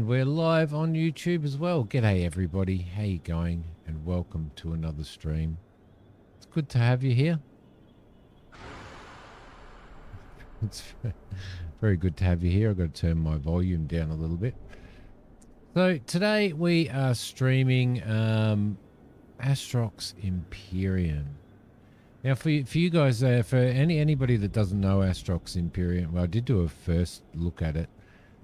And we're live on YouTube as well. G'day everybody, how you going? And welcome to another stream. It's good to have you here. It's very good to have you here. I've got to turn my volume down a little bit. So today we are streaming Astrox Imperium. Now for you guys, for anybody that doesn't know Astrox Imperium, well, I did do a first look at it.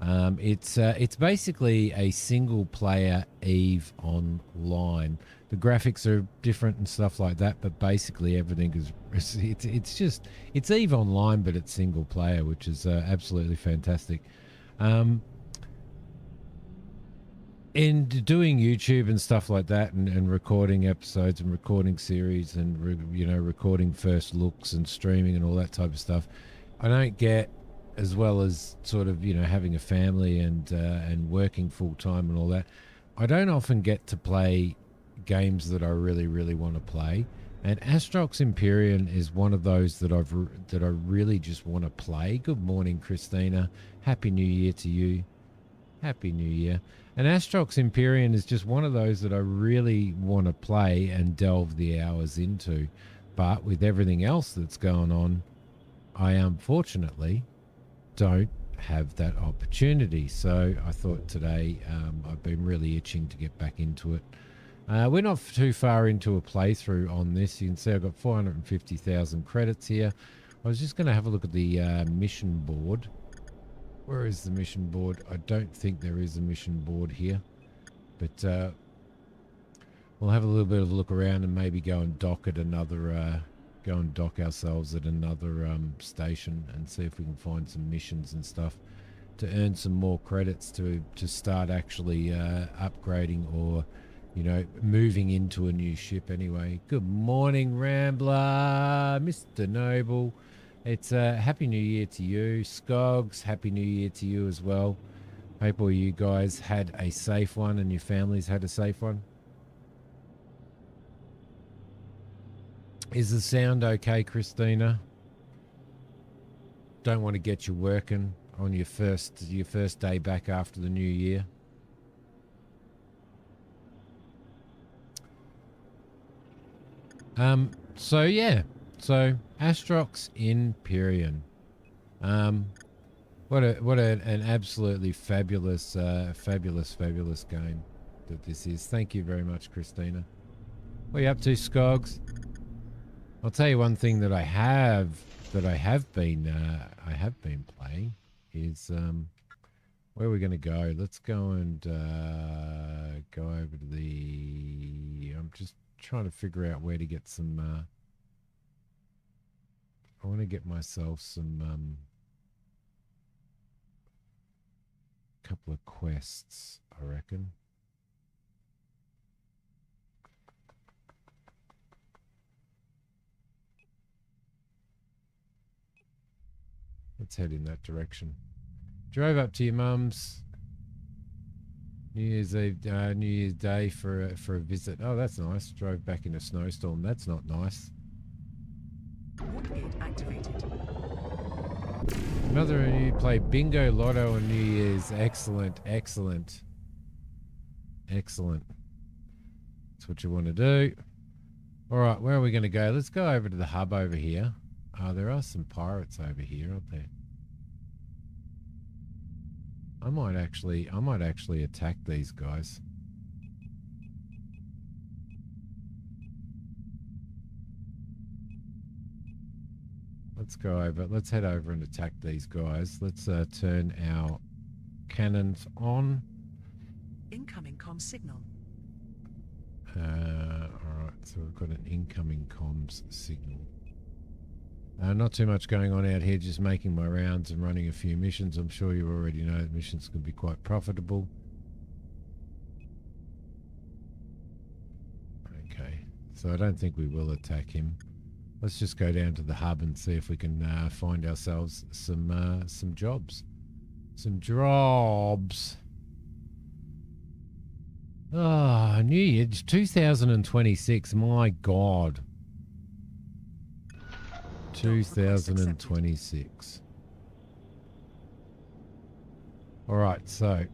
It's basically a single player EVE online. The graphics are different and stuff like that, but basically everything is it's EVE online, but it's single player, which is absolutely fantastic. In doing YouTube and stuff like that, and recording episodes and recording series and recording first looks and streaming and all that type of stuff, I don't get, as well as sort of having a family and working full time and all that, I don't often get to play games that I really want to play. And Astrox Imperium is one of those that I really just want to play. Good morning, Christina. Happy New Year to you. Happy New Year. And Astrox Imperium is just one of those that I really want to play and delve the hours into. But with everything else that's going on, I unfortunately don't have that opportunity. So I thought today, I've been really itching to get back into it. We're not too far into a playthrough on this. You can see I've got 450,000 credits here. I was just going to have a look at the mission board. Where is the mission board? I don't think there is a mission board here, but we'll have a little bit of a look around and maybe go and dock at another go and dock ourselves at another station and see if we can find some missions and stuff to earn some more credits to start actually upgrading or moving into a new ship. Anyway, good morning, Rambler, Mr. Noble. It's Happy New Year to you. Skogs, Happy New Year to you as well. Hope all you guys had a safe one and your families had a safe one. Is the sound okay, Christina? Don't want to get you working on your first day back after the new year. So yeah, so Astrox Imperium. What an absolutely fabulous game that this is. Thank you very much, Christina. What are you up to, Skogs? I'll tell you one thing that I have been playing is where are we going to go? Let's go and go over to the. I'm just trying to figure out where to get some. I want to get myself some couple of quests, I reckon. Let's head in that direction. Drove up to your mum's New Year's Eve, New Year's Day for a visit. Oh, that's nice. Drove back in a snowstorm. That's not nice. Woodgate activated. Mother and you play bingo lotto on New Year's. Excellent. That's what you want to do. All right, where are we going to go? Let's go over to the hub over here. There are some pirates over here, aren't there? I might actually attack these guys. Let's head over and attack these guys. Let's turn our cannons on. Incoming comm signal. Alright, so we've got an incoming comms signal. Not too much going on out here, just making my rounds and running a few missions. I'm sure you already know that missions can be quite profitable. Okay, so I don't think we will attack him. Let's just go down to the hub and see if we can find ourselves some jobs. Some jobs. Oh, New Year, 2026. My God. 2026. All right, so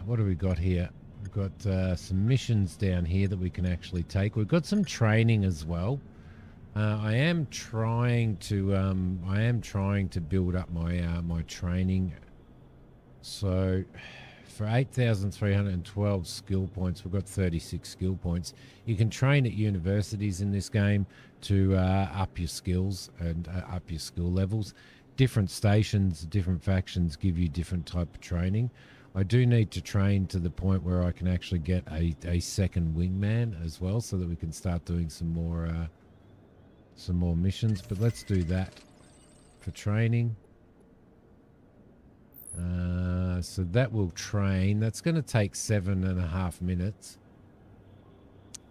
what do we got here? We've got some missions down here that we can actually take. We've got some training as well. I am trying to build up my training. So for 8,312 skill points, we've got 36 skill points. You can train at universities in this game to up your skills and up your skill levels. Different stations, different factions give you different type of training. I do need to train to the point where I can actually get a second wingman as well, so that we can start doing some more missions. But let's do that for training. So that will train. That's going to take 7.5 minutes.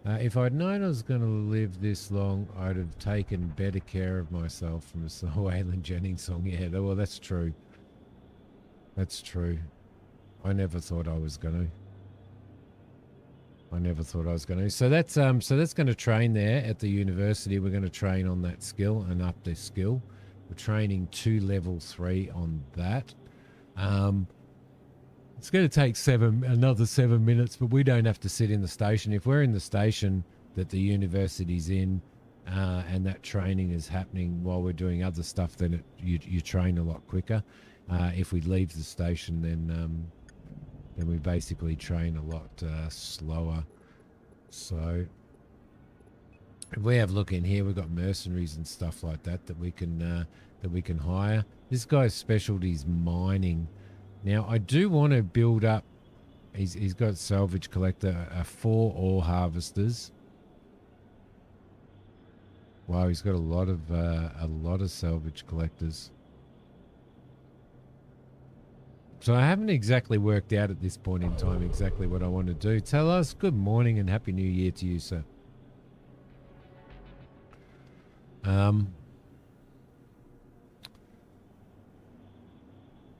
If I'd known I was going to live this long, I'd have taken better care of myself, from a Waylon Jennings song. Yeah, well, that's true. That's true. I never thought I was going to. So that's going to train there at the university. We're going to train on that skill and up this skill. We're training to level 3 on that. It's going to take another 7 minutes, but we don't have to sit in the station. If we're in the station that the university's in, and that training is happening while we're doing other stuff, then you train a lot quicker. If we leave the station, then we basically train a lot slower. So if we have a look in here, we've got mercenaries and stuff like that we can hire. This guy's specialty is mining. Now I do want to build up. He's got salvage collector, 4 ore harvesters. Wow, he's got a lot of salvage collectors. So I haven't exactly worked out at this point in time exactly what I want to do. Tell us good morning and happy new year to you, sir.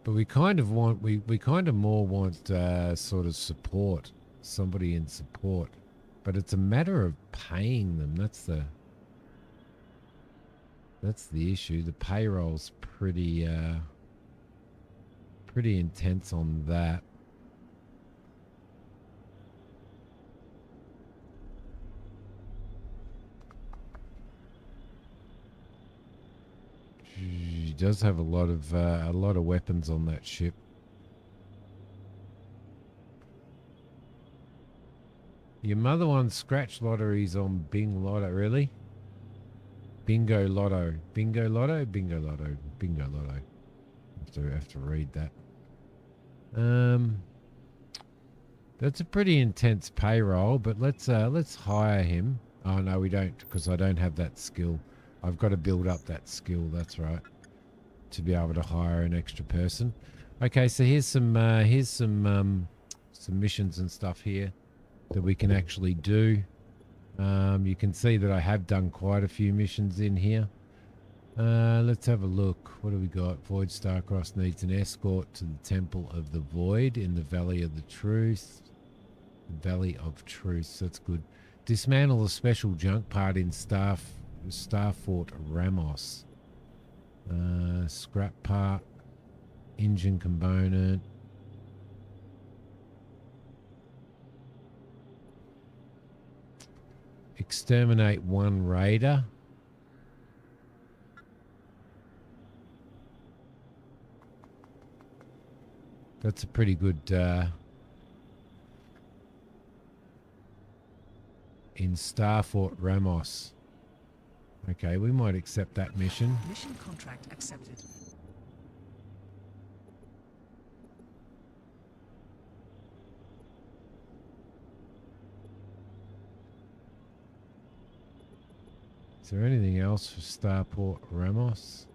But we kind of want, we kind of more want sort of support, somebody in support. But it's a matter of paying them. That's the issue. The payroll's pretty intense on that. He does have a lot of weapons on that ship. Your mother won scratch lotteries on Bing Lotto, really? Bingo Lotto. Bingo Lotto? Bingo Lotto. Bingo Lotto. I have to read that. That's a pretty intense payroll, but let's hire him. Oh no, we don't, because I don't have that skill. I've got to build up that skill, that's right, to be able to hire an extra person. Okay, so here's some missions and stuff here that we can actually do. You can see that I have done quite a few missions in here. Let's have a look. What do we got? Void Starcross needs an escort to the Temple of the Void in the Valley of the Truth. Valley of Truth, that's good. Dismantle a special junk part in Starfort Ramos. Scrap part. Engine component. Exterminate 1 raider. That's a pretty good in Starfort Ramos. Okay, we might accept that mission. Mission contract accepted. Is there anything else for Starport Ramos?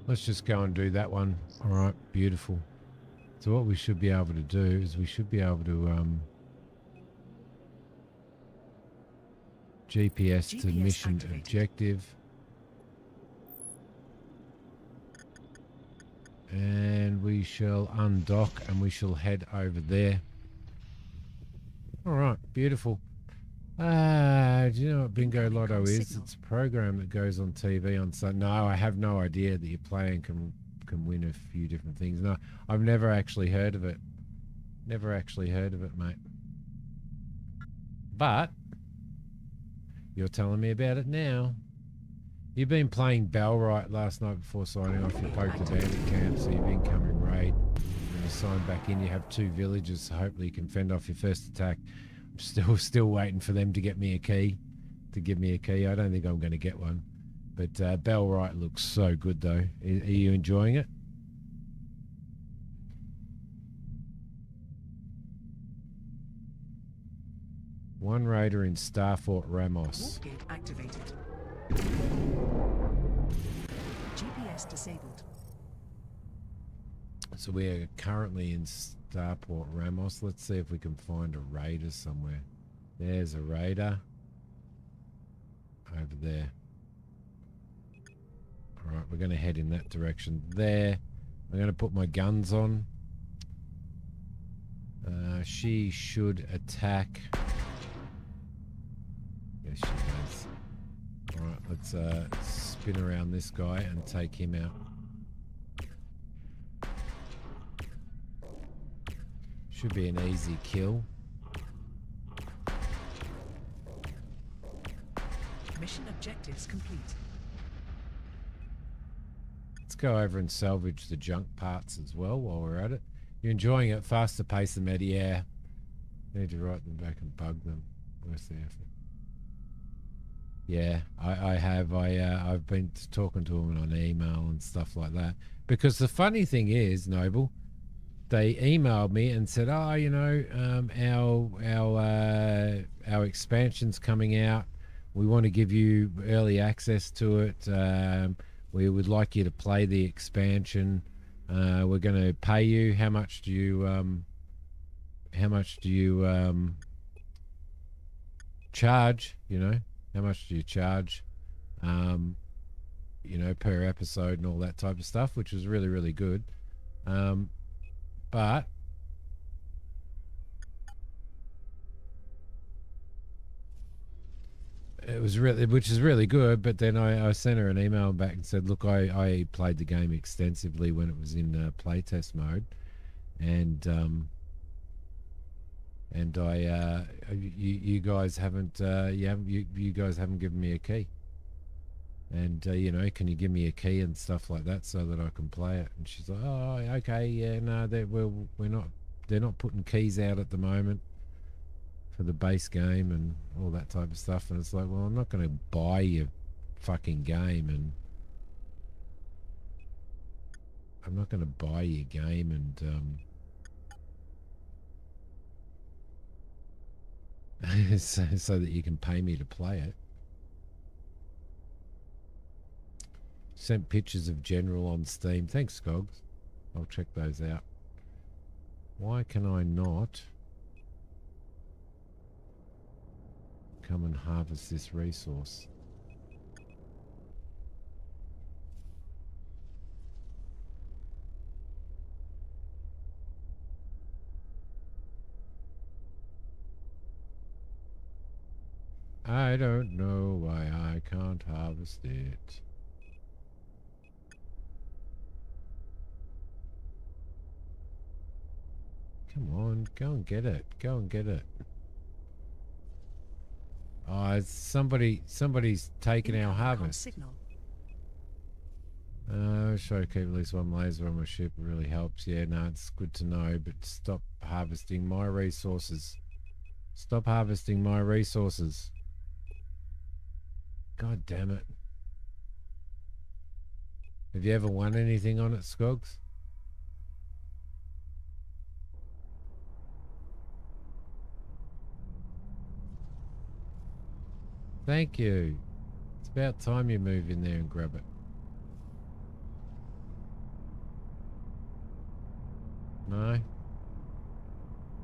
Let's just go and do that one. All right, beautiful. So what we should be able to do is we should be able to GPS to mission activated. objective. And we shall undock and we shall head over there. All right, beautiful. Do you know what Bingo Incoming Lotto comm is? signal. It's a program that goes on TV on Sunday. No, I have no idea that your player can win a few different things. No, I've never actually heard of it. Never actually heard of it, mate. But you're telling me about it now. You've been playing Bellright last night before signing off. You poked the bandit camp, so you've incoming raid. When you sign back in, you have 2 villages, so hopefully you can fend off your first attack. I'm still waiting for them to get me a key. To give me a key. I don't think I'm going to get one. But Bellright looks so good, though. Are you enjoying it? One raider in Starfort Ramos. Warp gate activated. GPS disabled. So we are currently in Starport Ramos. Let's see if we can find a raider somewhere. There's a raider. Over there. Alright, we're going to head in that direction there. I'm going to put my guns on. She should attack. Yes, she does. Alright, let's spin around this guy and take him out. Should be an easy kill. Mission objectives complete. Let's go over and salvage the junk parts as well while we're at it. You're enjoying it? Faster pace than Medi, yeah. Need to write them back and bug them. Where's the effort? Yeah, I have. I've been talking to them on email and stuff like that. Because the funny thing is, Noble, they emailed me and said, "Oh, you know, our expansion's coming out. We want to give you early access to it. We would like you to play the expansion. We're going to pay you. How much do you charge? You know, how much do you charge? You know, per episode and all that type of stuff, which was really, really good. But it was really, which is really good. But then I sent her an email back and said, look, I played the game extensively when it was in playtest mode, and you guys haven't you guys haven't given me a key. And you know, can you give me a key and stuff like that so that I can play it? And she's like, oh, okay, yeah, no, we're not. They're not putting keys out at the moment for the base game and all that type of stuff. And it's like, well, I'm not going to buy your fucking game, and I'm not going to buy your game and so that you can pay me to play it. Sent pictures of General on Steam. Thanks, Scogs. I'll check those out. Why can I not come and harvest this resource? I don't know why I can't harvest it. Come on, go and get it. Go and get it. Oh, somebody's taken our Incoming comm harvest. signal. Should I keep at least one laser on my ship? It really helps. Yeah, no, it's good to know, but stop harvesting my resources. Stop harvesting my resources. God damn it. Have you ever won anything on it, Scogs? Thank you. It's about time you move in there and grab it. No?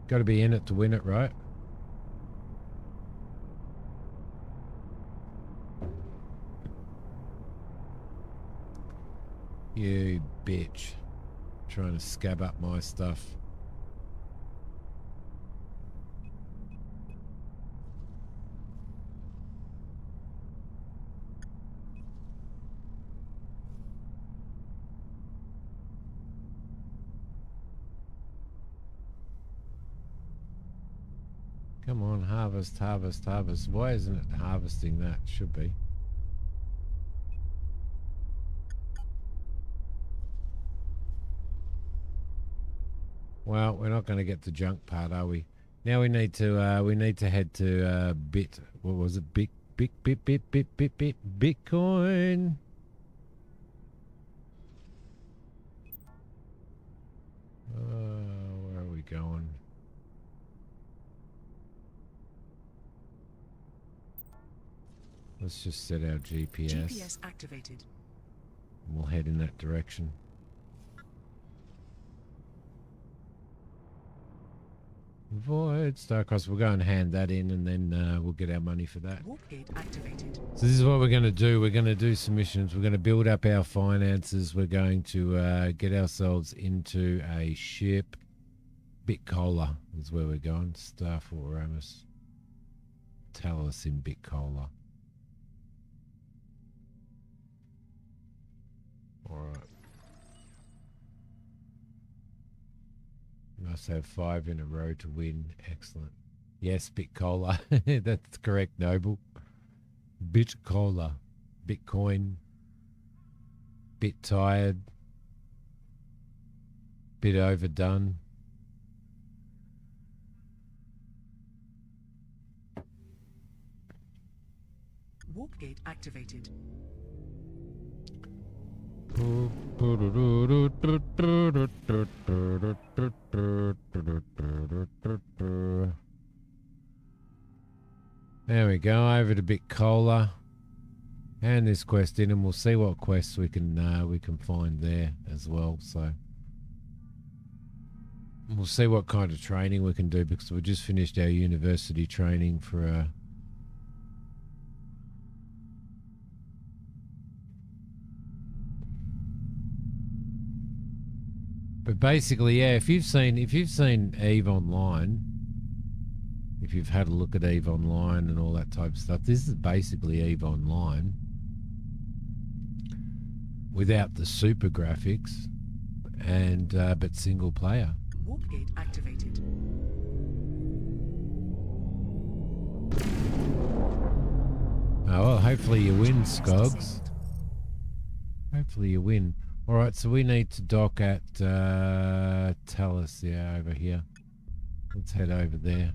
Got to be in it to win it, right? You bitch. Trying to scab up my stuff. Come on, harvest, harvest, harvest. Why isn't it harvesting that? Should be. Well, we're not going to get the junk part, are we? Now we need to head to what was it? Bitcoin. Where are we going? Let's just set our GPS. GPS activated. We'll head in that direction. Void Starcross. We'll go and hand that in, and then we'll get our money for that. Warp gate activated. So this is what we're going to do. We're going to do some missions. We're going to build up our finances. We're going to get ourselves into a ship. Bitcola is where we're going. Starfort Ramus. Tell us in Bitcola. All right. Must have 5 in a row to win. Excellent. Yes, Bitcola. That's correct, Noble. Bitcola. Bitcoin. Bit tired. Bit overdone. Warp gate activated. There we go, over to Bitcola. Hand this quest in, and we'll see what quests we can find there as well. So we'll see what kind of training we can do, because we just finished our university training for But basically, yeah, if you've seen EVE Online, if you've had a look at EVE Online and all that type of stuff, this is basically EVE Online without the super graphics and but single player. Warp gate activated. Oh well, hopefully you win, Scogs. Hopefully you win. All right, so we need to dock at Talus, yeah, over here. Let's head over there.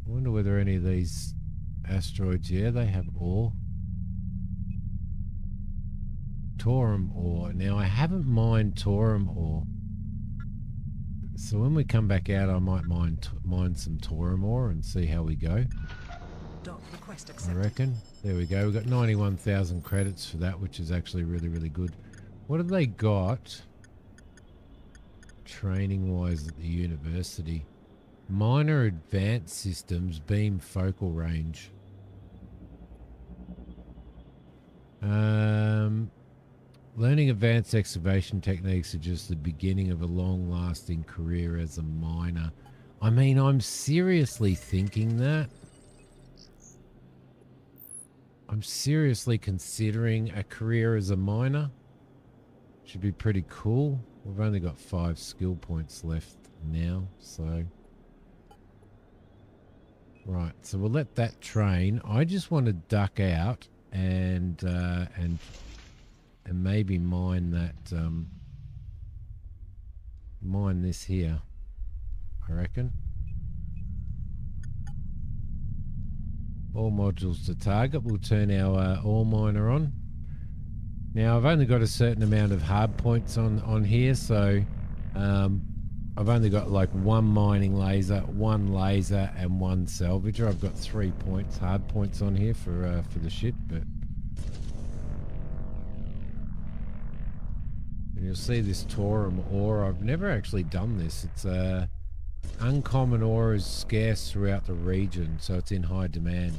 I wonder whether any of these asteroids, yeah, they have ore. Taurum ore. Now, I haven't mined Taurum ore. So when we come back out, I might mine some Taurum ore and see how we go. Dock request I accepted. reckon. There we go. We've got 91,000 credits for that, which is actually really, really good. What have they got training-wise at the university? Minor advanced systems, beam focal range. Learning advanced excavation techniques are just the beginning of a long-lasting career as a miner. I mean, I'm seriously thinking that. I'm seriously considering a career as a miner. Should be pretty cool. We've only got 5 skill points left now, so... Right, so we'll let that train. I just want to duck out and maybe mine that, mine this here, I reckon. All modules to target. We'll turn our ore miner on. Now, I've only got a certain amount of hard points on here, so I've only got like 1 mining laser, 1 laser, and 1 salvager. I've got 3 points, hard points on here for the ship, but... And you'll see this Taurum ore. I've never actually done this. It's uncommon ore is scarce throughout the region, so it's in high demand.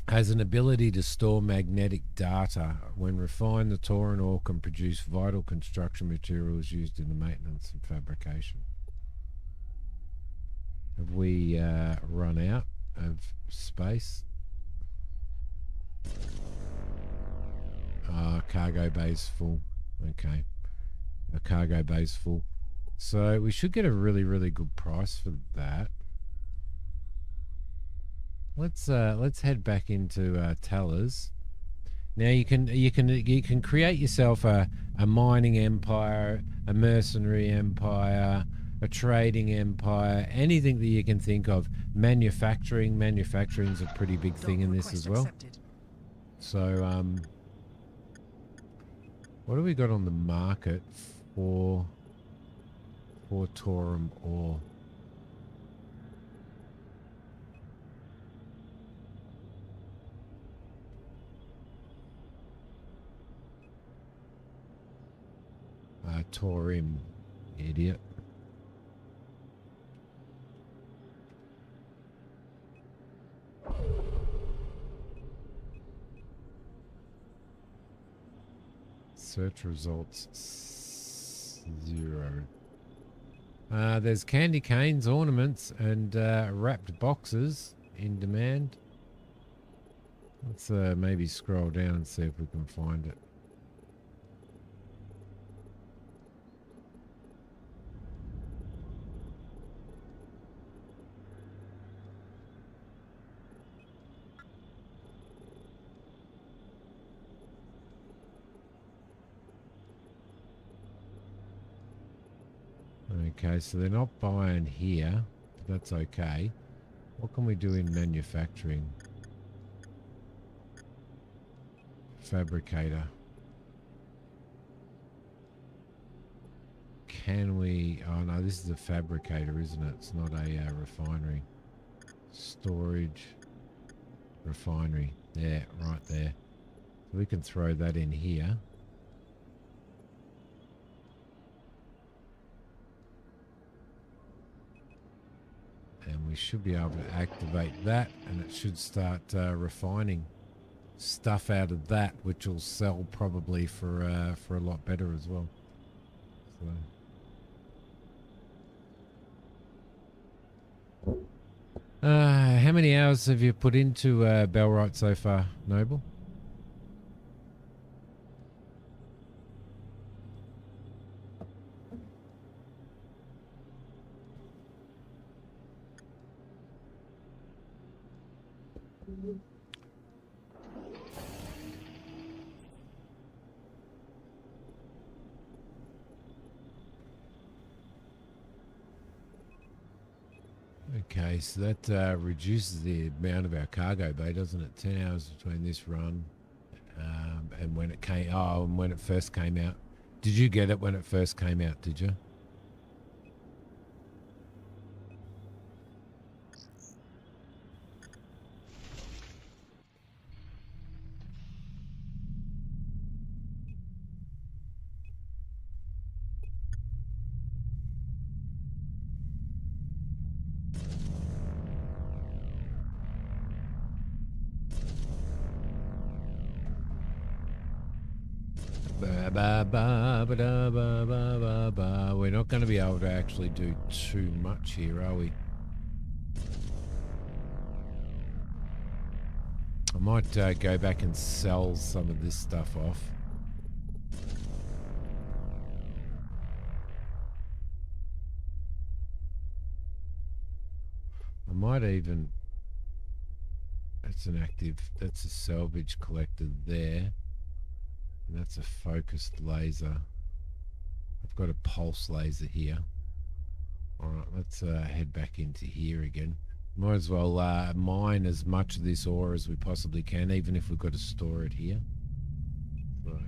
Has an ability to store magnetic data. When refined, the Tauran ore can produce vital construction materials used in the maintenance and fabrication. Have we run out of space? Cargo bay's full. Okay. A cargo bay's full. So we should get a really, really good price for that. Let's head back into Tellers. Now you can create yourself a mining empire, a mercenary empire, a trading empire, anything that you can think of. Manufacturing's a pretty big thing in this as well. Accepted. So what do we got on the market for Torum ore? Torim, idiot. Search results 0. There's candy canes, ornaments, and wrapped boxes in demand. Let's maybe scroll down and see if we can find it. Okay, so they're not buying here. That's okay. What can we do in manufacturing? Fabricator. Can we... Oh, no, this is a fabricator, isn't it? It's not a refinery. Storage. Refinery. There, right there. So we can throw that in here. And we should be able to activate that, and it should start refining stuff out of that, which will sell probably for a lot better as well. So, how many hours have you put into Bellwright so far, Noble? Okay, so that reduces the amount of our cargo bay, doesn't it? 10 hours between this run and when it came. Oh, and when it first came out. Did you get it when it first came out? Did you? We're not going to be able to actually do too much here, are we? I might go back and sell some of this stuff off. I might even... That's an active... That's a salvage collector there. And that's a focused laser. I've got a pulse laser here. Alright, let's head back into here again. Might as well mine as much of this ore as we possibly can, even if we've got to store it here. So.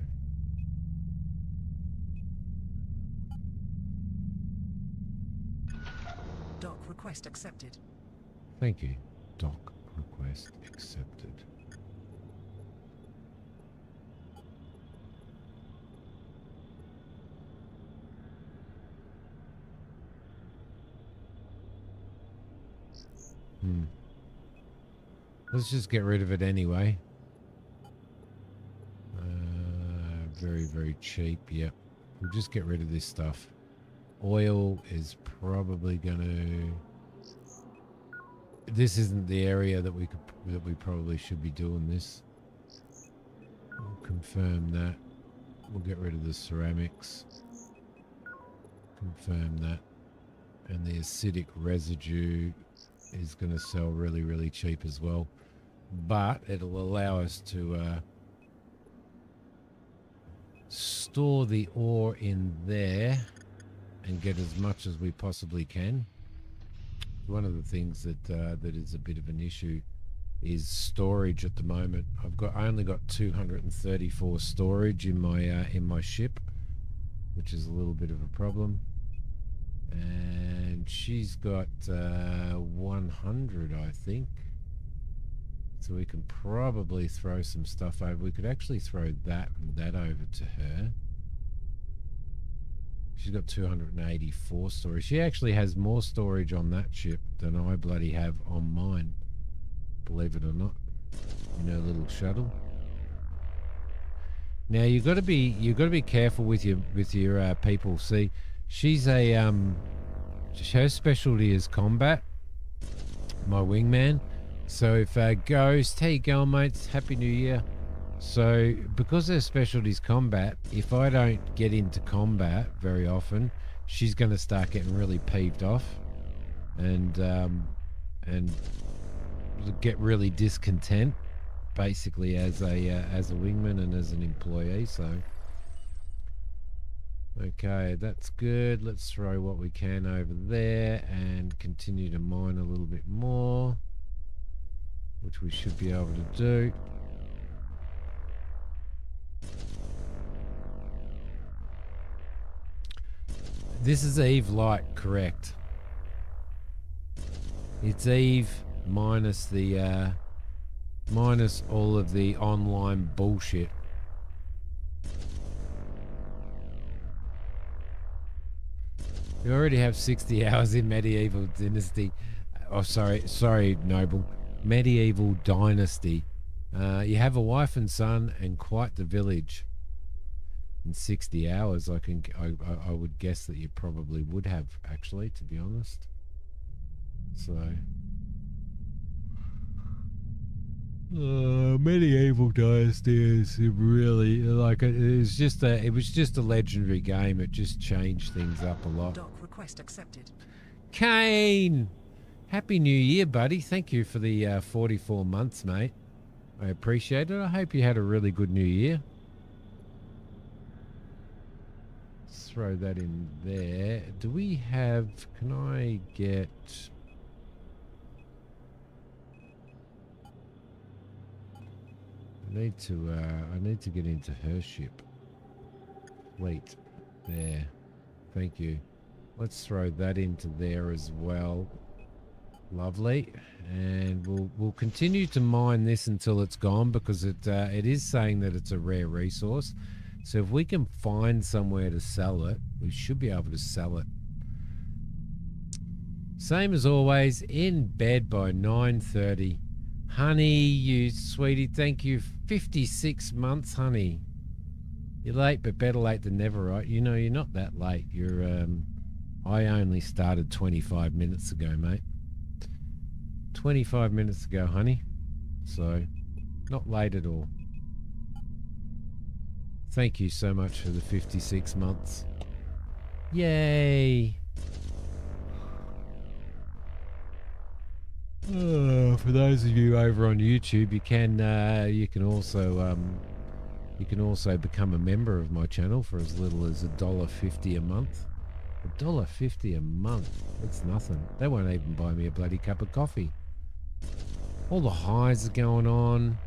Dock request accepted. Thank you. Dock request accepted. Let's just get rid of it anyway. Very, very cheap. Yep. We'll just get rid of this stuff. Oil is probably going to... This isn't the area that we probably should be doing this. We'll confirm that. We'll get rid of the ceramics. Confirm that. And the acidic residue is going to sell really, really cheap as well. But it'll allow us to store the ore in there and get as much as we possibly can. One of the things that that is a bit of an issue is storage at the moment. I only got 234 storage in my ship, which is a little bit of a problem. And she's got 100, I think. So we can probably throw some stuff over. We could actually throw that and that over to her. She's got 284 storage. She actually has more storage on that ship than I bloody have on mine. Believe it or not. You know, little shuttle. Now you've got to be careful with your people. See, she's a her specialty is combat. My wingman. So if Ghost, how you going, mates? Happy New Year. So because her specialty is combat, if I don't get into combat very often, she's going to start getting really peeved off, and get really discontent, basically as a wingman and as an employee. So okay, that's good. Let's throw what we can over there and continue to mine a little bit more, which we should be able to do. This is Eve Light, correct? It's Eve minus the minus all of the online bullshit. We already have 60 hours in Medieval Dynasty. Oh, sorry, Noble. Medieval Dynasty. You have a wife and son and quite the village. In 60 hours, I would guess that you probably would have, actually, to be honest. So, Medieval Dynasty is really like it was just a legendary game. It just changed things up a lot. Dock request accepted. Kane, Happy New Year, buddy. Thank you for the 44 months, mate. I appreciate it. I hope you had a really good New Year. Throw that in there. Do we have, can I get, I need to get into her ship. Wait, there. Thank you. Let's throw that into there as well. Lovely. And we'll continue to mine this until it's gone, because it is saying that it's a rare resource. So if we can find somewhere to sell it, we should be able to sell it. Same as always, in bed by 9:30. Honey, you sweetie, thank you. 56 months, honey. You're late, but better late than never, right? You know, you're not that late. You're, I only started 25 minutes ago, mate. 25 minutes ago, honey. So, not late at all. Thank you so much for the 56 months. Yay! For those of you over on YouTube, you can also become a member of my channel for as little as $1.50 a month. $1.50 a month. That's nothing. They won't even buy me a bloody cup of coffee. All the highs are going on.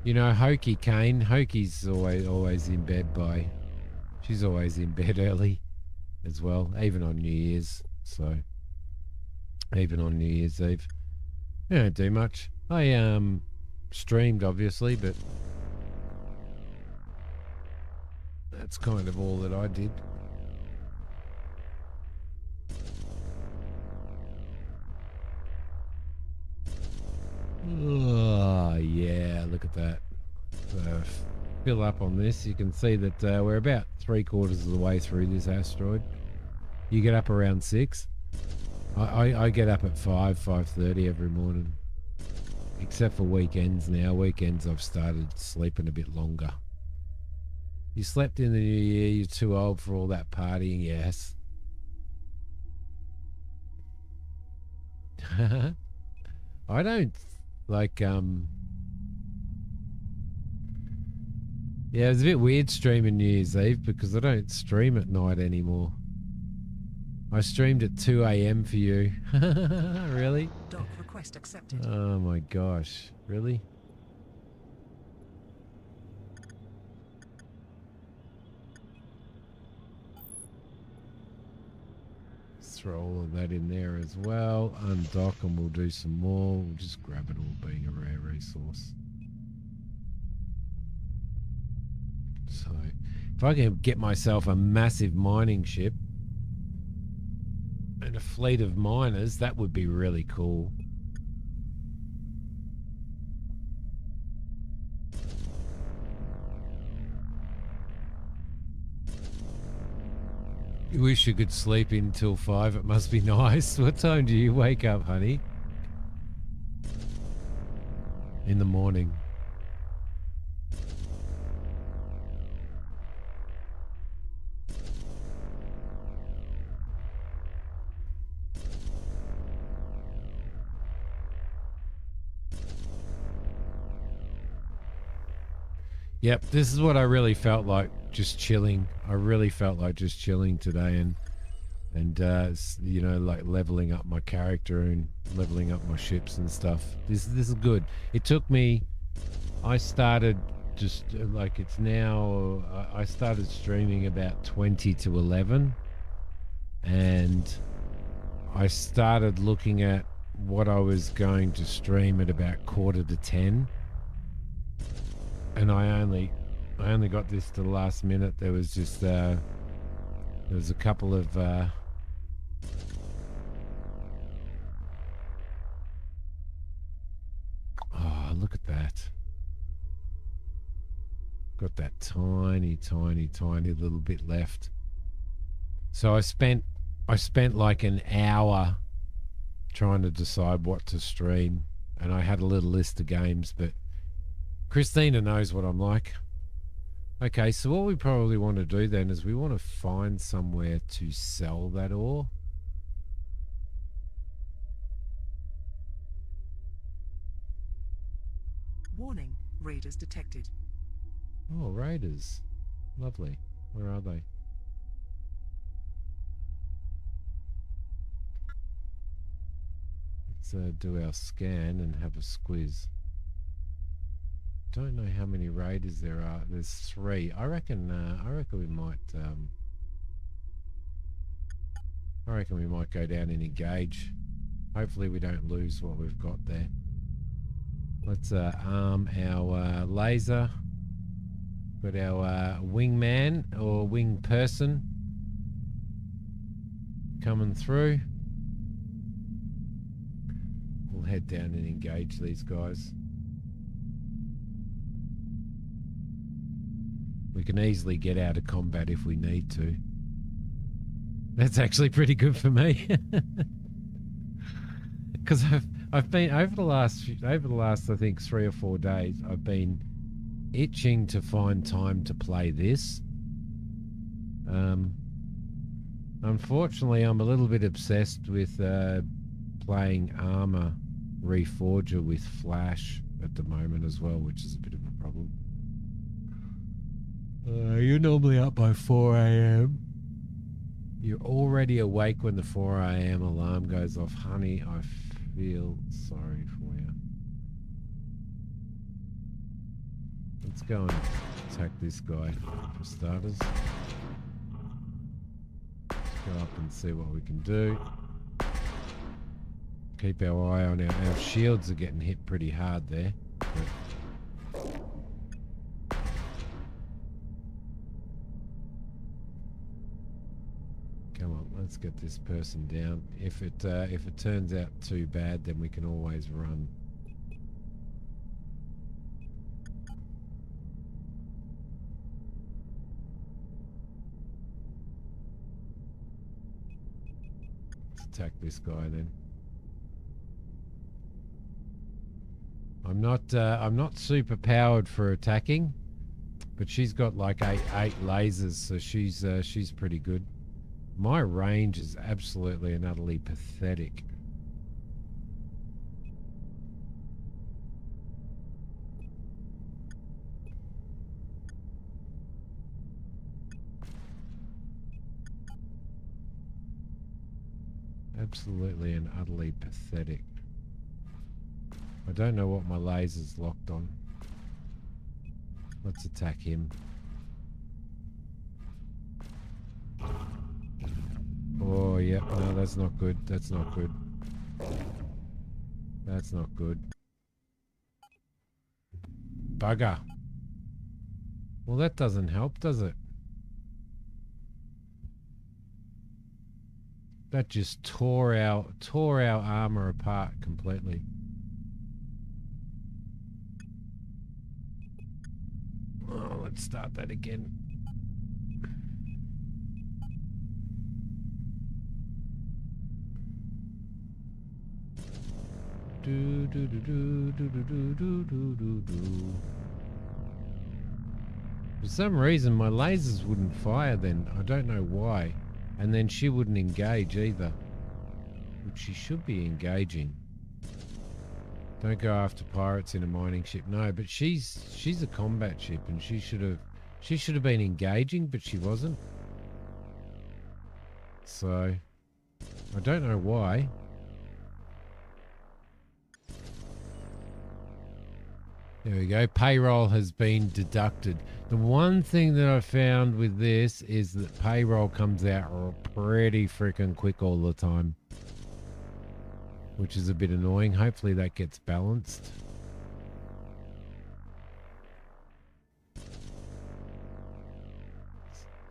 You know, Hokey Kane. Hokey's always in bed by. She's always in bed early, as well, even on New Year's. So, even on New Year's Eve, I don't do much. I streamed obviously, but that's kind of all that I did. Oh, yeah, look at that. Fill up on this. You can see that we're about 3/4 of the way through this asteroid. You get up around 6. I get up at 5:30 every morning. Except for weekends now. Weekends I've started sleeping a bit longer. You slept in the new year. You're too old for all that partying. Yes. I don't like. Yeah, it's a bit weird streaming New Year's Eve because I don't stream at night anymore. I streamed at 2 a.m. for you. Really? Dock request accepted. Oh my gosh. Really? Let's throw all of that in there as well. Undock and we'll do some more. We'll just grab it all being a rare resource. So, if I can get myself a massive mining ship and a fleet of miners, that would be really cool. You wish you could sleep until 5. It must be nice. What time do you wake up, honey? In the morning. Yep, this is what I really felt like, just chilling. I really felt like just chilling today and you know, like leveling up my character and leveling up my ships and stuff. This is good. It took me, I started just like it's now, I started streaming about 20 to 11 and I started looking at what I was going to stream at about 9:45. And I only got this to the last minute. There was just there was a couple of oh, look at that. Got that tiny little bit left. So I spent like an hour trying to decide what to stream, and I had a little list of games, but Christina knows what I'm like. Okay, so what we probably want to do then is we want to find somewhere to sell that ore. Warning, raiders detected. Oh, raiders. Lovely. Where are they? Let's do our scan and have a squiz. Don't know how many raiders there are. There's 3. I reckon we might go down and engage. Hopefully we don't lose what we've got there. Let's arm our laser. Got our wingman or wing person coming through. We'll head down and engage these guys. We can easily get out of combat if we need to. That's actually pretty good for me. Because I've been over the last I think 3 or 4 days, I've been itching to find time to play this. Unfortunately, I'm a little bit obsessed with playing Armor Reforger with Flash at the moment as well, which is a bit of a problem. You're normally up by 4 a.m. You're already awake when the 4 a.m. alarm goes off. Honey, I feel sorry for you. Let's go and attack this guy for starters. Let's go up and see what we can do. Keep our eye on our shields are getting hit pretty hard there. But come on, let's get this person down. If it turns out too bad, then we can always run. Let's attack this guy then. I'm not super powered for attacking. But she's got like eight lasers, so she's pretty good. My range is absolutely and utterly pathetic. Absolutely and utterly pathetic. I don't know what my laser's locked on. Let's attack him. Oh, yeah. No, that's not good. That's not good. That's not good. Bugger. Well, that doesn't help, does it? That just tore our armor apart completely. Oh, let's start that again. Do do do do do do do do do do. For some reason, my lasers wouldn't fire then. I don't know why. And then she wouldn't engage either. Which she should be engaging. Don't go after pirates in a mining ship. No, but she's a combat ship and she should have been engaging, but she wasn't. So I don't know why. There we go. Payroll has been deducted. The one thing that I found with this is that payroll comes out pretty freaking quick all the time, which is a bit annoying. Hopefully that gets balanced.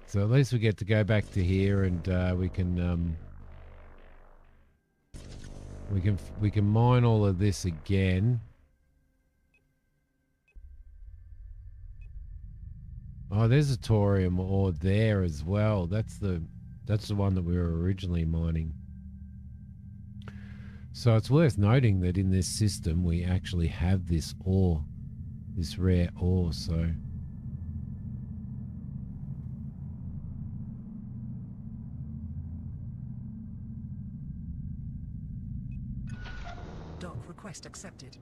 So at least we get to go back to here and we can mine all of this again. Oh, there's a thorium ore there as well. That's the one that we were originally mining. So it's worth noting that in this system we actually have this ore, this rare ore, so Dock request accepted.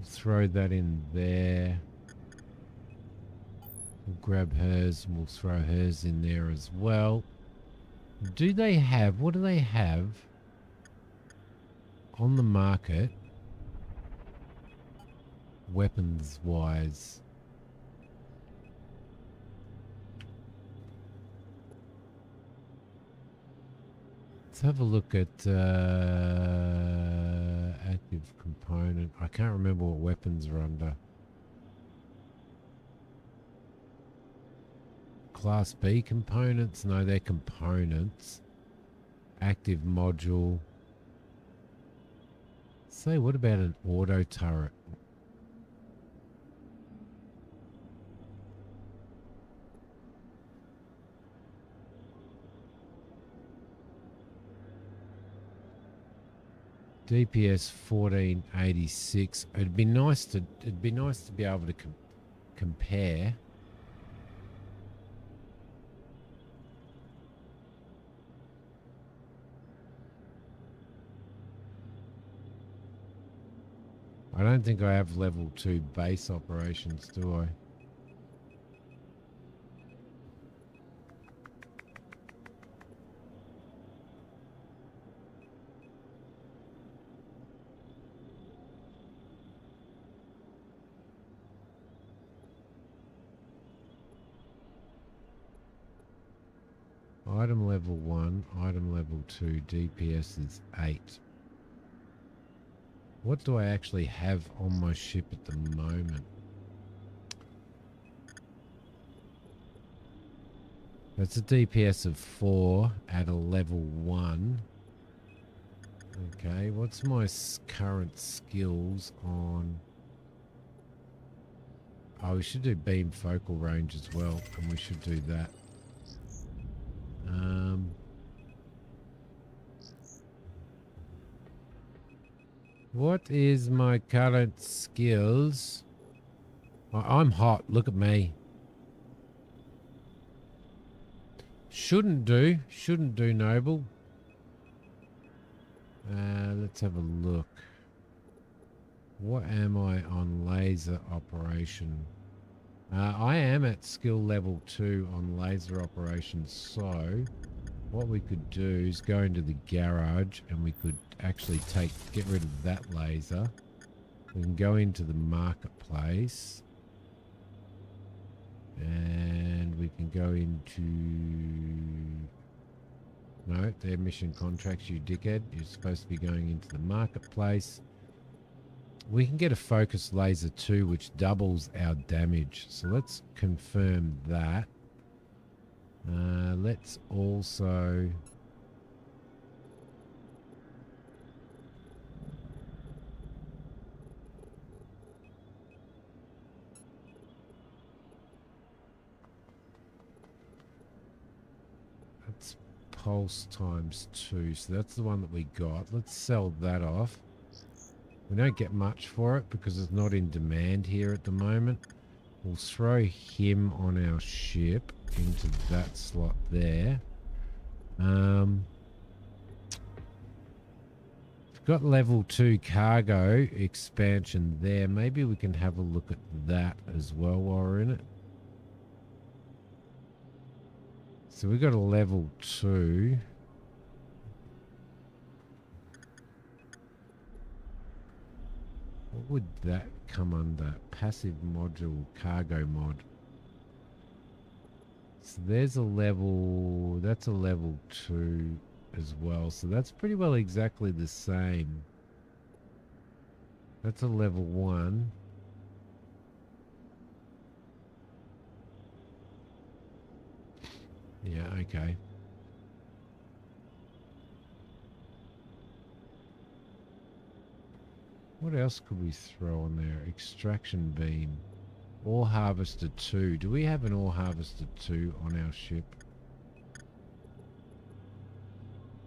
throw that in there. We'll grab hers and we'll throw hers in there as well. What do they have on the market weapons wise? Let's have a look at active component. I can't remember what weapons are under. Class B components? No, they're components. Active module. Say, what about an auto turret? DPS 1486. It'd be nice to be able to compare. I don't think I have level 2 base operations, do I? Item level 1, item level 2, DPS is 8. What do I actually have on my ship at the moment? That's a DPS of 4 at a level 1. Okay, what's my current skills on... Oh, we should do beam focal range as well, and we should do that. What is my current skills? I'm hot. Look at me. Shouldn't do, Noble. Let's have a look. What am I on laser operation? I am at skill level 2 on laser operations, so what we could do is go into the garage and we could actually get rid of that laser. We can go into the marketplace and we can go into... No, they're mission contracts, you dickhead. You're supposed to be going into the marketplace. We can get a focus laser too, which doubles our damage. So let's confirm that. Let's also... That's pulse times 2. So that's the one that we got. Let's sell that off. We don't get much for it because it's not in demand here at the moment. We'll throw him on our ship into that slot there. We've got level 2 cargo expansion there. Maybe we can have a look at that as well while we're in it. So we've got a level 2. What would that come under? Passive module cargo mod. So there's a level, that's a level 2 as well. So that's pretty well exactly the same. That's a level 1. Yeah, okay. What else could we throw on there? Extraction beam. Ore harvester 2. Do we have an ore harvester 2 on our ship?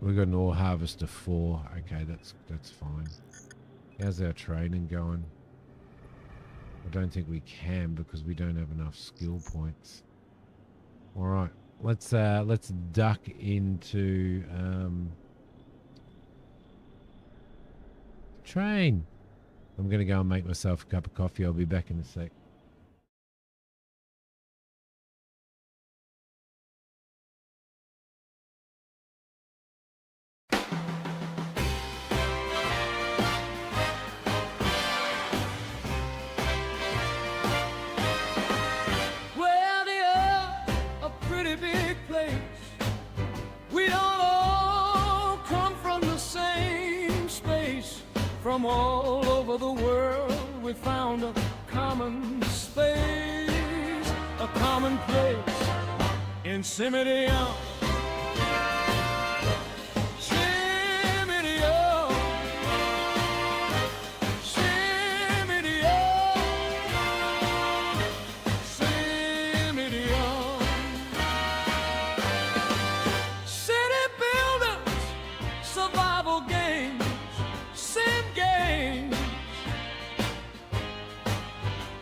We've got an ore harvester 4. Okay, that's fine. How's our training going? I don't think we can because we don't have enough skill points. All right, let's duck into train. I'm gonna go and make myself a cup of coffee. I'll be back in a sec. Well, the Earth, a pretty big place. We don't all come from the same space. From all over the world, we found a common space, a common place in Simidiom. Simidiom. Simidiom. Simidiom. City builders, survival games, sim games.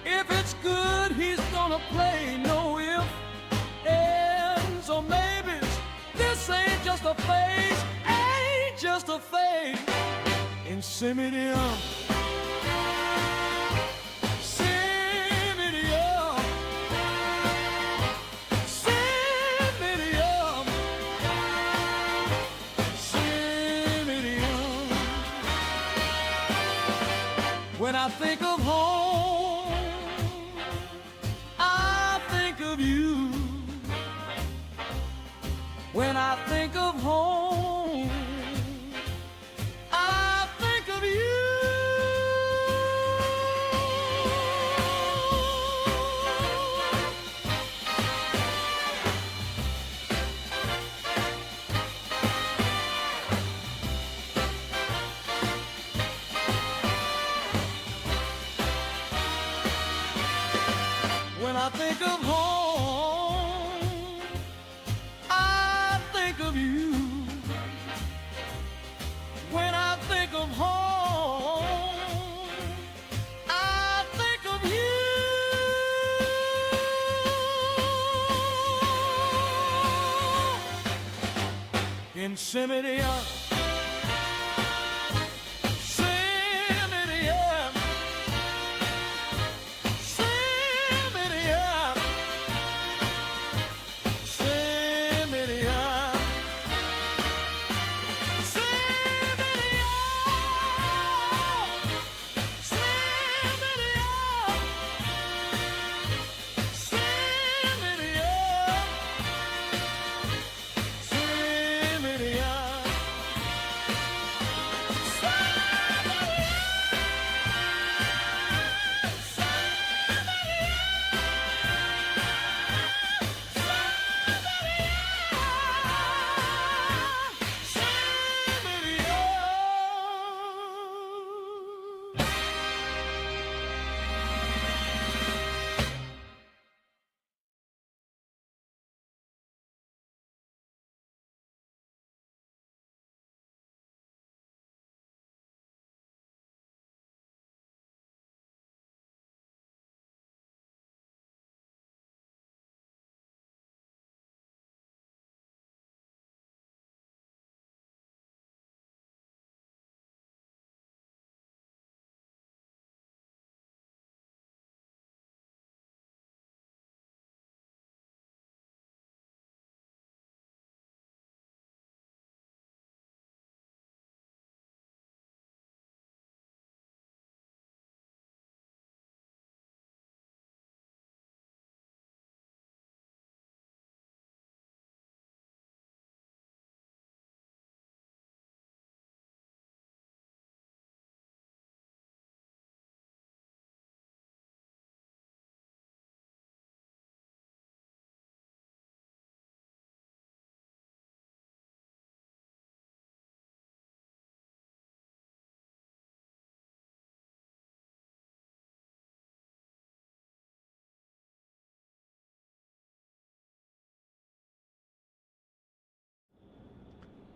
If it's good, he's gonna play. No if, ands, or maybes. This ain't just a phase, ain't just a phase. In Simidiom. Simidiom. Simidiom. Simidiom. When I think of home, I think of you. When I think of home, I think of you. When I think of home, I think of you. When I think of home, I think of you. Simidiom. Simidiom. Simidiom. Simidiom.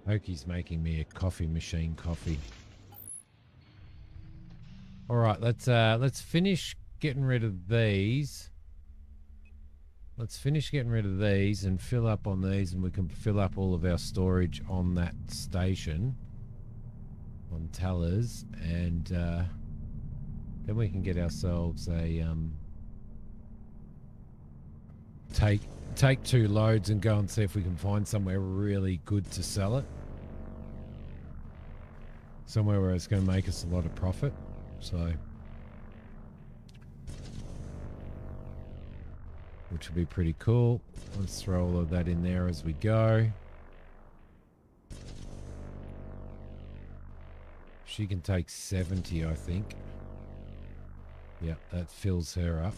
Oki's making me a coffee machine coffee. All right, let's finish getting rid of these. Let's finish getting rid of these and fill up on these, and we can fill up all of our storage on that station on Tellers, and then we can get ourselves a take 2 loads and go and see if we can find somewhere really good to sell it. Somewhere where it's going to make us a lot of profit. So, which will be pretty cool. Let's throw all of that in there as we go. She can take 70, I think. Yeah, that fills her up.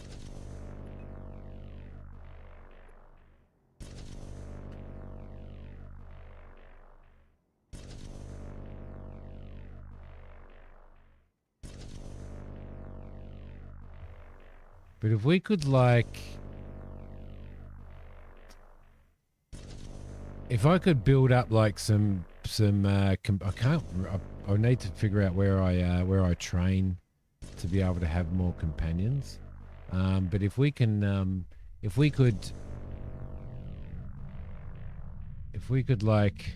But if we could, like, if I could build up like some I need to figure out where I train to be able to have more companions. But if we can, if we could like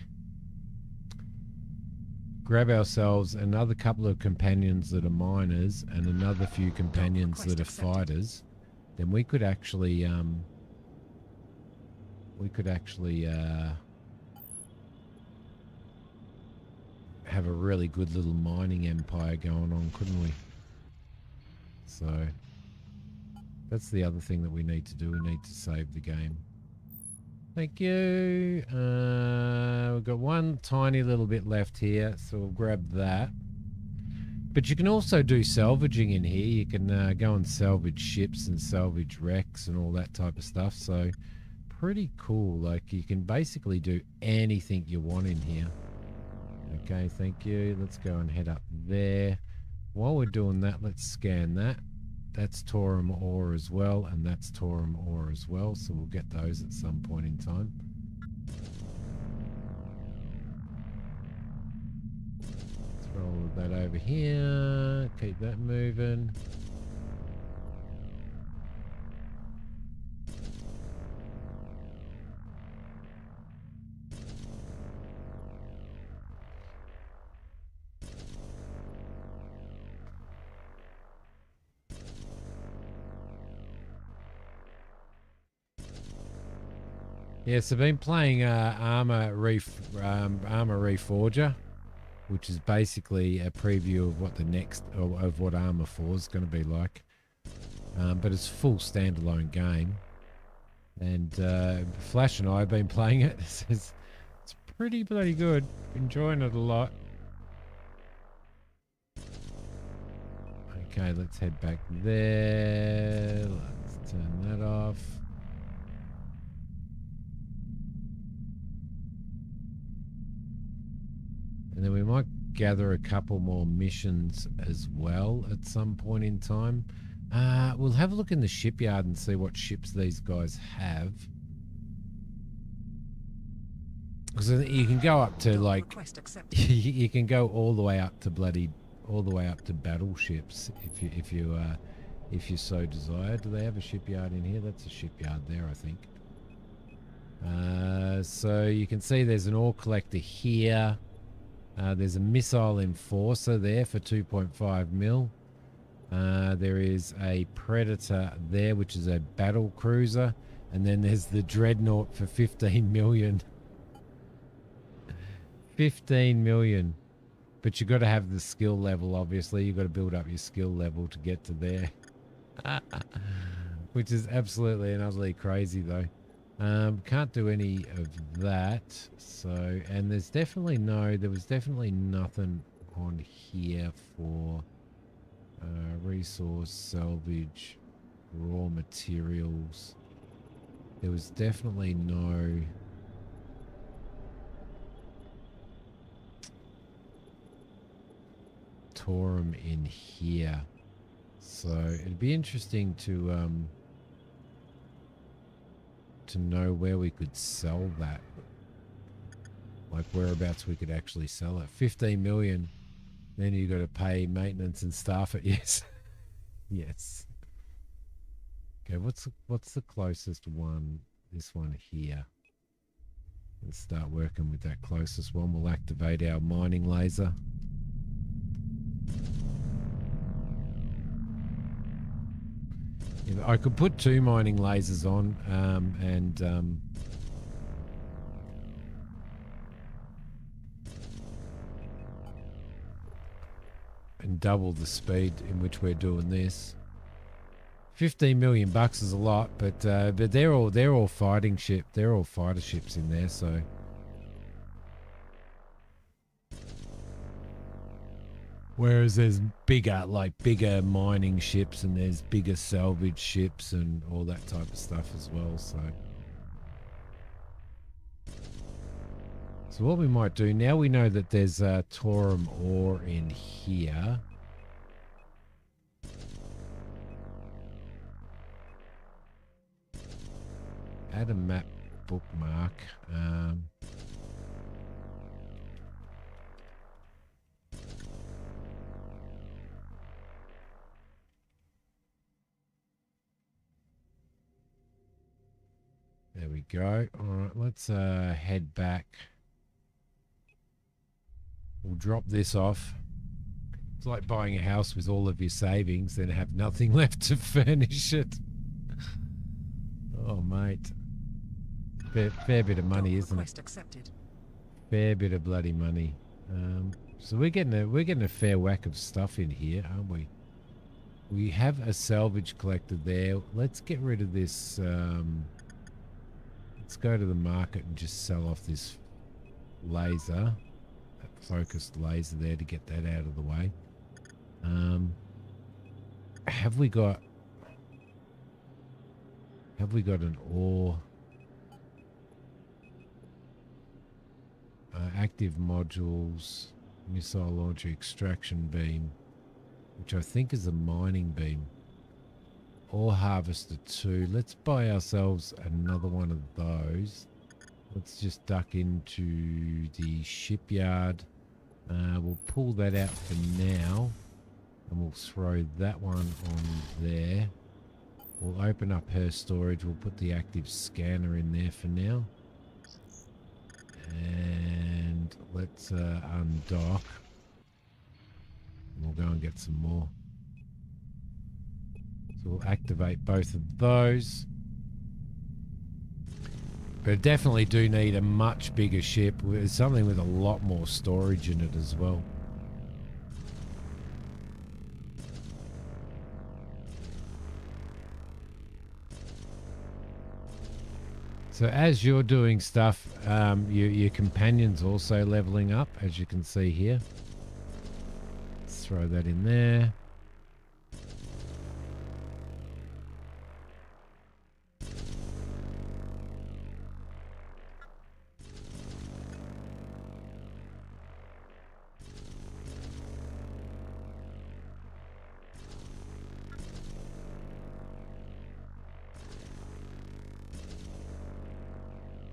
grab ourselves another couple of companions that are miners and another few companions that are fighters, then we could actually have a really good little mining empire going on, couldn't we? So that's the other thing that we need to do. We need to save the game. Thank you. We've got one tiny little bit left here, so we'll grab that. But you can also do salvaging in here. You can go and salvage ships and salvage wrecks and all that type of stuff. So pretty cool. Like, you can basically do anything you want in here. Okay, thank you. Let's go and head up there. While we're doing that, let's scan that. That's Torum ore as well, and that's Torum ore as well, so we'll get those at some point in time. Throw all of that over here. Keep that moving. Yes, I've been playing Armor Reforger, which is basically a preview of what the next of what Armor 4 is going to be like. But it's a full standalone game, and Flash and I have been playing it. It's pretty bloody good. Enjoying it a lot. Okay, let's head back there. Let's turn that off. And then we might gather a couple more missions as well at some point in time. We'll have a look in the shipyard and see what ships these guys have. Because you can go up to like, you can go all the way up to battleships if you so desire. Do they have a shipyard in here? That's a shipyard there, I think. So you can see there's an ore collector here. There's a missile enforcer there for 2.5 mil. There is a Predator there, which is a battle cruiser. And then there's the Dreadnought for 15 million. 15 million. But you've got to have the skill level, obviously. You've got to build up your skill level to get to there. Which is absolutely and utterly crazy, though. Can't do any of that. So, and there was definitely nothing on here for resource, salvage, raw materials. There was definitely no Torum in here. So it'd be interesting to know where we could sell that. Like whereabouts we could actually sell it. 15 million. Then you got to pay maintenance and staff it. Yes. Yes. Okay, what's the closest one? This one here. Let's start working with that closest one. We'll activate our mining laser. I could put 2 mining lasers on and double the speed in which we're doing this. 15 million bucks is a lot, but they're all fighting ship. They're all fighter ships in there, so. Whereas there's bigger mining ships and there's bigger salvage ships and all that type of stuff as well, so. So what we might do, now we know that there's Torum ore in here. Add a map bookmark. There we go. All right, let's head back. We'll drop this off. It's like buying a house with all of your savings, then have nothing left to furnish it. Oh, mate. Fair bit of money, isn't it? Accepted. Fair bit of bloody money. So we're getting a fair whack of stuff in here, aren't we? We have a salvage collector there. Let's get rid of this. Let's go to the market and just sell off this laser, that focused laser there, to get that out of the way. Have we got an ore? Active modules, missile launcher, extraction beam, which I think is a mining beam. Ore harvester 2. Let's buy ourselves another one of those. Let's just duck into the shipyard. We'll pull that out for now, and we'll throw that one on there. We'll open up her storage. We'll put the active scanner in there for now. And let's undock. We'll go and get some more. So we'll activate both of those. But definitely do need a much bigger ship with something with a lot more storage in it as well. So as you're doing stuff, your companion's also leveling up, as you can see here. Let's throw that in there.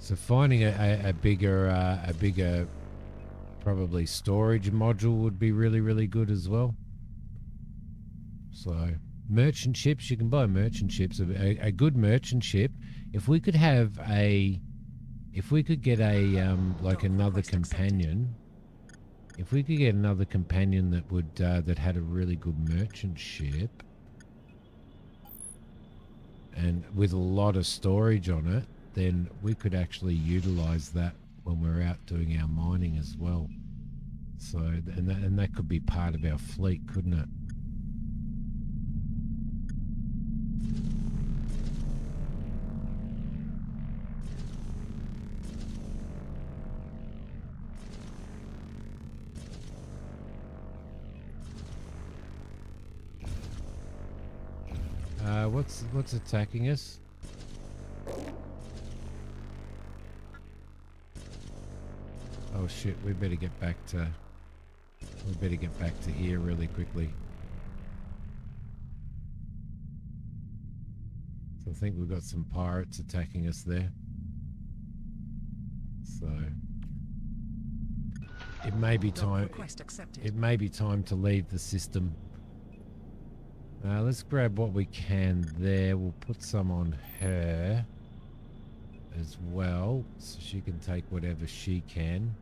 So finding a bigger probably storage module would be really, really good as well. So merchant ships, you can buy merchant ships. A good merchant ship, if we could have if we could get like another companion, if we could get another companion that would that had a really good merchant ship and with a lot of storage on it, then we could actually utilize that when we're out doing our mining as well. So, and that could be part of our fleet, couldn't it? What's attacking us? Oh shit, we better get back to here really quickly. So I think we've got some pirates attacking us there. So it may be time to leave the system. Let's grab what we can there. We'll put some on her as well, so she can take whatever she can.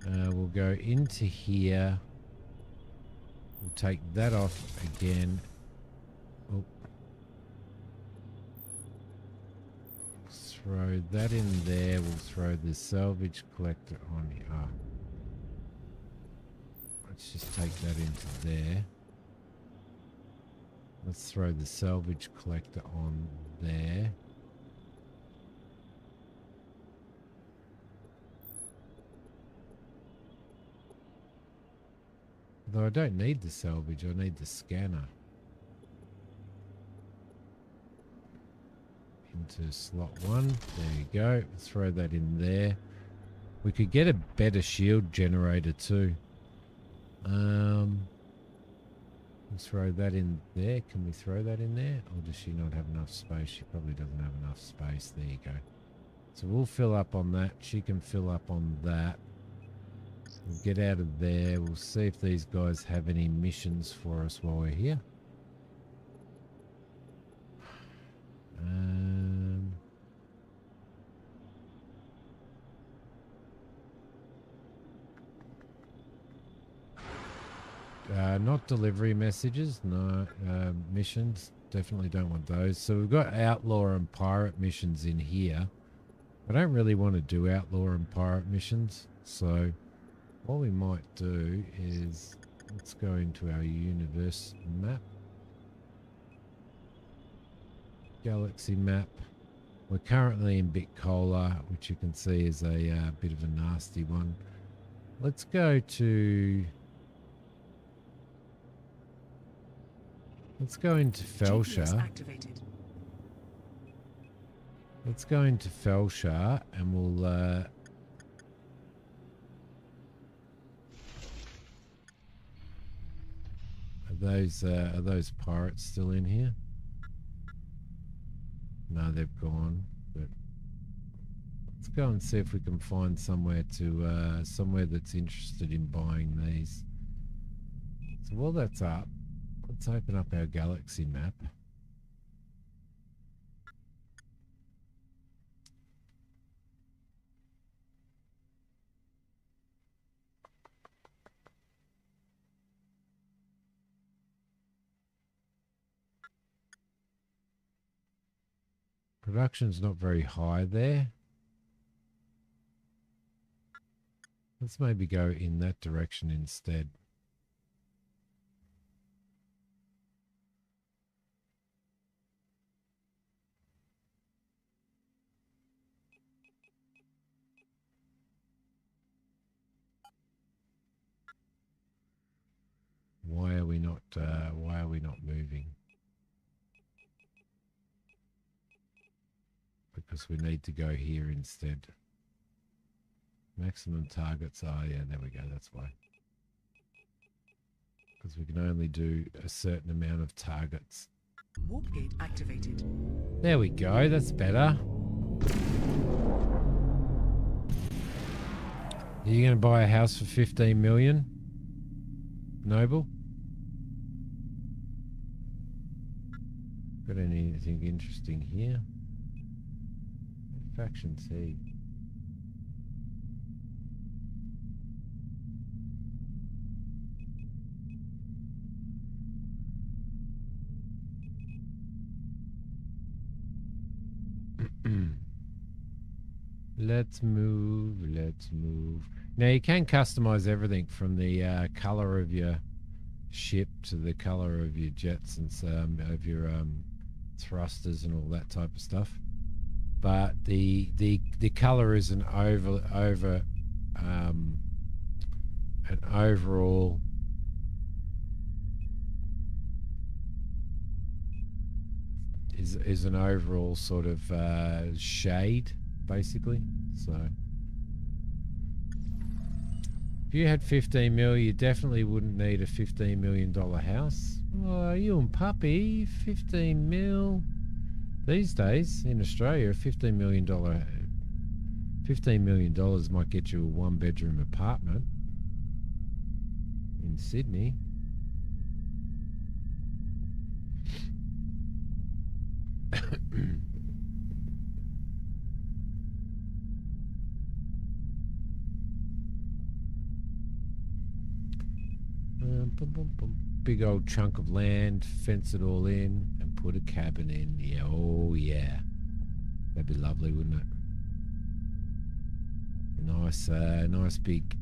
We'll go into here. We'll take that off again. Oh. Throw that in there. We'll throw the salvage collector on here. Let's just take that into there. Let's throw the salvage collector on there. Though I don't need the salvage, I need the scanner. Into slot 1. There you go. Throw that in there. We could get a better shield generator too. Let's throw that in there. Can we throw that in there? Or does she not have enough space? She probably doesn't have enough space. There you go. So we'll fill up on that. She can fill up on that. We'll get out of there. We'll see if these guys have any missions for us while we're here. Not delivery messages. No. Missions. Definitely don't want those. So we've got outlaw and pirate missions in here. I don't really want to do outlaw and pirate missions. So what we might do is let's go into our universe map. Galaxy map. We're currently in Bitcola, which you can see is a bit of a nasty one. Let's go into Felsha. Let's go into Felsha and we'll are those pirates still in here? No, they've gone. But let's go and see if we can find somewhere that's interested in buying these. So while that's up, let's open up our galaxy map. Production's not very high there. Let's maybe go in that direction instead. Why are we not moving? Because we need to go here instead. Maximum targets. Oh yeah, there we go. That's why. Because we can only do a certain amount of targets. Warp gate activated. There we go. That's better. Are you going to buy a house for 15 million? Noble? Got anything interesting here? Faction T. Let's move. Now you can customize everything from the color of your ship to the color of your jets and some of your thrusters and all that type of stuff. But the color is an overall is an overall sort of shade, basically. So if you had 15 mil, you definitely wouldn't need a $15 million house. Oh, you and puppy, 15 mil. These days in Australia, $15 million might get you a 1-bedroom apartment in Sydney. Big old chunk of land, fence it all in, and put a cabin in. Yeah, oh yeah, that'd be lovely, wouldn't it? Nice big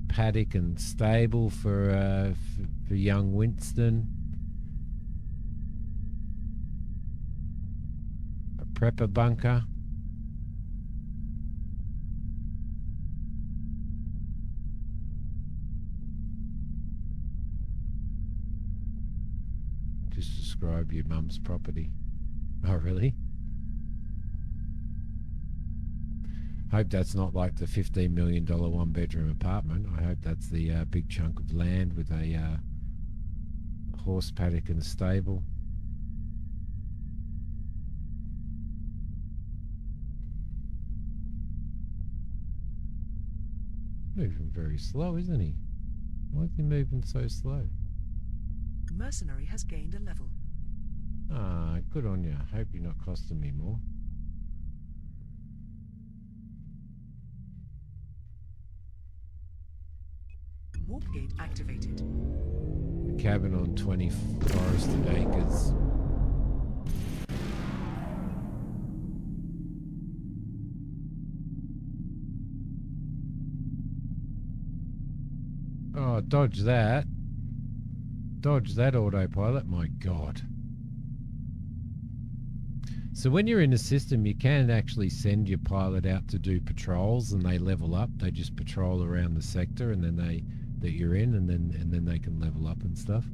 paddock and stable for young Winston. A prepper bunker. Just describe your mum's property. Oh, really? Hope that's not like the $15 million 1-bedroom apartment. I hope that's the big chunk of land with a horse paddock and a stable. Moving very slow, isn't he? Why is he moving so slow? Mercenary has gained a level. Ah, good on you. Hope you're not costing me more. Warp gate activated. A cabin on 20 forested acres. Oh, dodge that. Dodge that autopilot, my God. So when you're in the system, you can actually send your pilot out to do patrols, and they level up. They just patrol around the sector, and then that you're in, and then they can level up and stuff.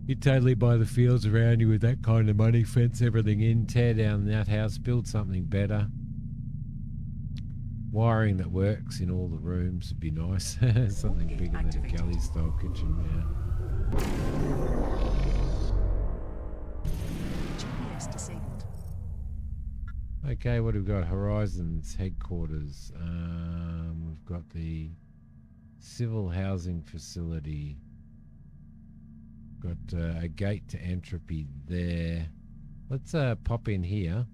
You totally buy the fields around you with that kind of money, fence everything in, tear down that house, build something better. Wiring that works in all the rooms would be nice. Something bigger than a galley-style kitchen, yeah. GPS disabled. Okay, what have we got? Horizons headquarters. We've got the civil housing facility. Got a gate to entropy there. Let's pop in here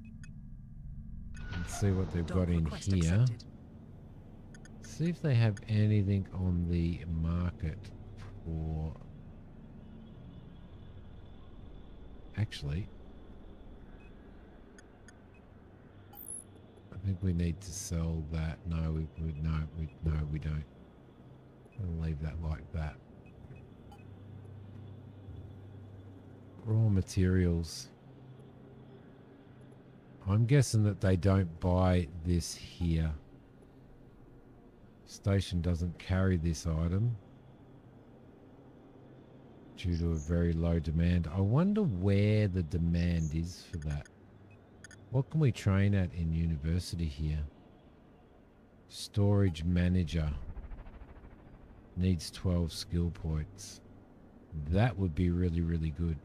and see what they've got in here. Accepted. See if they have anything on the market for... Actually, I think we need to sell that. No, we don't. I'll leave that like that. Raw materials. I'm guessing that they don't buy this here. Station doesn't carry this item due to a very low demand. I wonder where the demand is for that. What can we train at in university here? Storage manager. Needs 12 skill points. That would be really, really good.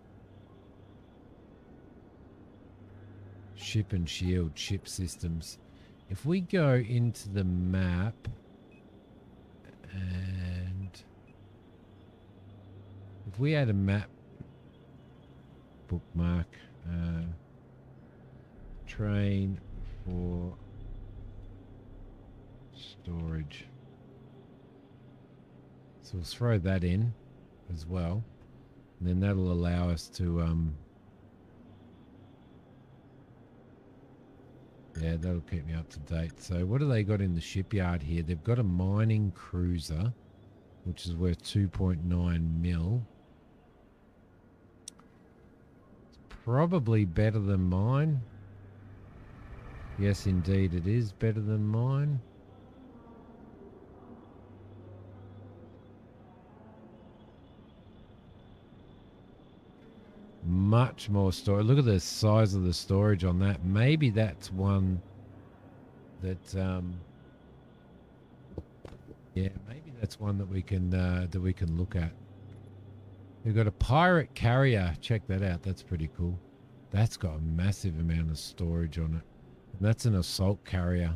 Ship and shield, ship systems. If we go into the map and if we add a map bookmark, train for storage. So we'll throw that in as well. And then that'll allow us to yeah, that'll keep me up to date. So what do they got in the shipyard here? They've got a mining cruiser, which is worth 2.9 mil. It's probably better than mine. Yes, indeed it is better than mine. Much more storage. Look at the size of the storage on that. Maybe that's one that yeah, maybe that's one that we can look at. We've got a pirate carrier. Check that out. That's pretty cool. That's got a massive amount of storage on it. And that's an assault carrier.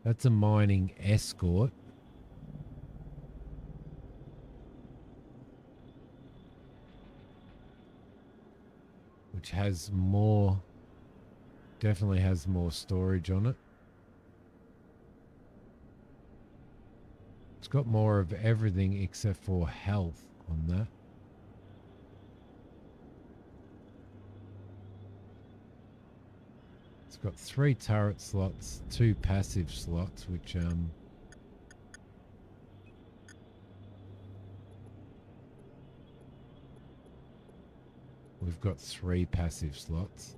That's a mining escort. Which has more, definitely has more storage on it. It's got more of everything except for health on that. It's got 3 turret slots, 2 passive slots, which we've got 3 passive slots.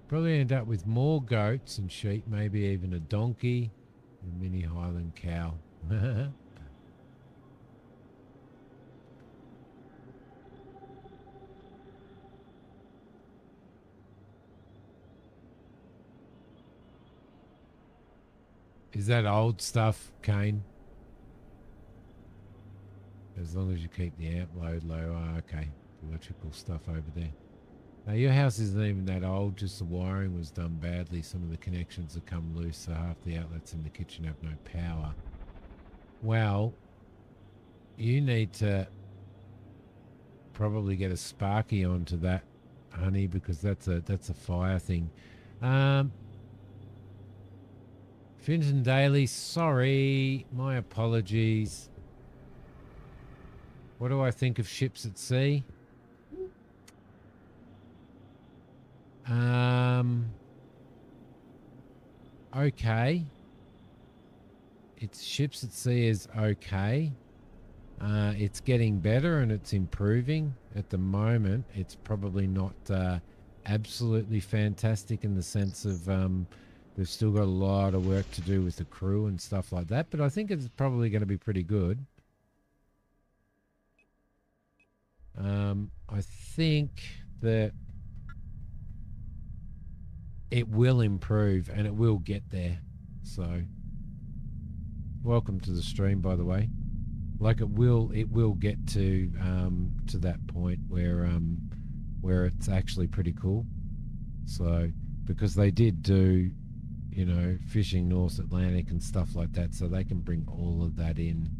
Probably end up with more goats and sheep, maybe even a donkey, a mini Highland cow. Is that old stuff, Kane? As long as you keep the amp load low. Oh, okay. Electrical stuff over there. Now, your house isn't even that old, just the wiring was done badly. Some of the connections have come loose, so half the outlets in the kitchen have no power. Well, you need to probably get a Sparky onto that, honey, because that's a fire thing. Finton Daily, sorry. My apologies. What do I think of ships at sea? Okay. It's ships at sea is okay. It's getting better and it's improving. At the moment, it's probably not absolutely fantastic in the sense of they've still got a lot of work to do with the crew and stuff like that, but I think it's probably going to be pretty good. I think that it will improve and it will get there. So, welcome to the stream, by the way. Like it will get to that point where it's actually pretty cool. So, because they did do, you know, fishing North Atlantic and stuff like that, so they can bring all of that in.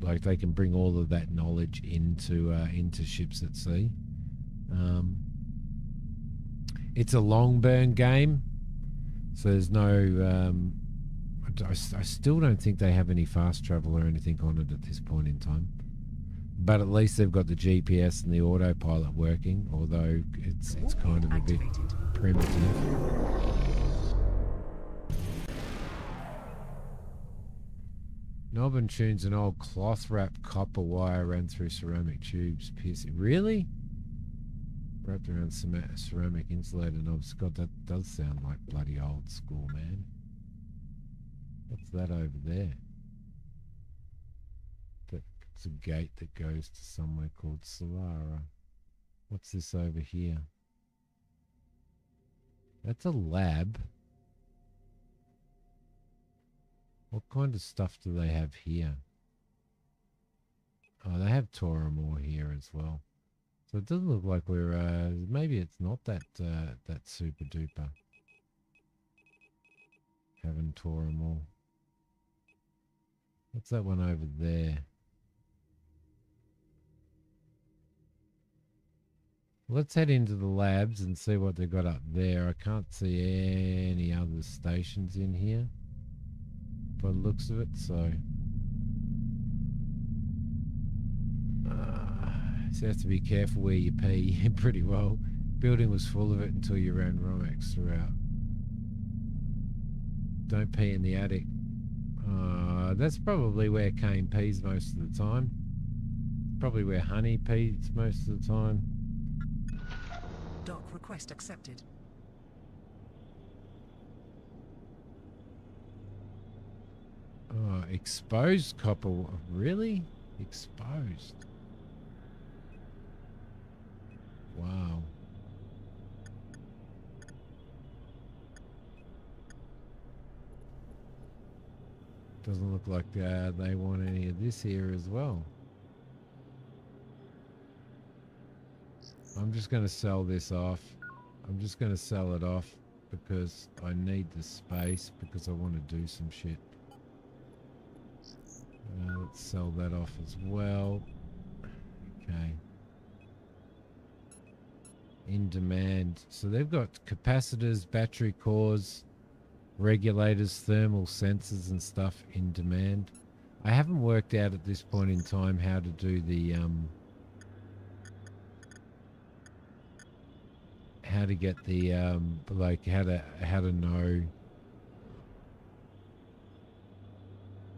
Like they can bring all of that knowledge into ships at sea. It's a long burn game, so there's no. I still don't think they have any fast travel or anything on it at this point in time. But at least they've got the GPS and the autopilot working, although it's kind of a bit Activated. primitive. Knob and tunes an old cloth wrapped copper wire ran through ceramic tubes, piercing. Really? Wrapped around ceramic insulator knobs. God, that does sound like bloody old school, man. What's that over there? That's a gate that goes to somewhere called Solara. What's this over here? That's a lab. What kind of stuff do they have here? Oh, they have Toramore here as well. So it doesn't look like we're, maybe it's not that super duper. Having Toramore. What's that one over there? Let's head into the labs and see what they've got up there. I can't see any other stations in here by the looks of it, so you have to be careful where you pee pretty well. Building was full of it until you ran Romex throughout. Don't pee in the attic. That's probably where Kane pees most of the time. Probably where Honey pees most of the time. Dock request accepted. Oh, exposed copper. Really? Exposed. Wow. Doesn't look like they want any of this here as well. I'm just going to sell this off. I'm just going to sell it off because I need the space because I want to do some shit. Let's sell that off as well. Okay. In demand. So they've got capacitors, battery cores, regulators, thermal sensors and stuff in demand. I haven't worked out at this point in time how to do the how to get the like how to know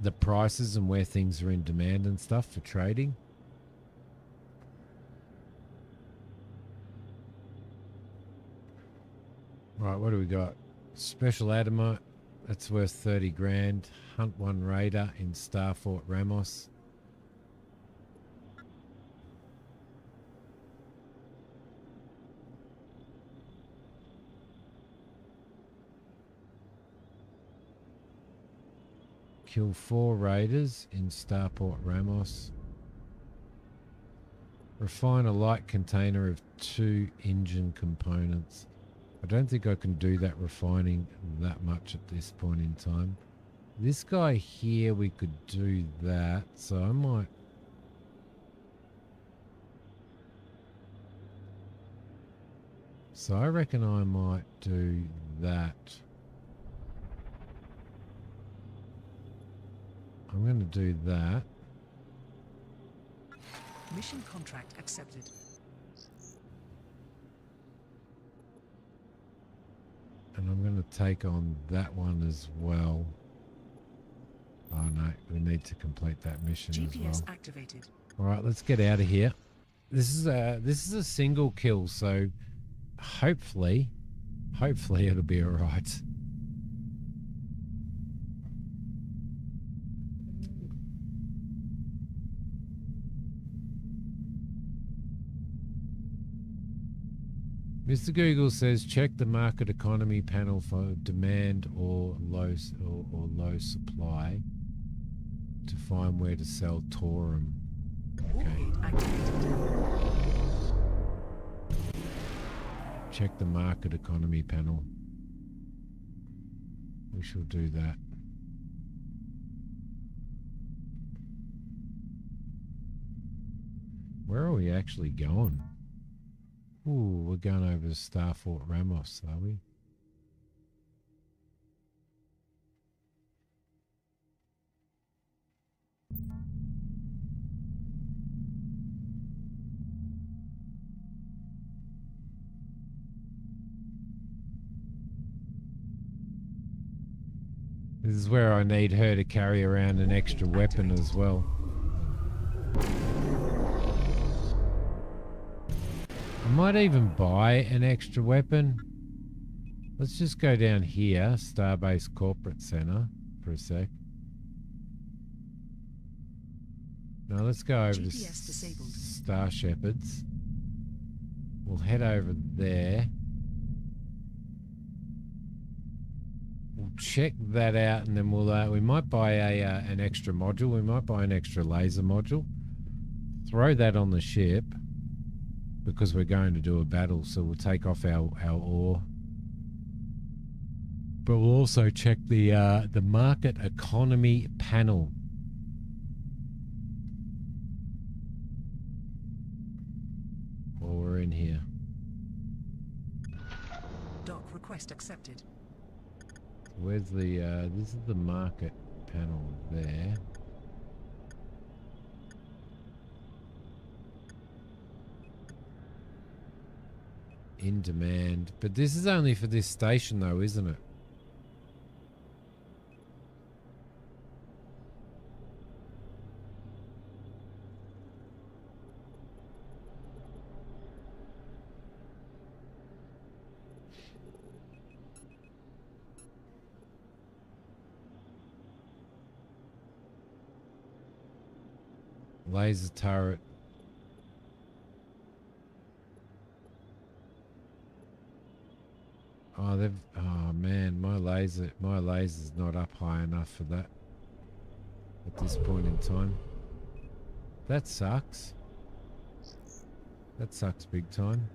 the prices and where things are in demand and stuff for trading. Right, what do we got? Special Adamite, that's worth 30 grand. Hunt 1 Raider in Starfort Ramos. Kill 4 Raiders in Starport Ramos. Refine a light container of 2 engine components. I don't think I can do that refining that much at this point in time. This guy here, we could do that, so I might... So I reckon I might do that. I'm going to do that. Mission contract accepted. And I'm going to take on that one as well. Oh no, we need to complete that mission as well. GPS activated. All right, let's get out of here. This is a single kill, so hopefully it'll be all right. Mr. Google says check the market economy panel for demand or low supply to find where to sell Torum. Okay. Wargate activated. Check the market economy panel. We shall do that. Where are we actually going? Ooh, we're going over to Starfort Ramos, are we? This is where I need her to carry around an extra weapon as well. I might even buy an extra weapon. Let's just go down here, Starbase Corporate Center, for a sec. Now let's go over to GPS disabled. Star Shepherds. We'll head over there. We'll check that out, and then we might buy an extra module. We might buy an extra laser module. Throw that on the ship because we're going to do a battle, so we'll take off our ore. But we'll also check the market economy panel. While we're in here. Dock request accepted. Where's the this is the market panel there. In demand. But this is only for this station though, isn't it? Laser turret. Oh, oh man, my laser's not up high enough for that at this point in time. That sucks. That sucks big time.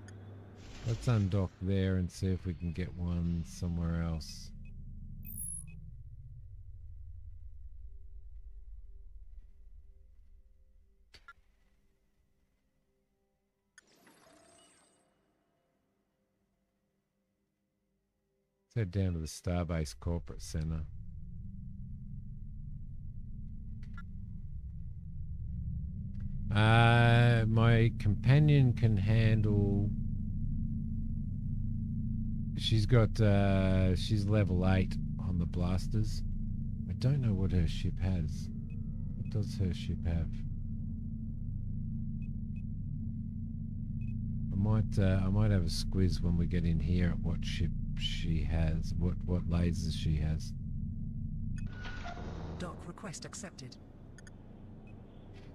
Let's undock there and see if we can get one somewhere else. Head down to the Starbase Corporate Center. My companion can handle. She's level 8 on the blasters. I don't know what her ship has. What does her ship have? I might have a squiz when we get in here at what ship she has, what lasers she has. Dock request accepted.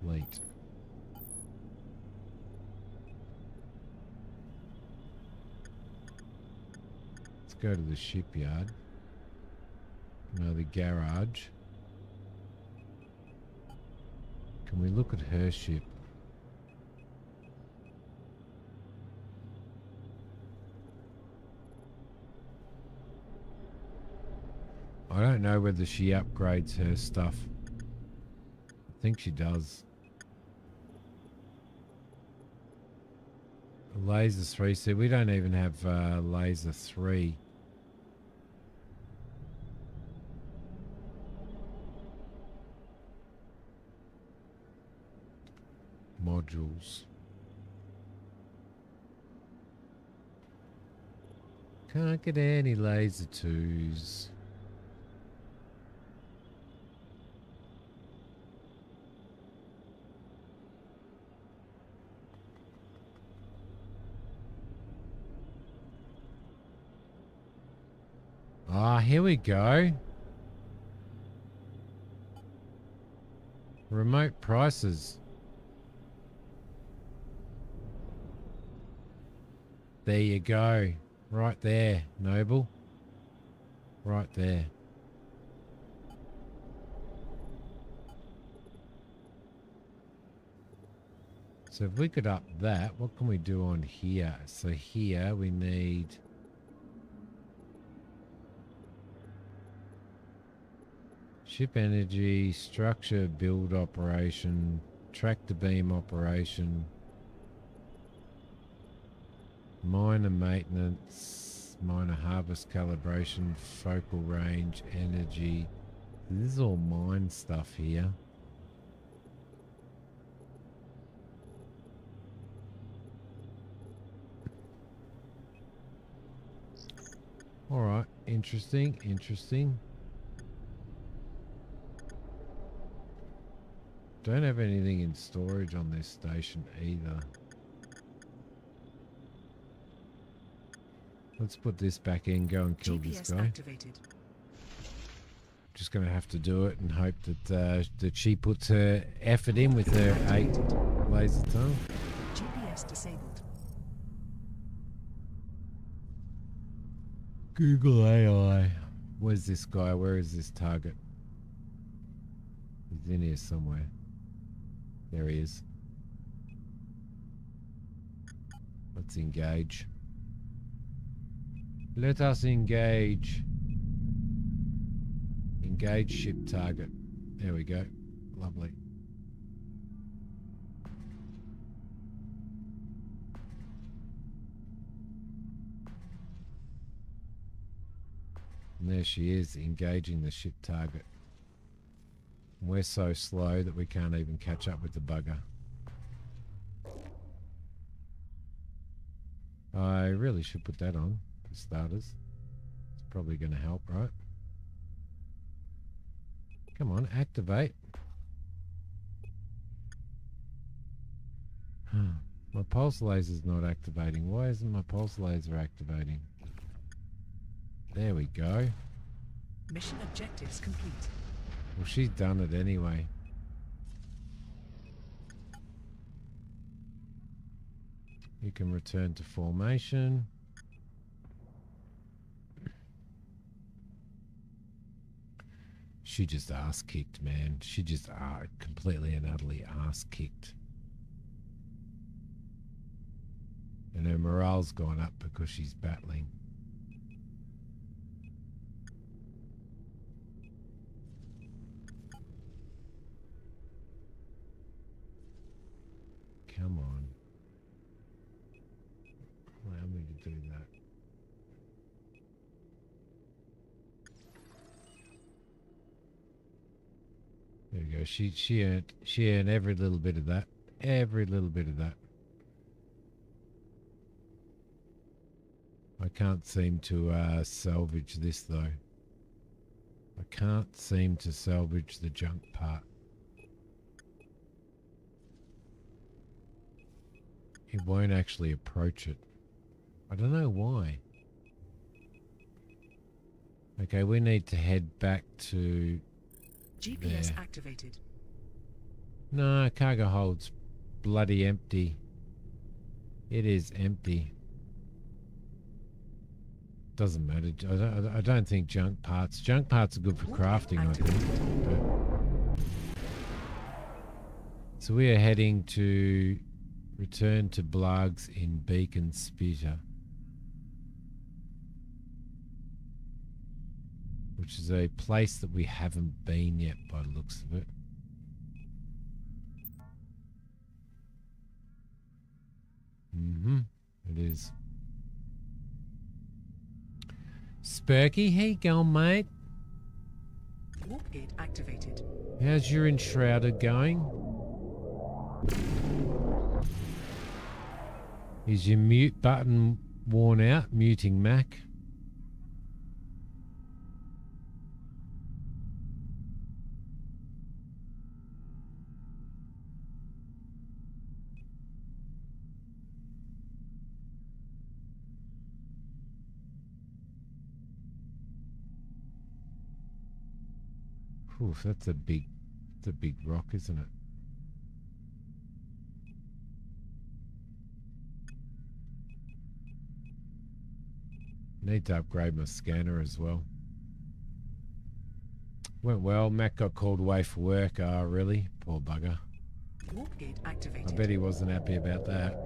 Fleet. Let's go to the shipyard. No, the garage. Can we look at her ship? I don't know whether she upgrades her stuff. I think she does. Laser 3. See, we don't even have laser 3. Modules. Can't get any laser 2s. Ah, here we go. Remote prices. There you go. Right there, Noble. Right there. So if we could up that, what can we do on here? So here we need... ship energy, structure, build operation, tractor beam operation, miner maintenance, miner harvest calibration, focal range, energy. This is all mine stuff here. All right, interesting, interesting. Don't have anything in storage on this station either. Let's put this back in, go and kill this GPS guy. activated. Just going to have to do it and hope that she puts her effort in with her 8 laser tunnel. GPS disabled. Google AI. Where's this guy? Where is this target? He's in here somewhere. There he is. Let's engage. Let us engage. Engage ship target. There we go. Lovely. And there she is, engaging the ship target. We're so slow that we can't even catch up with the bugger. I really should put that on, for starters. It's probably going to help, right? Come on, activate. My pulse laser's not activating. Why isn't my pulse laser activating? There we go. Mission objectives complete. Well, she's done it anyway. You can return to formation. She just ass-kicked, man. She just completely and utterly ass-kicked. And her morale's gone up because she's battling. Come on. Allow me to do that. There we go. She earned every little bit of that. Every little bit of that. I can't seem to salvage this though. I can't seem to salvage the junk part. It won't actually approach it. I don't know why. Okay, we need to head back to GPS there. activated. No, cargo hold's bloody empty. It is empty. Doesn't matter. I don't think junk parts. Junk parts are good for crafting, I think. But so we are heading to return to Blargs in Beacon Spitter, which is a place that we haven't been yet by the looks of it. It is. Spurky, how you going, mate? Warp gate activated. How's your enshrouded going? Is your mute button worn out? Muting Mac. Oof, that's a big rock, isn't it? Need to upgrade my scanner as well. Went well. Mac got called away for work. Really? Poor bugger. Warp gate activated. I bet he wasn't happy about that.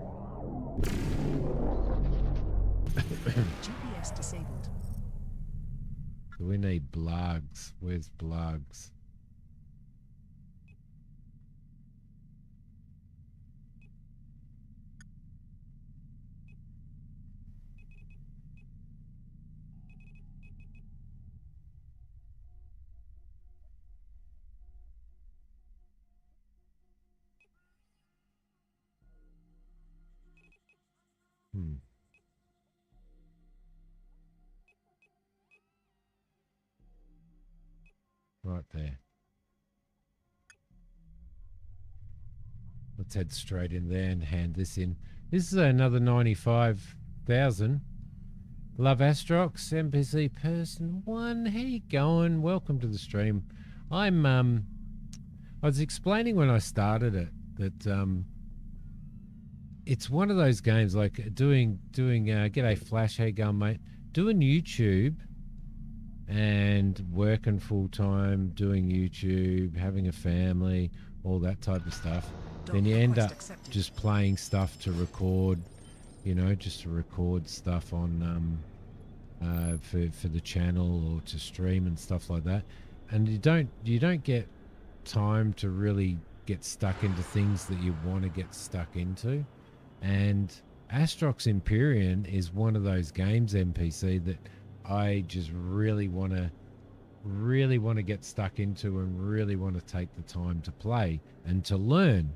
GPS disabled. So we need Blargs. Where's Blargs? Right there. Let's head straight in there and hand this in. This is another 95,000. Love Astrox, NPC person 1. How you going? Welcome to the stream. I was explaining when I started it that it's one of those games like doing g'day Flash, how you going, mate? Doing YouTube and working full time, doing YouTube, having a family, all that type of stuff. Then you end up just playing stuff to record, you know, just to record stuff on for the channel or to stream and stuff like that. And you don't get time to really get stuck into things that you want to get stuck into. And Astrox Imperium is one of those games, NPC, that I just really want to get stuck into and really want to take the time to play and to learn.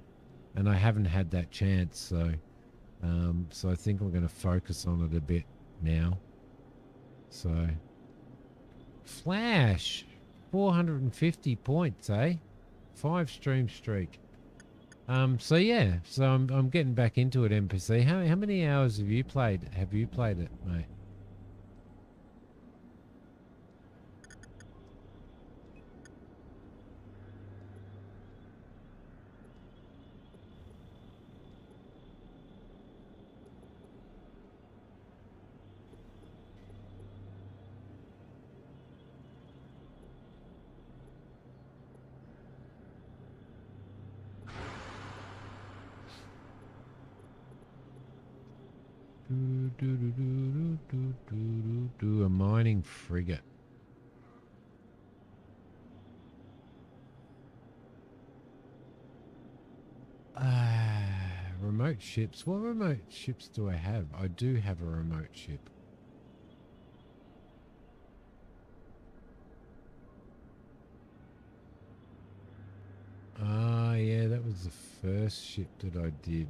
And I haven't had that chance, so I think I'm going to focus on it a bit now. So, Flash, 450 points, eh? 5 stream streak. So yeah, so I'm getting back into it, NPC. How many hours have you played? Have you played it, mate? A mining frigate. Remote ships. What remote ships do I have? I do have a remote ship. Ah, yeah, that was the first ship that I did.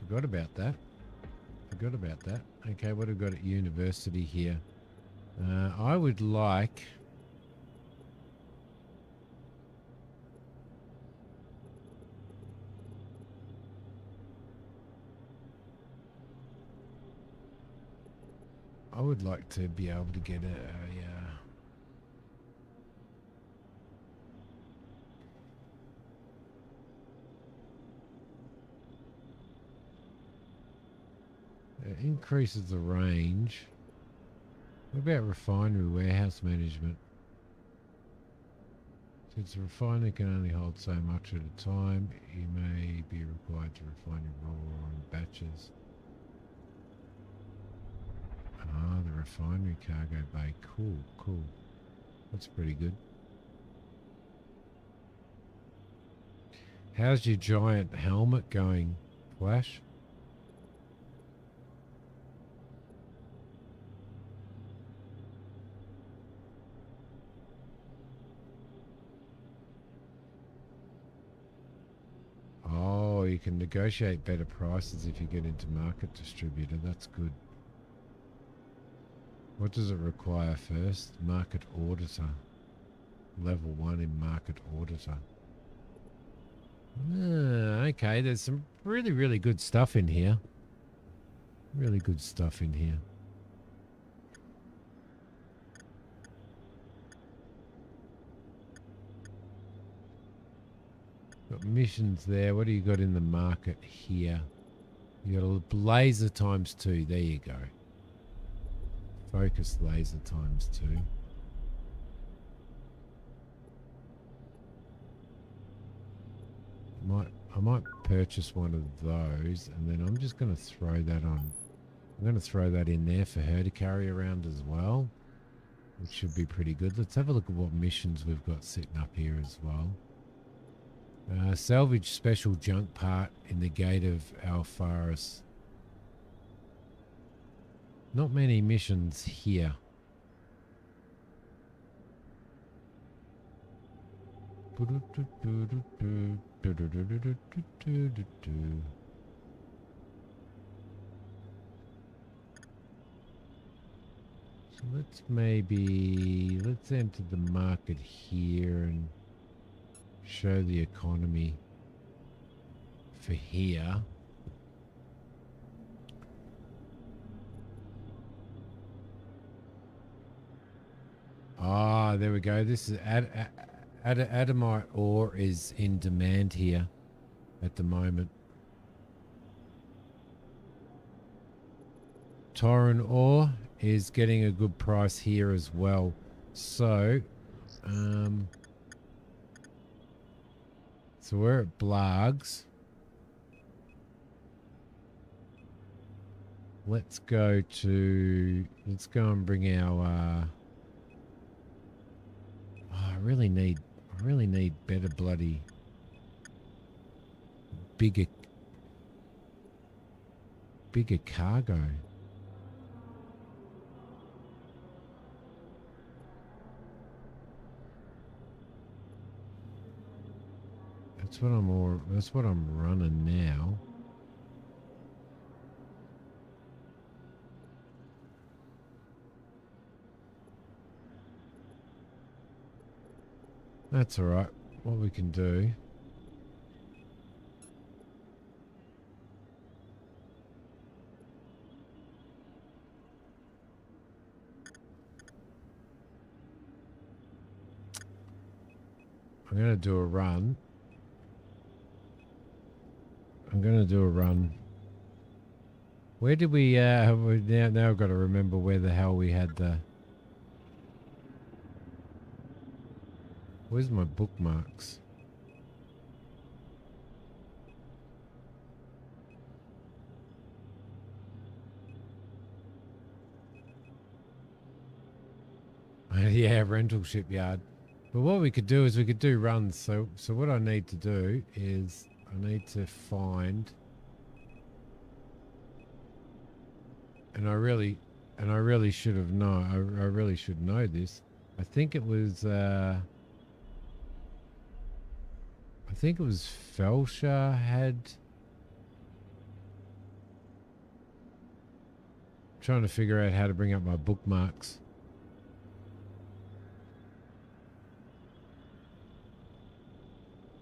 Forgot about that. Okay, what have we got at university here? I would like... to be able to get it increases the range. What about refinery warehouse management? Since the refinery can only hold so much at a time, you may be required to refine your raw ore in batches. Ah, the refinery cargo bay. Cool. That's pretty good. How's your giant helmet going, Flash? Oh, you can negotiate better prices if you get into market distributor. That's good. What does it require first? Market auditor. Level 1 in market auditor. Okay, there's some really good stuff in here. Really good stuff in here. Got missions there. What do you got in the market here? You got a laser ×2. There you go. Focus laser ×2. I might purchase one of those, and then I'm just going to throw that on. I'm going to throw that in there for her to carry around as well, which should be pretty good. Let's have a look at what missions we've got sitting up here as well. Salvage special junk part in the gate of Alfaris. Not many missions here. let's enter the market here and show the economy for here. Ah, there we go. This is adamite ore is in demand here at the moment. Tauren ore is getting a good price here as well. So, so we're at Blargs. Let's go and bring our, I really need better bloody bigger cargo. That's what I'm running now. That's all right. What we can do. I'm going to do a run. Where did we, now I've got to remember where the hell we had the... Where's my bookmarks? Yeah, rental shipyard. But what we could do is we could do runs. So what I need to do is I need to find, and I really should have known. I really should know this. I think it was Felsha had. Trying to figure out how to bring up my bookmarks.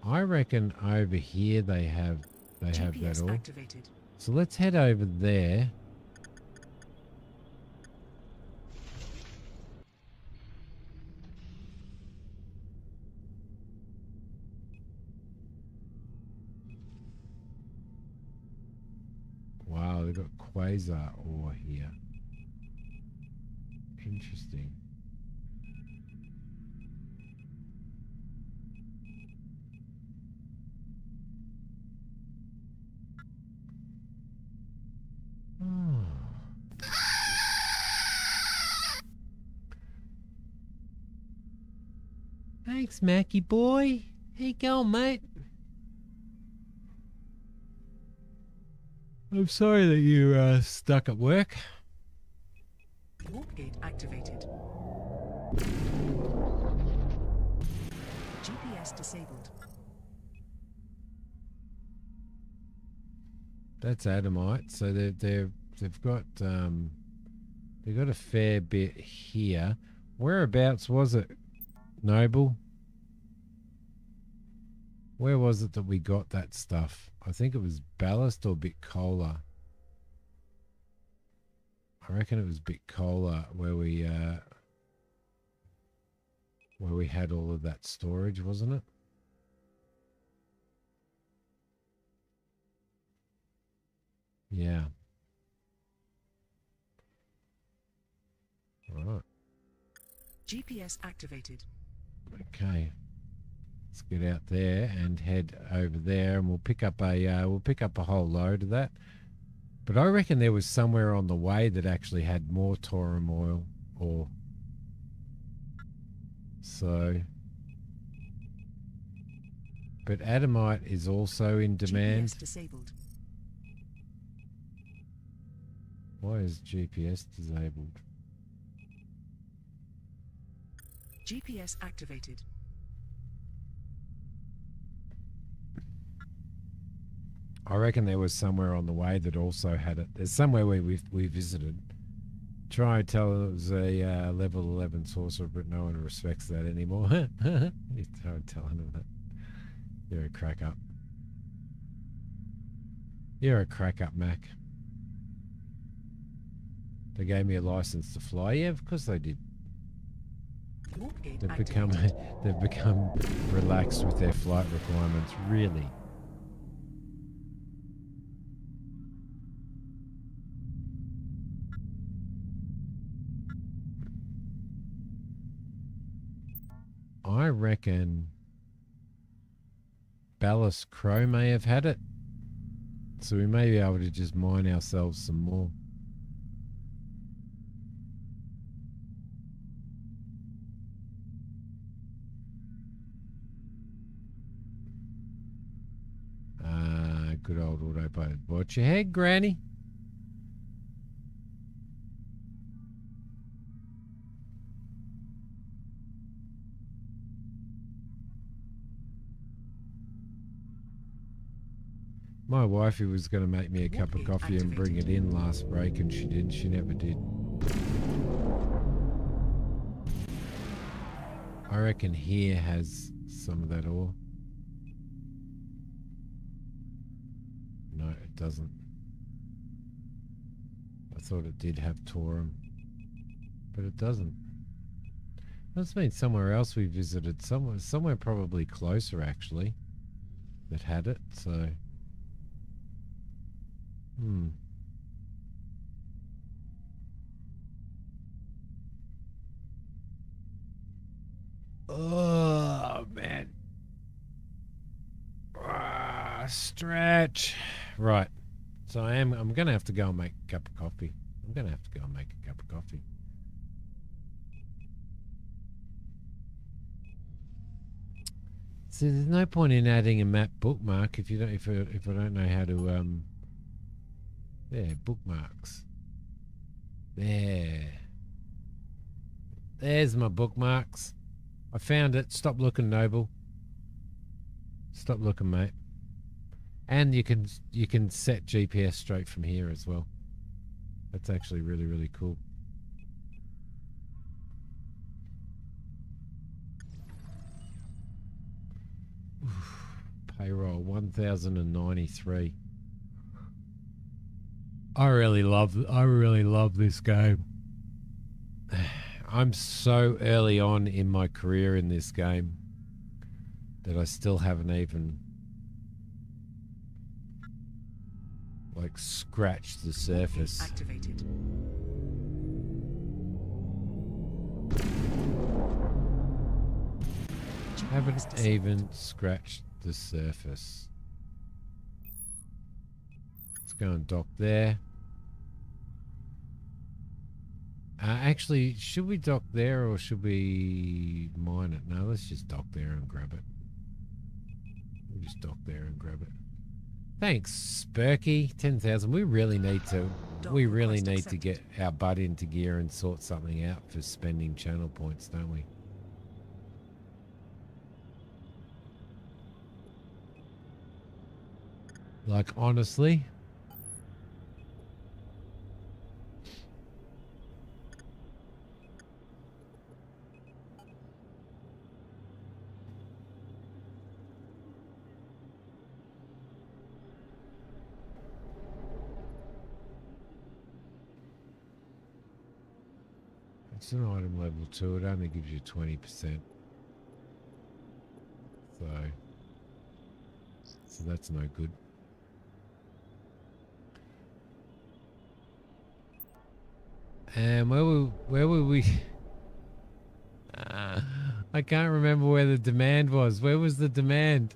I reckon over here they have that all. Activated. So let's head over there. Wow, they've got quasar ore here. Interesting. Thanks, Mackie boy. How you going, mate? I'm sorry that you stuck at work. Warp gate activated. GPS disabled. That's adamite. So they've got a fair bit here. Whereabouts was it, Noble? Where was it that we got that stuff? I think it was Ballast or Bit Cola. I reckon it was Bit Cola where we had all of that storage, wasn't it? Yeah. All right. GPS activated. Okay. Let's get out there and head over there, and we'll pick up a whole load of that. But I reckon there was somewhere on the way that actually had more Tauren oil ore. So, but adamite is also in demand. GPS disabled. Why is GPS disabled? GPS activated. I reckon there was somewhere on the way that also had it. There's somewhere where we visited. try and tell it was a level 11 sorcerer, but no one respects that anymore. You try telling him that. You're a crack up. You're a crack up, Mac. They gave me a license to fly. Yeah, of course they did. Warp gate They've activated. become relaxed with their flight requirements. Really. I reckon Ballast Crow may have had it. So we may be able to just mine ourselves some more. Good old autopilot. Watch your head, Granny. My wifey was going to make me a cup of coffee and bring it in last break, and she didn't. She never did. I reckon here has some of that ore. No, it doesn't. I thought it did have Torum, but it doesn't. Must mean somewhere else we visited, somewhere probably closer actually, that had it. So, Oh man. Stretch. Right. So I'm gonna have to go and make a cup of coffee. See, there's no point in adding a map bookmark if I don't know how to there, bookmarks. There's my bookmarks. I found it. Stop looking, Noble. Stop looking, mate. And you can set GPS straight from here as well. That's actually really, really cool. Payroll 1,093. I really love this game. I'm so early on in my career in this game that I still haven't even like scratched the surface. Activated. Haven't even scratched the surface. Let's go and dock there. Actually, should we dock there or should we mine it? No, let's just dock there and grab it. We'll just dock there and grab it. Thanks, Spurky. 10,000. We really need to. We really need to get our butt into gear and sort something out for spending channel points, don't we? Like, honestly. It's an item level 2. It only gives you 20%. So that's no good. And where were we? I can't remember where the demand was. Where was the demand?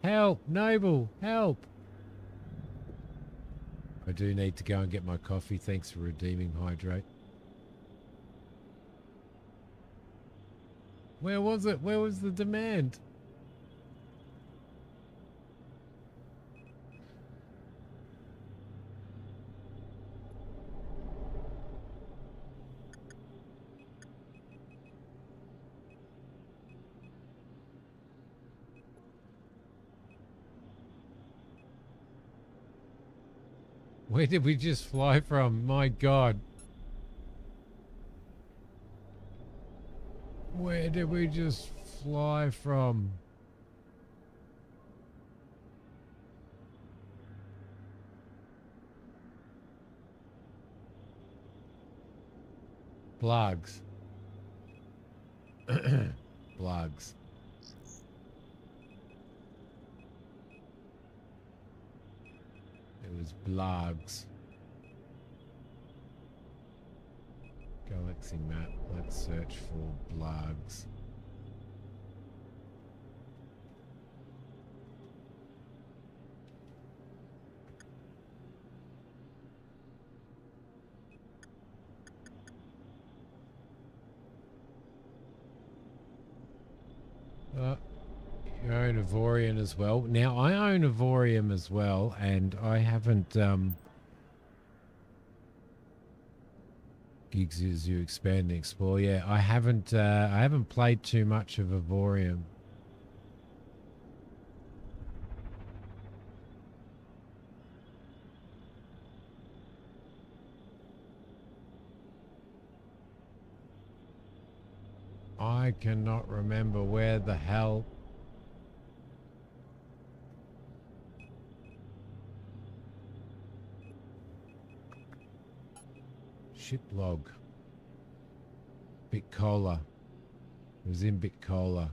Help, Noble, help! I do need to go and get my coffee. Thanks for redeeming Hydrate. Where was it? Where was the demand? Where did we just fly from? My God. Where did we just fly from? Blogs. Blogs. It was blogs. Galaxy map. Let's search for blogs. You own a Vorian as well. Now, I own a Vorium as well, and I haven't... Gigs as you expand and explore. Yeah, I haven't played too much of a Vorium. I cannot remember where the hell... Ship log. Bitcola. It was in Bitcola.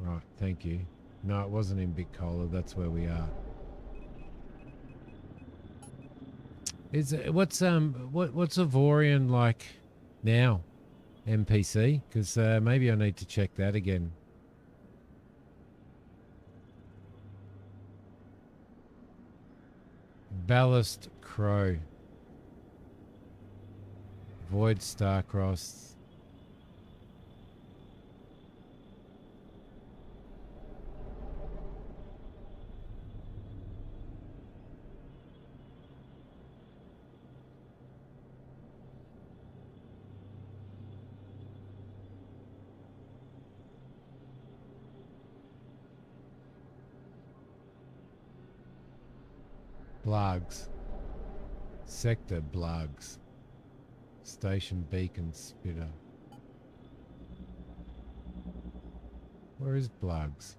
Right, thank you. No, it wasn't in Bitcola. That's where we are. Is it, what's Avorian like now? NPC? Because maybe I need to check that again. Ballast Crow. Void Starcross. Blogs. Sector blogs. Station beacon spitter. Where is blogs?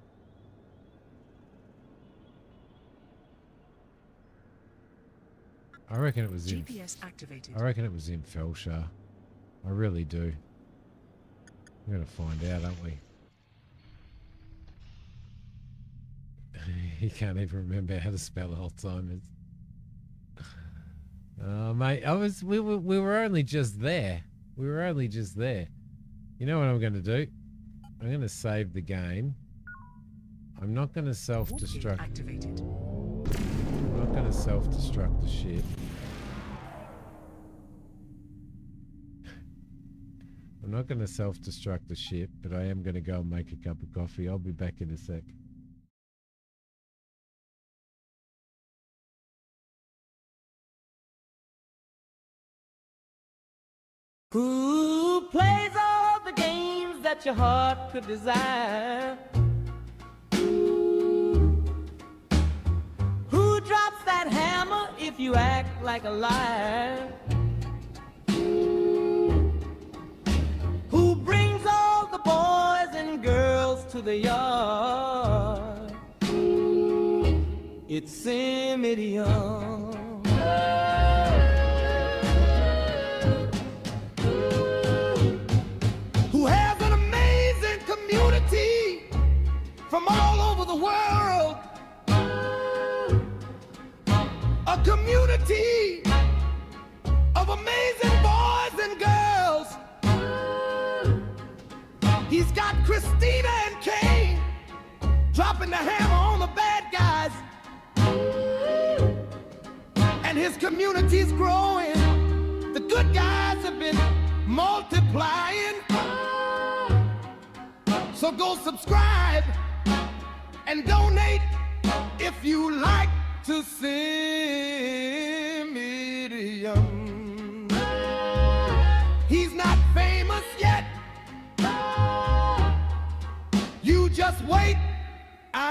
I reckon it was in... GPS activated. I reckon it was in Felshire. I really do. We're going to find out, aren't we? You can't even remember how to spell Alzheimer's. Oh, mate, we were only just there. We were only just there. You know what I'm going to do? I'm going to save the game. I'm not going to self-destruct. Activated. I'm not going to self-destruct the ship. I'm not going to self-destruct the ship, but I am going to go and make a cup of coffee. I'll be back in a sec. Who plays all the games that your heart could desire? Who drops that hammer if you act like a liar? Who brings all the boys and girls to the yard? It's Simidiom. From all over the world, a community of amazing boys and girls. He's got Christina and Kane dropping the hammer on the bad guys, and his community's growing. The good guys have been multiplying. So go subscribe and donate if you like to Simidiom. He's not famous yet. You just wait, I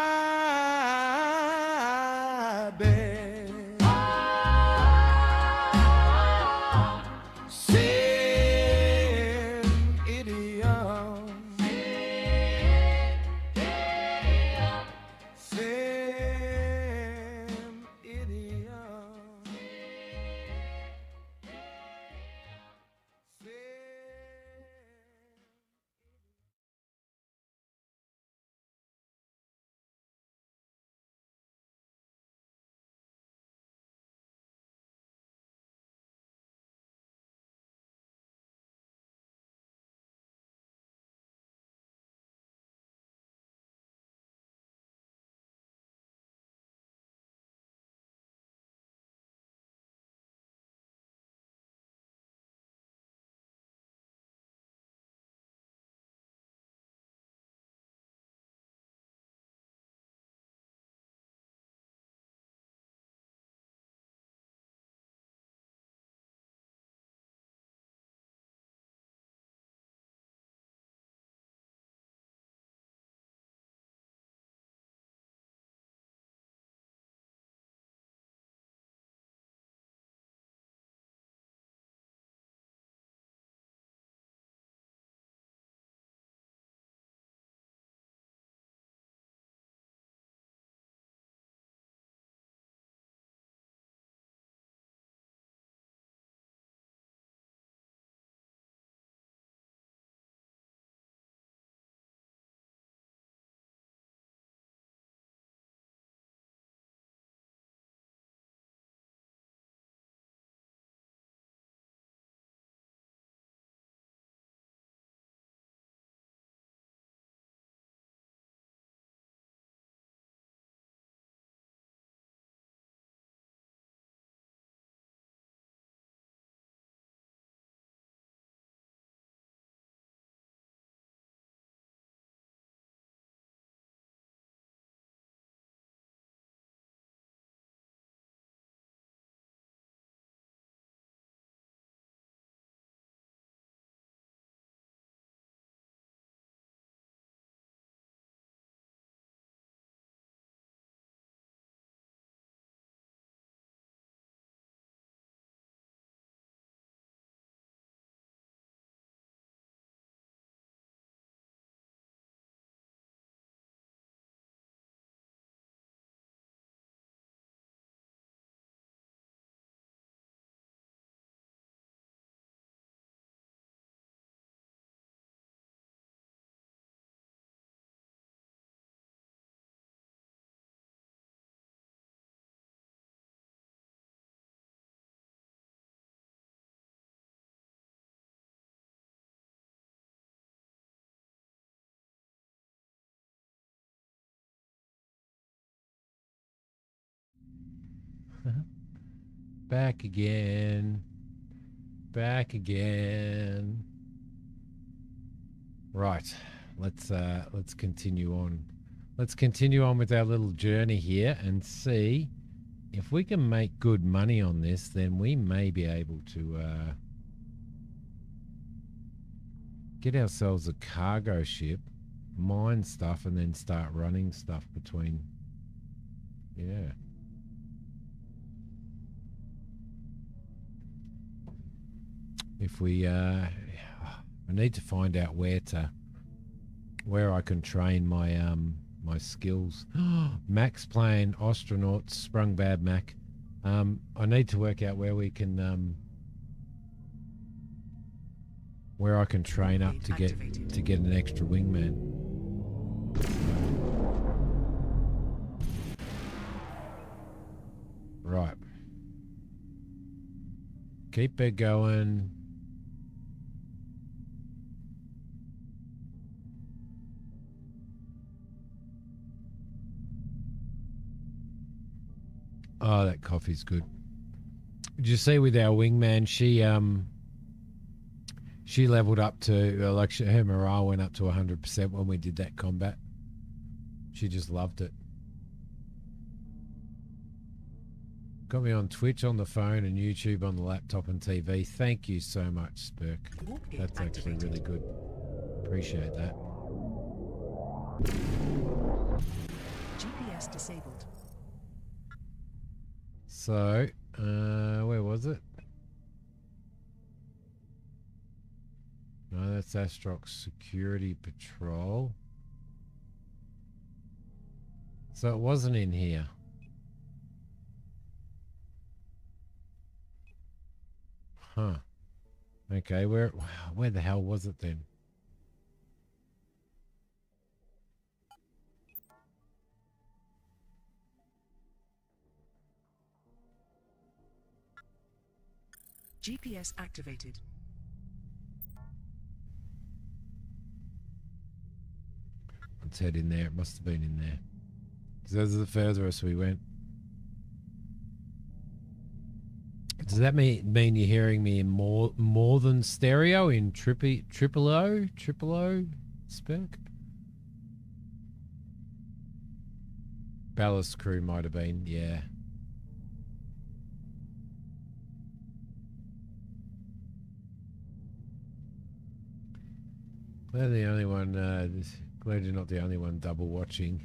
bet. Simidiom. Back again. Back again. Right. Let's continue on. Let's continue on with our little journey here and see if we can make good money on this. Then we may be able to get ourselves a cargo ship, mine stuff, and then start running stuff between. Yeah. If we, I need to find out where I can train my my skills. Mac's playing astronauts. Sprung bad, Mac. I need to work out where we can where I can train up to get an extra wingman. Right. Keep it going. Oh, that coffee's good. Did you see with our wingman, she leveled up to, like, her morale went up to 100% when we did that combat. She just loved it. Got me on Twitch on the phone and YouTube on the laptop and TV. Thank you so much, Spurk. That's actually really good. Appreciate that. GPS disabled. So, where was it? No, that's Astrox Security Patrol. So it wasn't in here. Huh. Okay, where the hell was it then? GPS activated. Let's head in there. It must have been in there. Those are the furthest we went. Does that mean you're hearing me in more than stereo in triple O spec? Ballast crew might have been, yeah. Glad the only one. Glad you're not the only one double watching.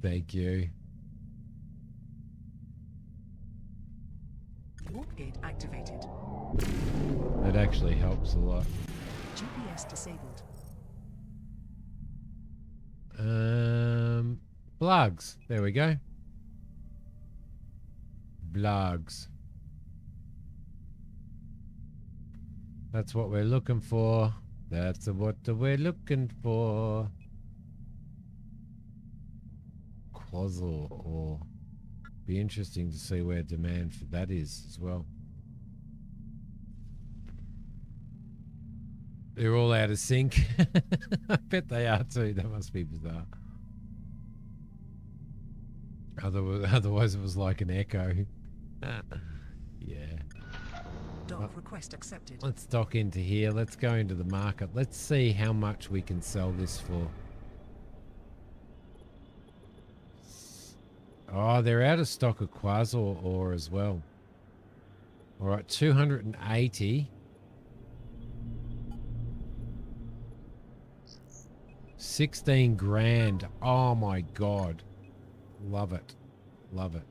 Thank you. Warp gate activated. That actually helps a lot. GPS disabled. Blogs. There we go. Blogs. That's what we're looking for. That's what we're looking for. Quazzle or be interesting to see where demand for that is as well. They're all out of sync. I bet they are too. That must be bizarre. Otherwise it was like an echo. Yeah. Dock request accepted. Let's dock into here. Let's go into the market. Let's see how much we can sell this for. Oh, they're out of stock of Quasar ore as well. All right, 280. 16 grand. Oh my God. Love it. Love it.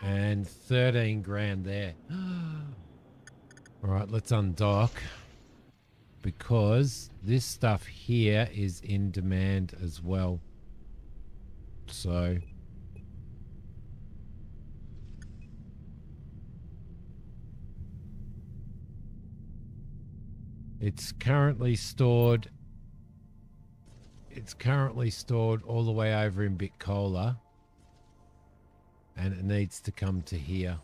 And 13 grand there. All right, let's undock. Because this stuff here is in demand as well. So it's currently stored all the way over in Bitcola, and it needs to come to here.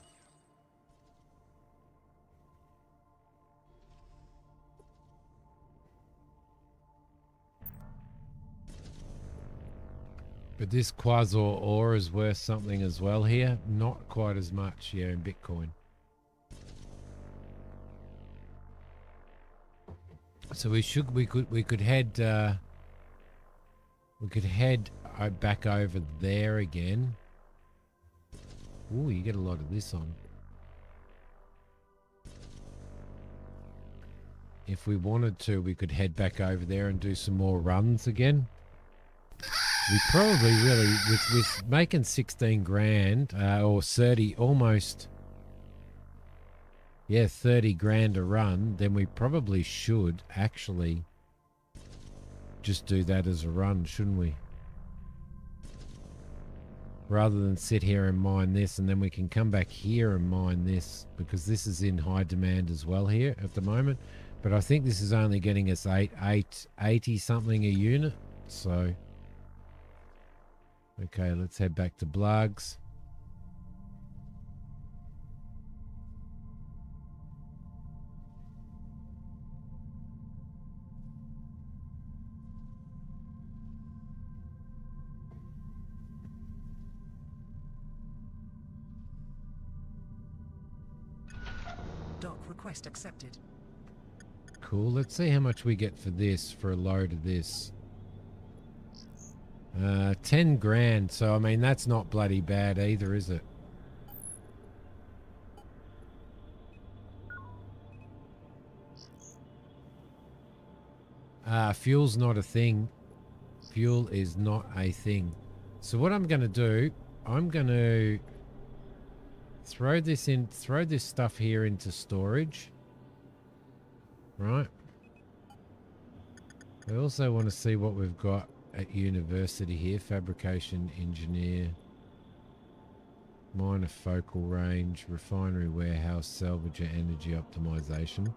But this Quasar ore is worth something as well here. Not quite as much, yeah, in Bitcoin. So we could head back over there again. Ooh, you get a lot of this on. If we wanted to, we could head back over there and do some more runs again. We probably really, with making 16 grand, or 30, almost, yeah, 30 grand a run, then we probably should actually just do that as a run, shouldn't we? Rather than sit here and mine this, and then we can come back here and mine this, because this is in high demand as well here at the moment. But I think this is only getting us 80 something a unit, so... Okay, let's head back to Blugs. Dock request accepted. Cool, let's see how much we get for this, for a load of this. 10 grand, so I mean that's not bloody bad either, is it? Fuel's not a thing. Fuel is not a thing. So what I'm going to do, I'm going to throw this stuff here into storage. Right. I also want to see what we've got at university here. Fabrication engineer, minor focal range, refinery warehouse, salvager, energy optimization.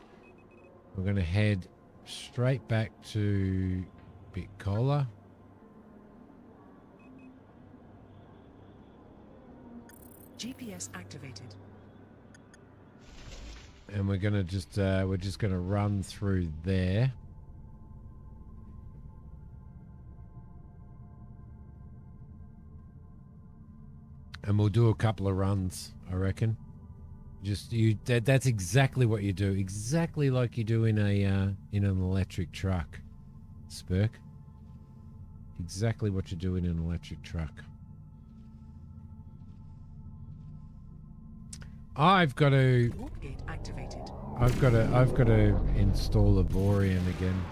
We're going to head straight back to Bitcola. GPS activated. And we're going to just we're just going to run through there. And we'll do a couple of runs, I reckon. Just that's exactly what you do, exactly like you do in an electric truck, Spurk. Exactly what you do in an electric truck. I've got to install a Vorian again.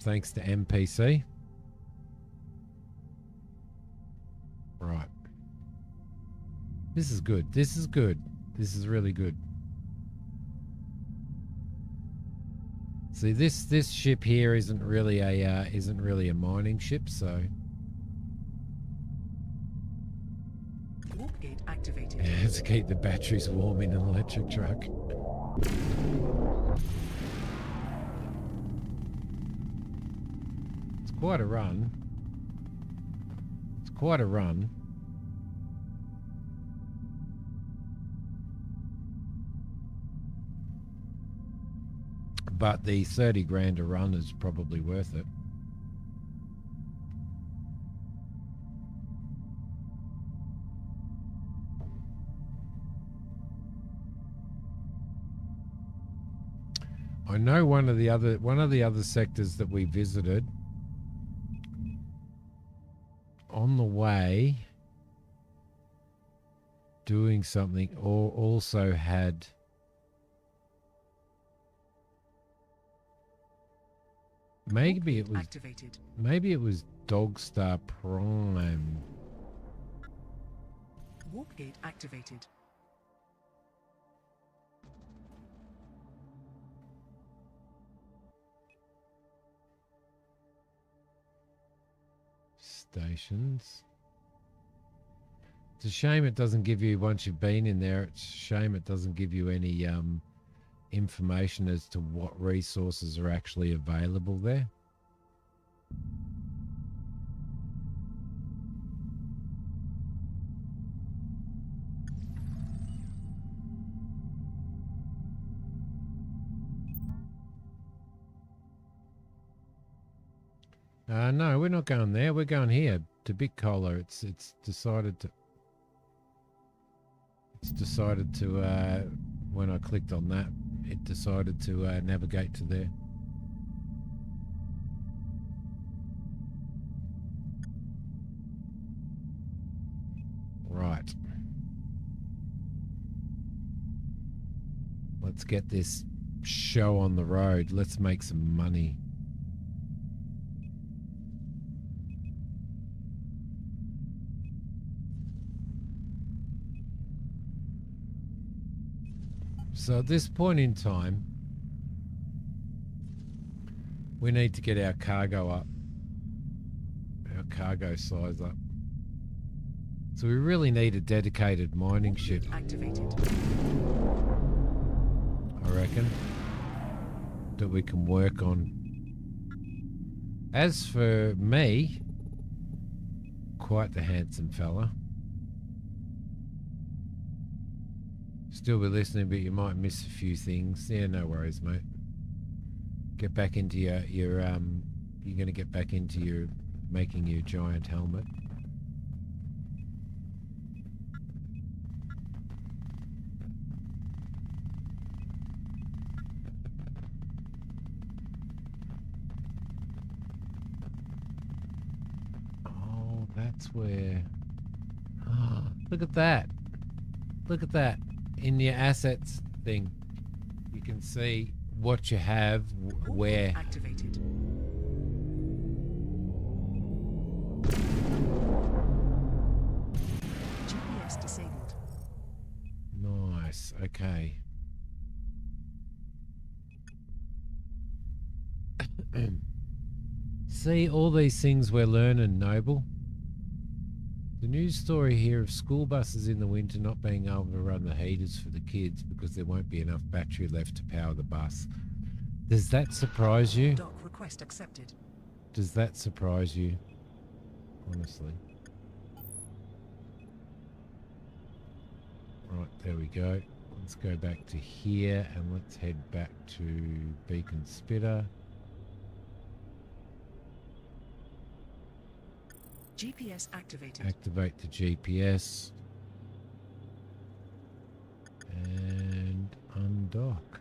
Thanks to MPC. Right. This is good. This is good. This is really good. See, this ship here isn't really a mining ship, so Warp gate activated. to keep the batteries warm in an electric truck. It's quite a run. It's quite a run. But the 30 grand a run is probably worth it. I know one of the other sectors that we visited on the way doing something, or also had maybe it was Dogstar Prime. Warp gate activated. Stations. It's a shame it doesn't give you, once you've been in there, it's a shame it doesn't give you any information as to what resources are actually available there. No, we're not going there. We're going here to Big Cola. It's decided to. It's decided to. When I clicked on that, it decided to navigate to there. Right. Let's get this show on the road. Let's make some money. So at this point in time, we need to get our cargo up. Our cargo size up. So we really need a dedicated mining ship, Activated. I reckon, that we can work on. As for me, quite the handsome fella. Still be listening, but you might miss a few things. Yeah, no worries, mate. Get back into your you're going to get back into your making your giant helmet. Oh, that's where. Oh, look at that. Look at that. In your assets thing, you can see what you have, where. Activated. GPS disabled. Nice. Okay. See all these things we're learning, Noble. The news story here of school buses in the winter not being able to run the heaters for the kids because there won't be enough battery left to power the bus. Does that surprise you? Dock request accepted. Does that surprise you? Honestly. Right, there we go. Let's go back to here and let's head back to Beacon Spitter. GPS activated. Activate the GPS. And undock.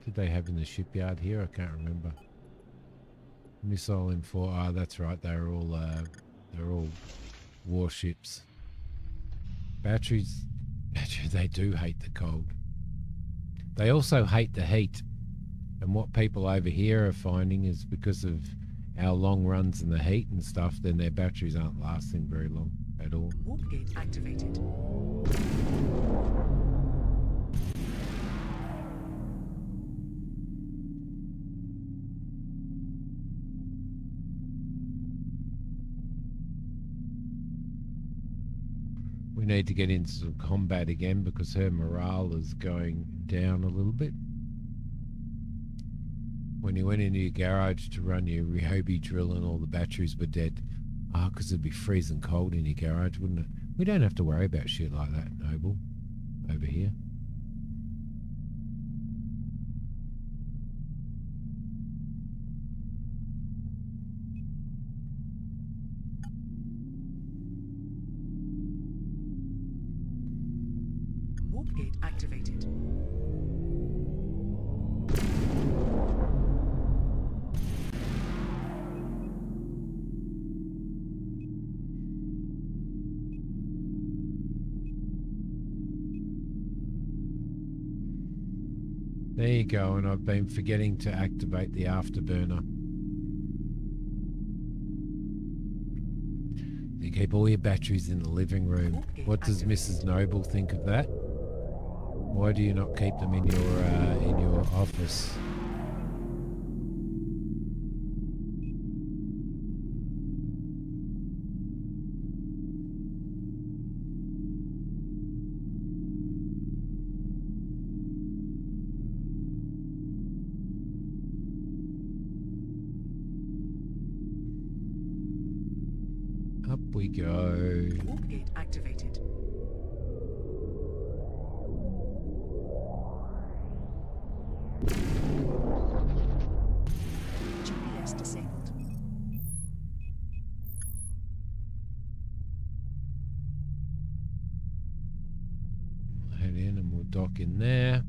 Did they have in the shipyard here? I can't remember. Missile M4. Ah, that's right. They're all warships. Batteries. They do hate the cold. They also hate the heat. And what people over here are finding is because of our long runs in the heat and stuff, then their batteries aren't lasting very long at all. Warp gate activated. We need to get into some combat again because her morale is going down a little bit. When you went into your garage to run your Ryobi drill and all the batteries were dead. Ah, because it'd be freezing cold in your garage, wouldn't it? We don't have to worry about shit like that, Noble, over here. Warp gate activated. There you go, and I've been forgetting to activate the afterburner. You keep all your batteries in the living room. What does Mrs. Noble think of that? Why do you not keep them in your office? Up we go. Warp gate activated. GPS disabled. dock in there.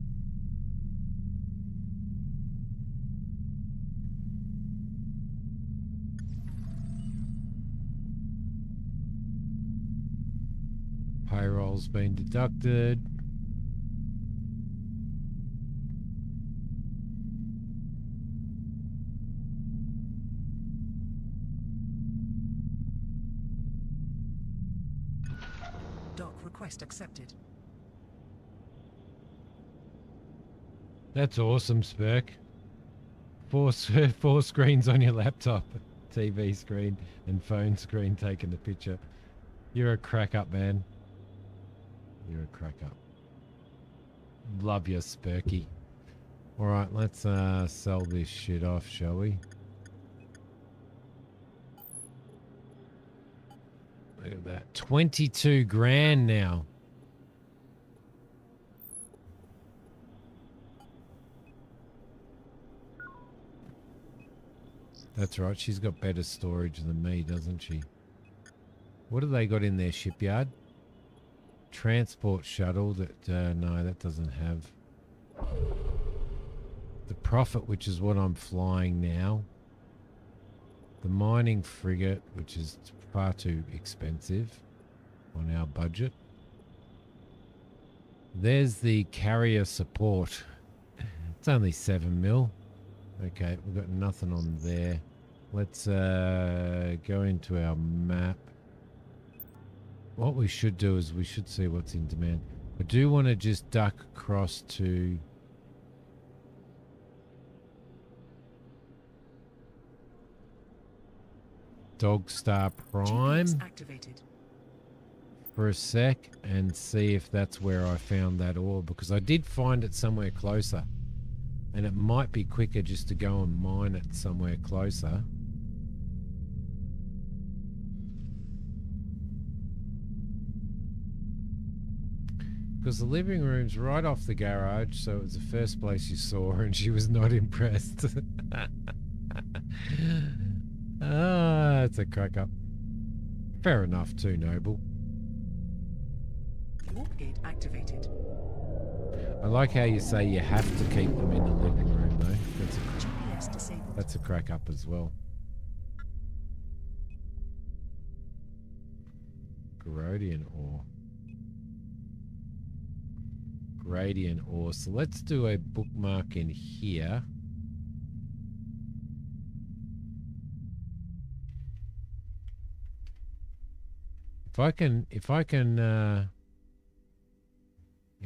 Payroll's been deducted. Dock request accepted. That's awesome, Spurk. Four screens on your laptop. TV screen and phone screen taking the picture. You're a crack up, man. You're a crack up. Love you, Spurky. Alright, let's sell this shit off, shall we? Look at that. 22 grand now. That's right, she's got better storage than me, doesn't she? What have they got in their shipyard? Transport shuttle that, no, that doesn't have. The Prophet, which is what I'm flying now. The mining frigate, which is far too expensive on our budget. There's the carrier support. It's only 7 mil. Okay, we've got nothing on there. Let's go into our map. What we should do is we should see what's in demand. I do want to just duck across to Dogstar Prime GPS activated. for a sec and see if that's where I found that ore, because I did find it somewhere closer and it might be quicker just to go and mine it somewhere closer. Because the living room's right off the garage, so it was the first place you saw her and she was not impressed. Ah, it's a crack up. Fair enough too, Noble. Warp gate activated. I like how you say you have to keep them in the living room though. GPS disabled. That's a crack up as well. Gradient ore. Gradient ore. So let's do a bookmark in here. If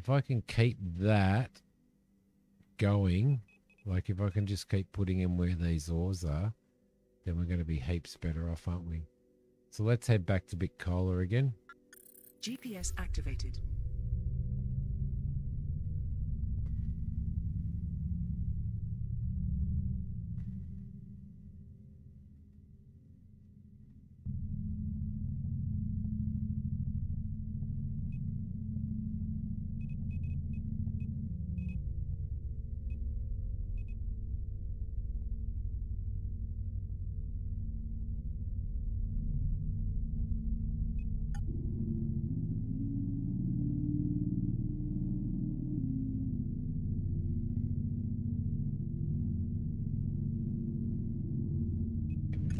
I can keep that going, like if I can just keep putting in where these ores are, then we're going to be heaps better off, aren't we? So let's head back to Big Cola again. GPS activated.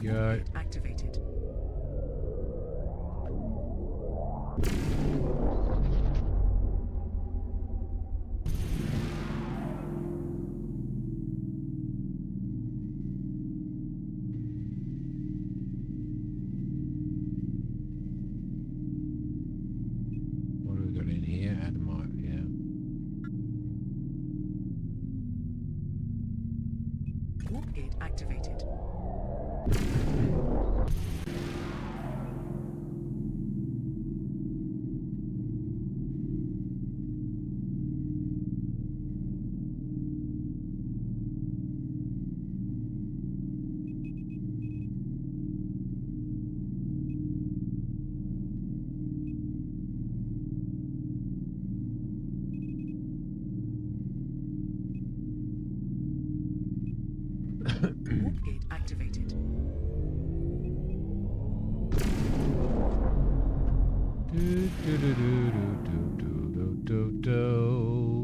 Go. Gate activated. What have we got in here? Adamite, yeah. Warp gate activated. Warp gate activated. Do, do, do, do, do, do, do, do, do.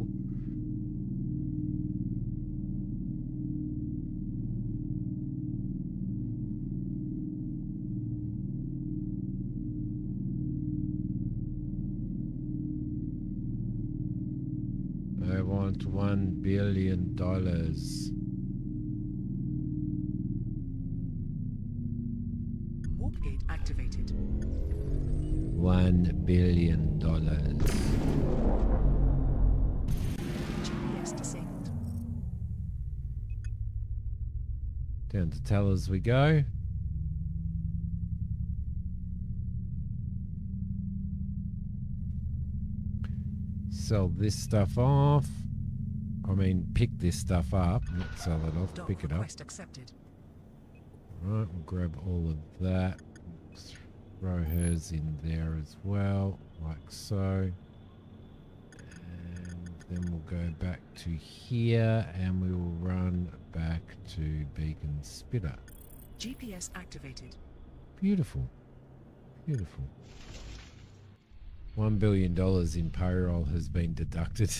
want $1 billion. Warp gate activated. $1 billion. GPS disabled. Down to tell as we go. Sell this stuff off. I mean, pick this stuff up, not sell it off, Dock pick it up. request accepted. Right, we'll grab all of that. Throw hers in there as well, like so. And then we'll go back to here and we will run back to Beacon Spitter. GPS activated. Beautiful. Beautiful. $1 billion in payroll has been deducted.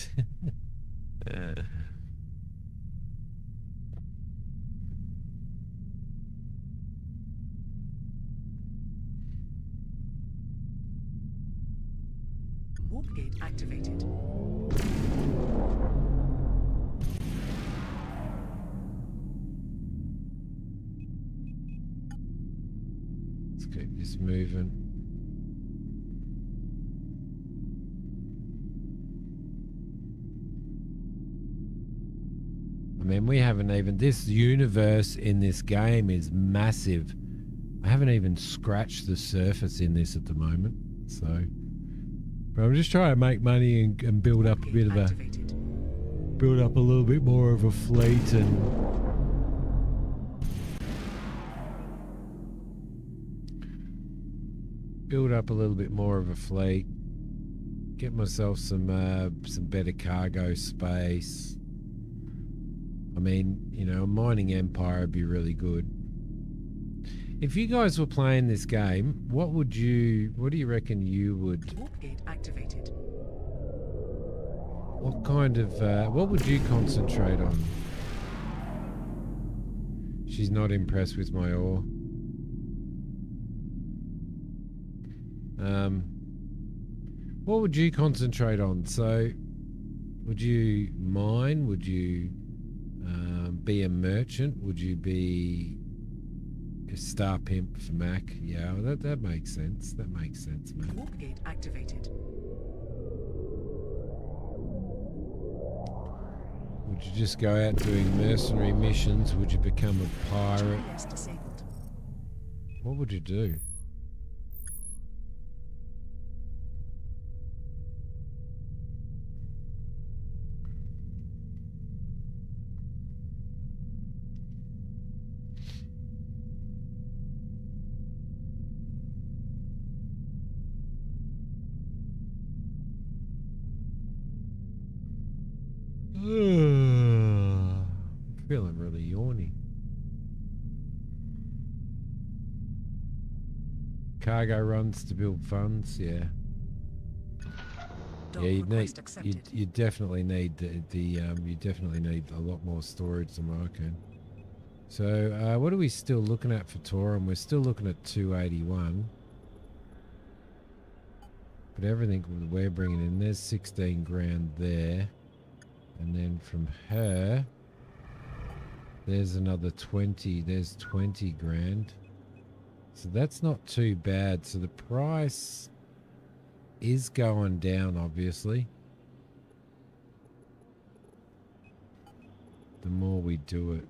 Warp gate activated. Let's keep this moving. I mean, we haven't even... This universe in this game is massive. I haven't even scratched the surface in this at the moment. So... But I'm just trying to make money and build up a bit of a... Activated. Build up a little bit more of a fleet and... Build up a little bit more of a fleet. Get myself some better cargo space. I mean, you know, a mining empire would be really good. If you guys were playing this game, what do you reckon you would... Warp gate activated. What kind of, what would you concentrate on? She's not impressed with my ore. What would you concentrate on? So, would you mine? Would you be a merchant? Would you be a star pimp for Mac? Yeah, that makes sense. That makes sense, man. Warp gate activated. Would you just go out doing mercenary missions? Would you become a pirate? GPS disabled. What would you do? Feeling really yawny. Cargo runs to build funds, yeah. Dock Yeah, request accepted. you definitely need you definitely need a lot more storage than what I can. So what are we still looking at for Torum? We're still looking at 281. But everything we're bringing in, there's 16 grand there. And then from her, there's another 20. There's 20 grand. So that's not too bad. So the price is going down, obviously. The more we do it.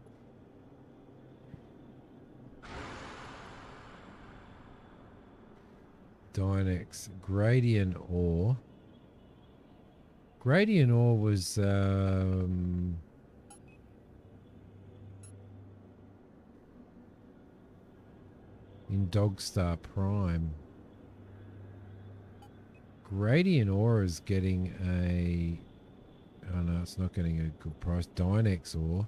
Dynex. Gradient ore. Gradient ore was in Dogstar Prime. Gradient ore is getting a... Oh no, it's not getting a good price. Dynex ore.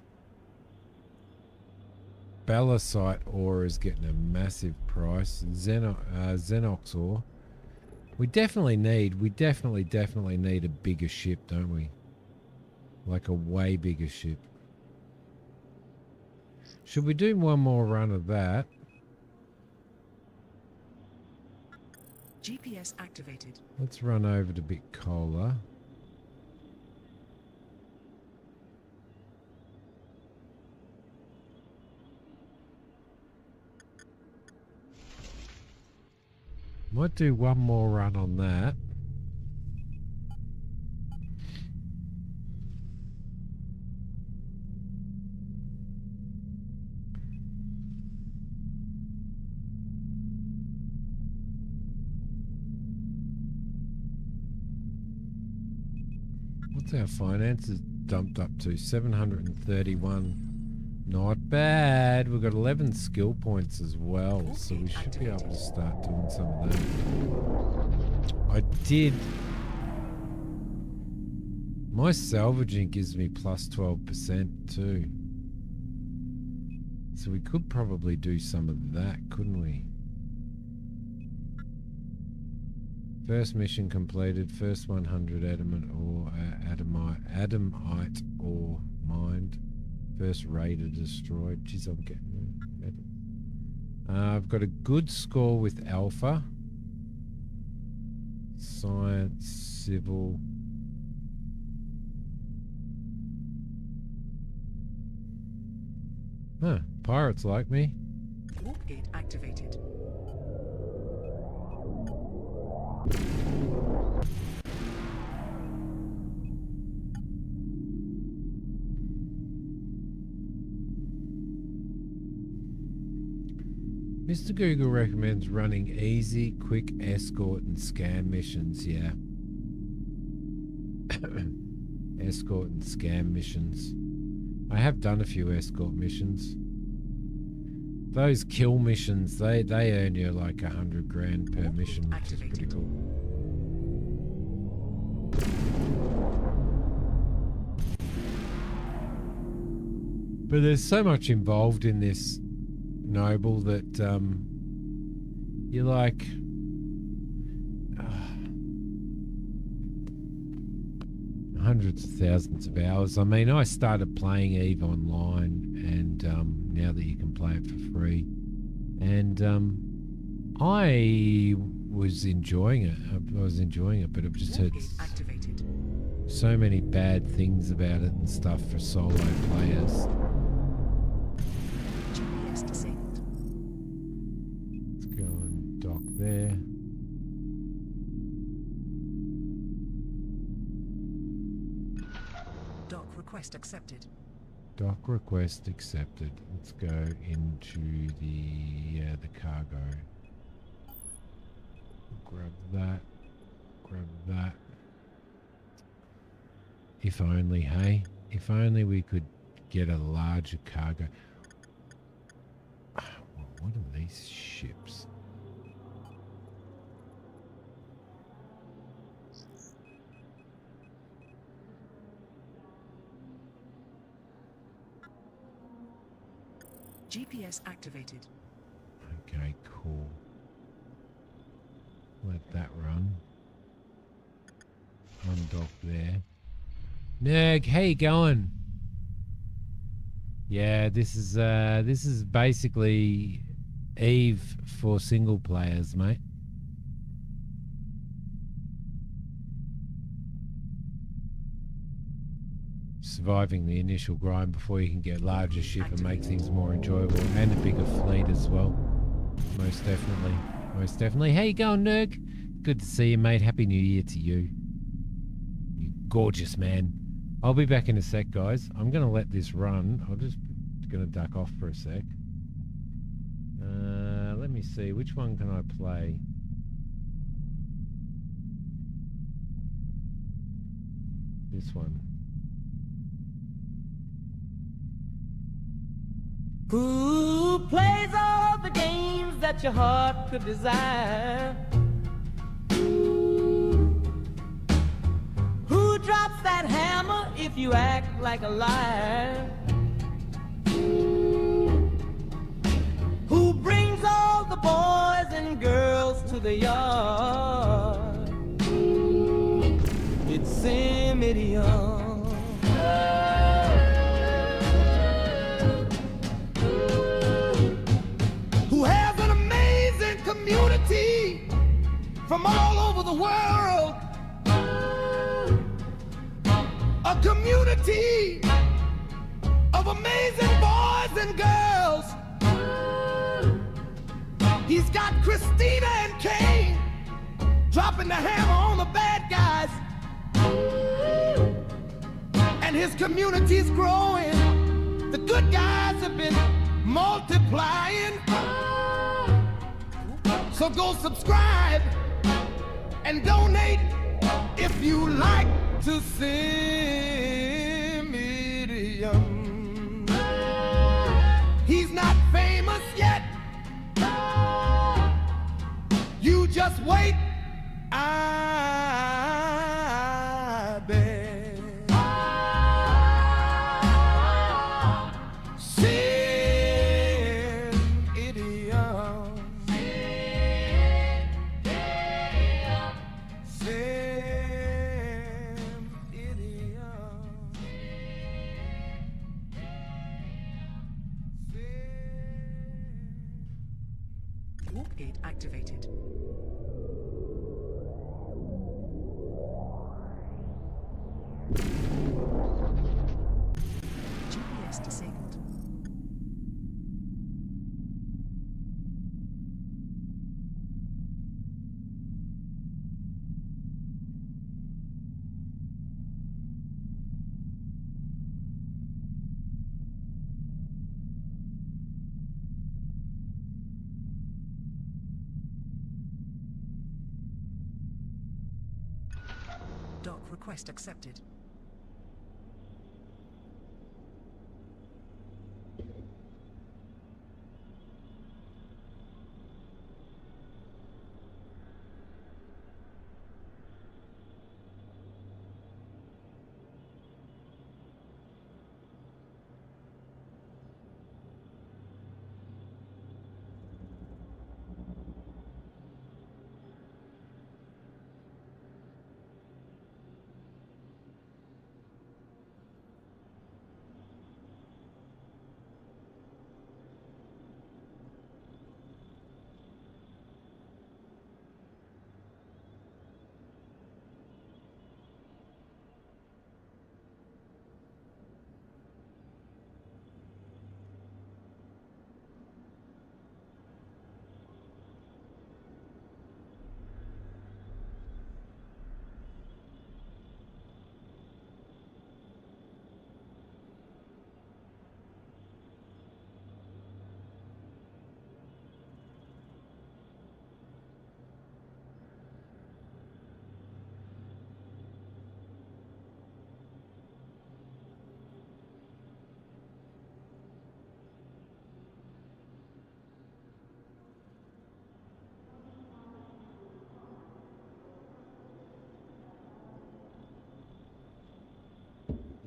Balisite ore is getting a massive price. Xenox ore. We definitely need a bigger ship, don't we? Like a way bigger ship. Should we do one more run of that? GPS activated. Let's run over to Bitcola. Might do one more run on that. What's our finances dumped up to? 731. Not bad. We've got 11 skill points as well, so we should be able to start doing some of that. I did... My salvaging gives me plus 12% too. So we could probably do some of that, couldn't we? First mission completed. First 100 adamant or adamite or mined. First raider destroyed. Jeez, I'm getting it. I've got a good score with Alpha. Science, Civil. Huh, pirates like me. Warp gate activated. Mr. Google recommends running easy, quick escort and scam missions, yeah. Escort and scam missions. I have done a few escort missions. Those kill missions, they earn you like 100 grand per mission, which is pretty cool. But there's so much involved in this, Noble, that you're like hundreds of thousands of hours. I mean, I started playing EVE Online, and now that you can play it for free, and I was enjoying it. I was enjoying it, but I've just heard so many bad things about it and stuff for solo players. GPS disabled. Let's go and dock there. Dock request accepted. Dock request accepted. Let's go into the cargo. Grab that. Grab that. If only, hey? If only we could get a larger cargo. What are these ships? GPS activated. Okay, cool. Let that run. Undock there. Nerg, how you going? Yeah, this is basically EVE for single players, mate. Surviving the initial grind before you can get larger ship and make things more enjoyable, and a bigger fleet as well. Most definitely. Most definitely. How you going, Nerg? Good to see you, mate. Happy New Year to you. You gorgeous man. I'll be back in a sec, guys. I'm going to let this run. I'm just going to duck off for a sec. Let me see. Which one can I play? This one. Who plays all the games that your heart could desire? Who drops that hammer if you act like a liar? Who brings all the boys and girls to the yard? It's Simidiom. Community from all over the world, a community of amazing boys and girls. He's got Christina and Kane, dropping the hammer on the bad guys. And his community's growing. The good guys have been multiplying. So go subscribe and donate if you like to Simidiom. He's not famous yet. You just wait, I bet. Simidiom. Warp gate activated. GPS disabled. Dock request accepted.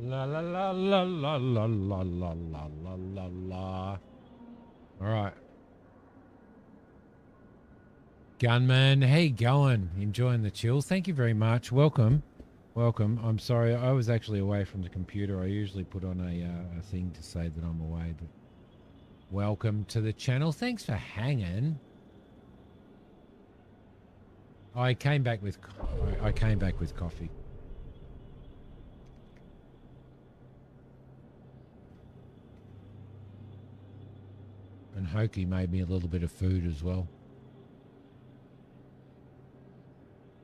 La la la la la la la la la la la la. All right. Gunman, how you going? Enjoying the chill? Thank you very much. Welcome. Welcome. I'm sorry, I was actually away from the computer. I usually put on a thing to say that I'm away, but welcome to the channel. Thanks for hanging. I came back with coffee. And Hokie made me a little bit of food as well.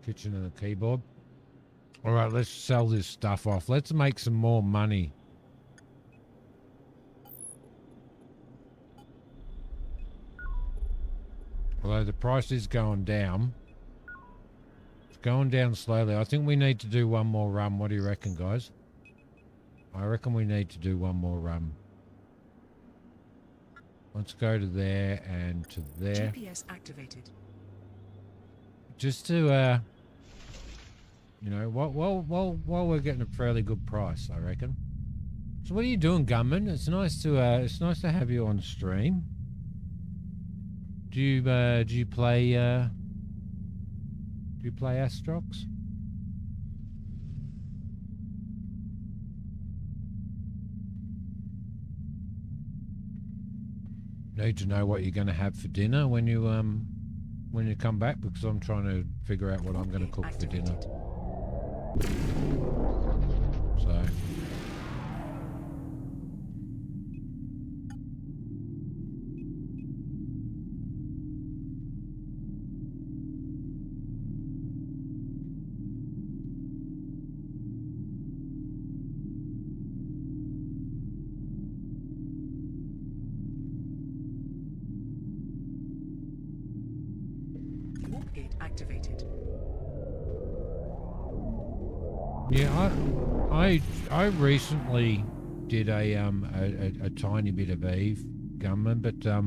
Kitchen and a keyboard. All right, let's sell this stuff off. Let's make some more money. Although the price is going down. It's going down slowly. I think we need to do one more run. What do you reckon, guys? I reckon we need to do one more run. Let's go to there and to there. GPS activated. Just to, you know, while we're getting a fairly good price, I reckon. So what are you doing, Gunman? It's nice to have you on stream. Do you play Astrox? Need to know what you're going to have for dinner when you come back, because I'm trying to figure out what I'm going to cook for dinner. So Warp gate activated. Yeah, I recently did a tiny bit of Eve gunman, but I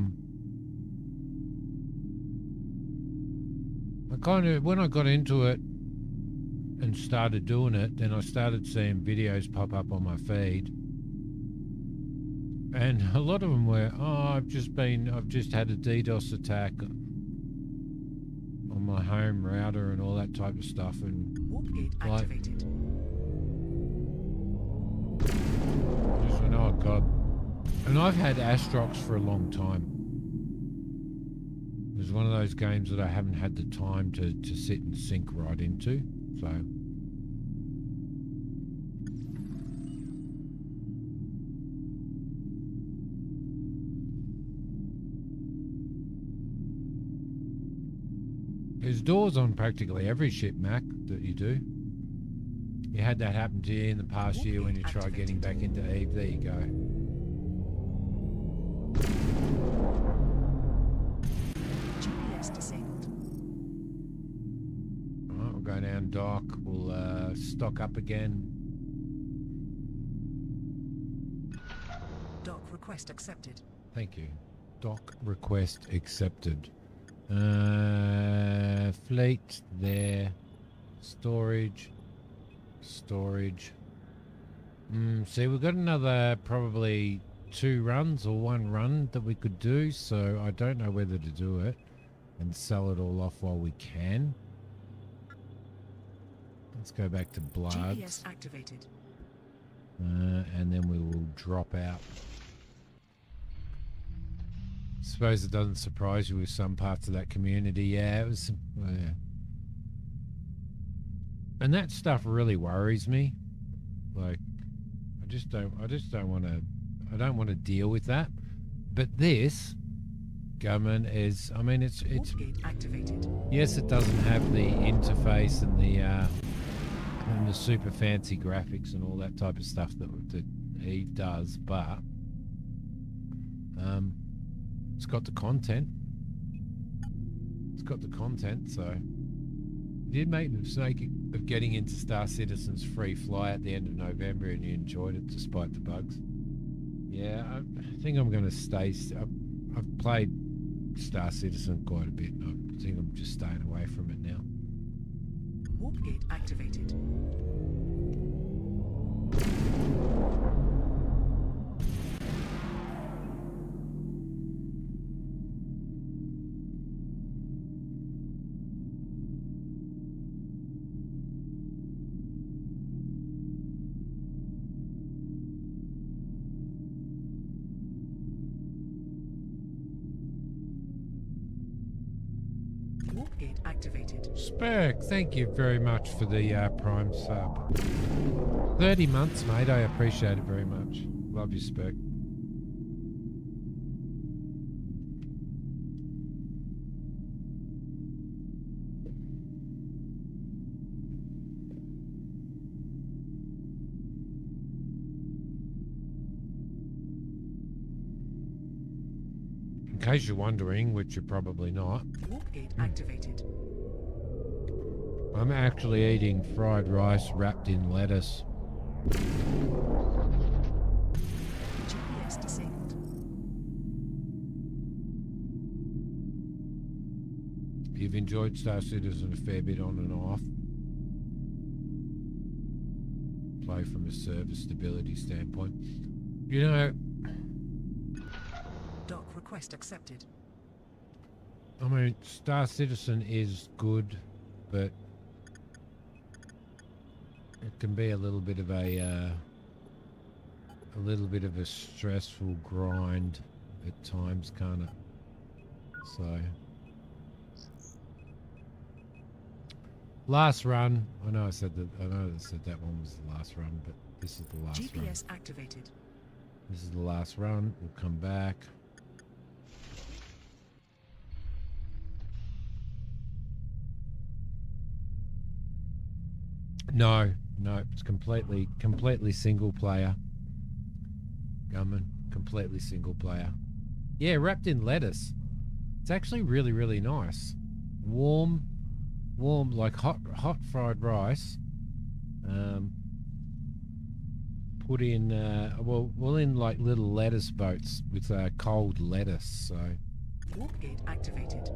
kind of, when I got into it and started doing it, then I started seeing videos pop up on my feed, and a lot of them were, oh, I've just had a DDoS attack on my home router and all that type of stuff, and Warp gate like, activated. just went, oh God. And I've had Astrox for a long time. It was one of those games that I haven't had the time to sit and sink right into, so. There's doors on practically every ship, Mac, that you do. You had that happen to you in the past year when you tried getting back into Eve. There you go. GPS disabled. Alright, we'll go down dock. We'll stock up again. Dock request accepted. Thank you. Dock request accepted. Fleet there. Storage. See, we've got another probably 2 runs or 1 run that we could do, so I don't know whether to do it and sell it all off while we can. Let's go back to Bloods. GPS activated. And then we will drop out. Suppose it doesn't surprise you with some parts of that community. Yeah, it was. Yeah. And that stuff really worries me. Like, I just don't want to. I don't want to deal with that. But this government is. I mean, it's. Warp gate activated. Yes, it doesn't have the interface and the super fancy graphics and all that type of stuff that Eve does, but it's got the content. It's got the content, so you did make the mistake of getting into Star Citizen's free fly at the end of November, and you enjoyed it despite the bugs. Yeah, I think I'm going to stay. I've played Star Citizen quite a bit, and I think I'm just staying away from it now. Warp gate activated. Warp gate activated. Spurk, thank you very much for the Prime sub. 30 months, mate. I appreciate it very much. Love you, Spurk. In case you're wondering, which you're probably not, Warp gate activated. I'm actually eating fried rice wrapped in lettuce. GPS disabled. You've enjoyed Star Citizen a fair bit on and off. Play from a server stability standpoint. You know, Dock request accepted. I mean, Star Citizen is good, but it can be a little bit of a stressful grind at times, can't it? So, last run. I know I said that one was the last run, but this is the last run. GPS activated. This is the last run. We'll come back. No, it's completely single player. Gunman, completely single player. Yeah, wrapped in lettuce. It's actually really, really nice. Warm, warm, like hot fried rice. Put in, we'll in like little lettuce boats with cold lettuce. So Warp gate activated.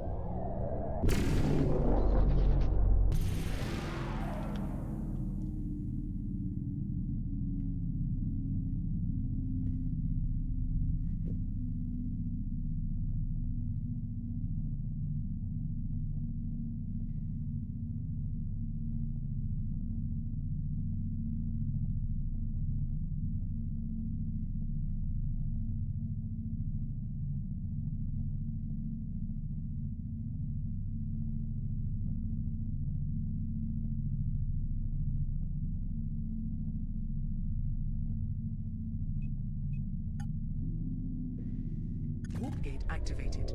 Warp gate activated.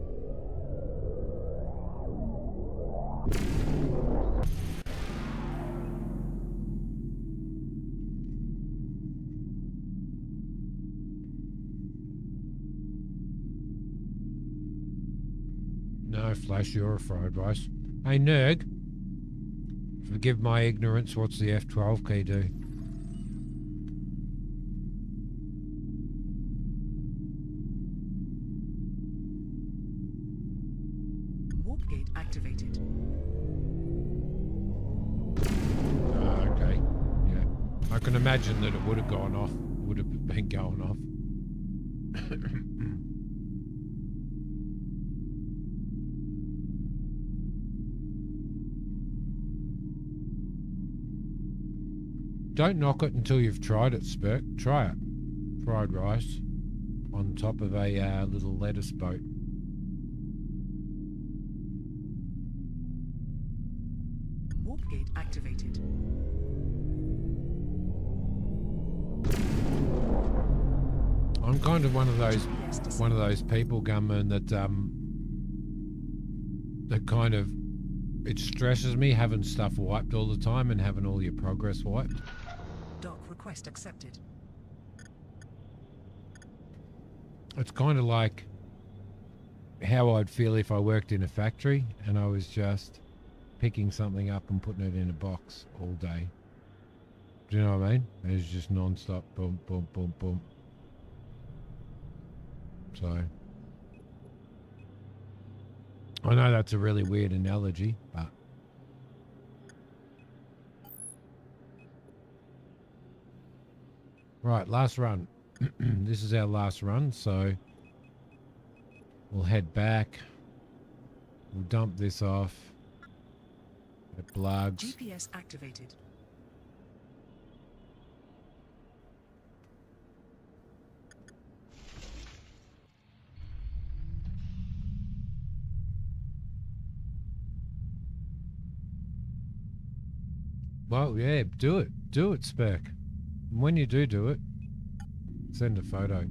no flash, you're a fried rice. Hey Nerg, forgive my ignorance. What's the F12 key do? Warp gate activated. Okay, yeah. I can imagine that it would have gone off. Would have been going off. Don't knock it until you've tried it, Spurk. Try it. Fried rice on top of a little lettuce boat. Warp gate activated. I'm kind of one of those GPS people, Gunman, that that kind of, it stresses me having stuff wiped all the time and having all your progress wiped. dock request accepted. It's kind of like how I'd feel if I worked in a factory and I was just picking something up and putting it in a box all day. Do you know what I mean? It's just non-stop, boom, boom, boom, boom. So I know that's a really weird analogy, but right, last run. This is our last run, so we'll head back. We'll dump this off. It plugs. GPS activated. Well, yeah, do it. Do it, Spec. And when you do it, send a photo.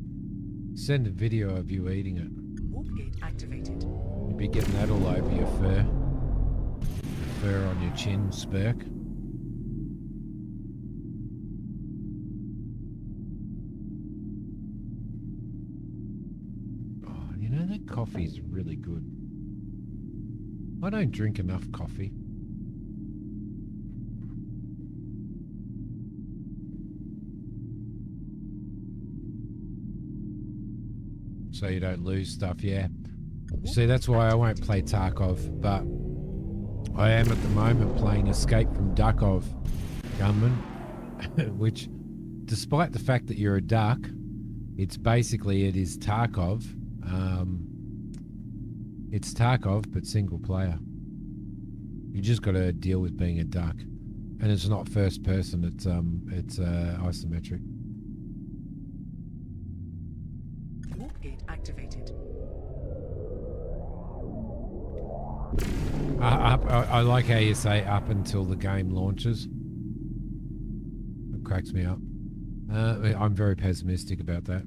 Send a video of you eating it. Warp gate activated. You'll be getting that all over your fur. Fur on your chin, Spec. Oh, you know, that coffee's really good. I don't drink enough coffee. So you don't lose stuff, yeah. See, that's why I won't play Tarkov, but I am at the moment playing Escape from Duckov, Gunman, which, despite the fact that you're a duck, it's basically, it is Tarkov. It's Tarkov, but single player. You just got to deal with being a duck. And it's not first person, it's isometric. Warp gate activated. I like how you say up until the game launches. It cracks me up. I'm very pessimistic about that.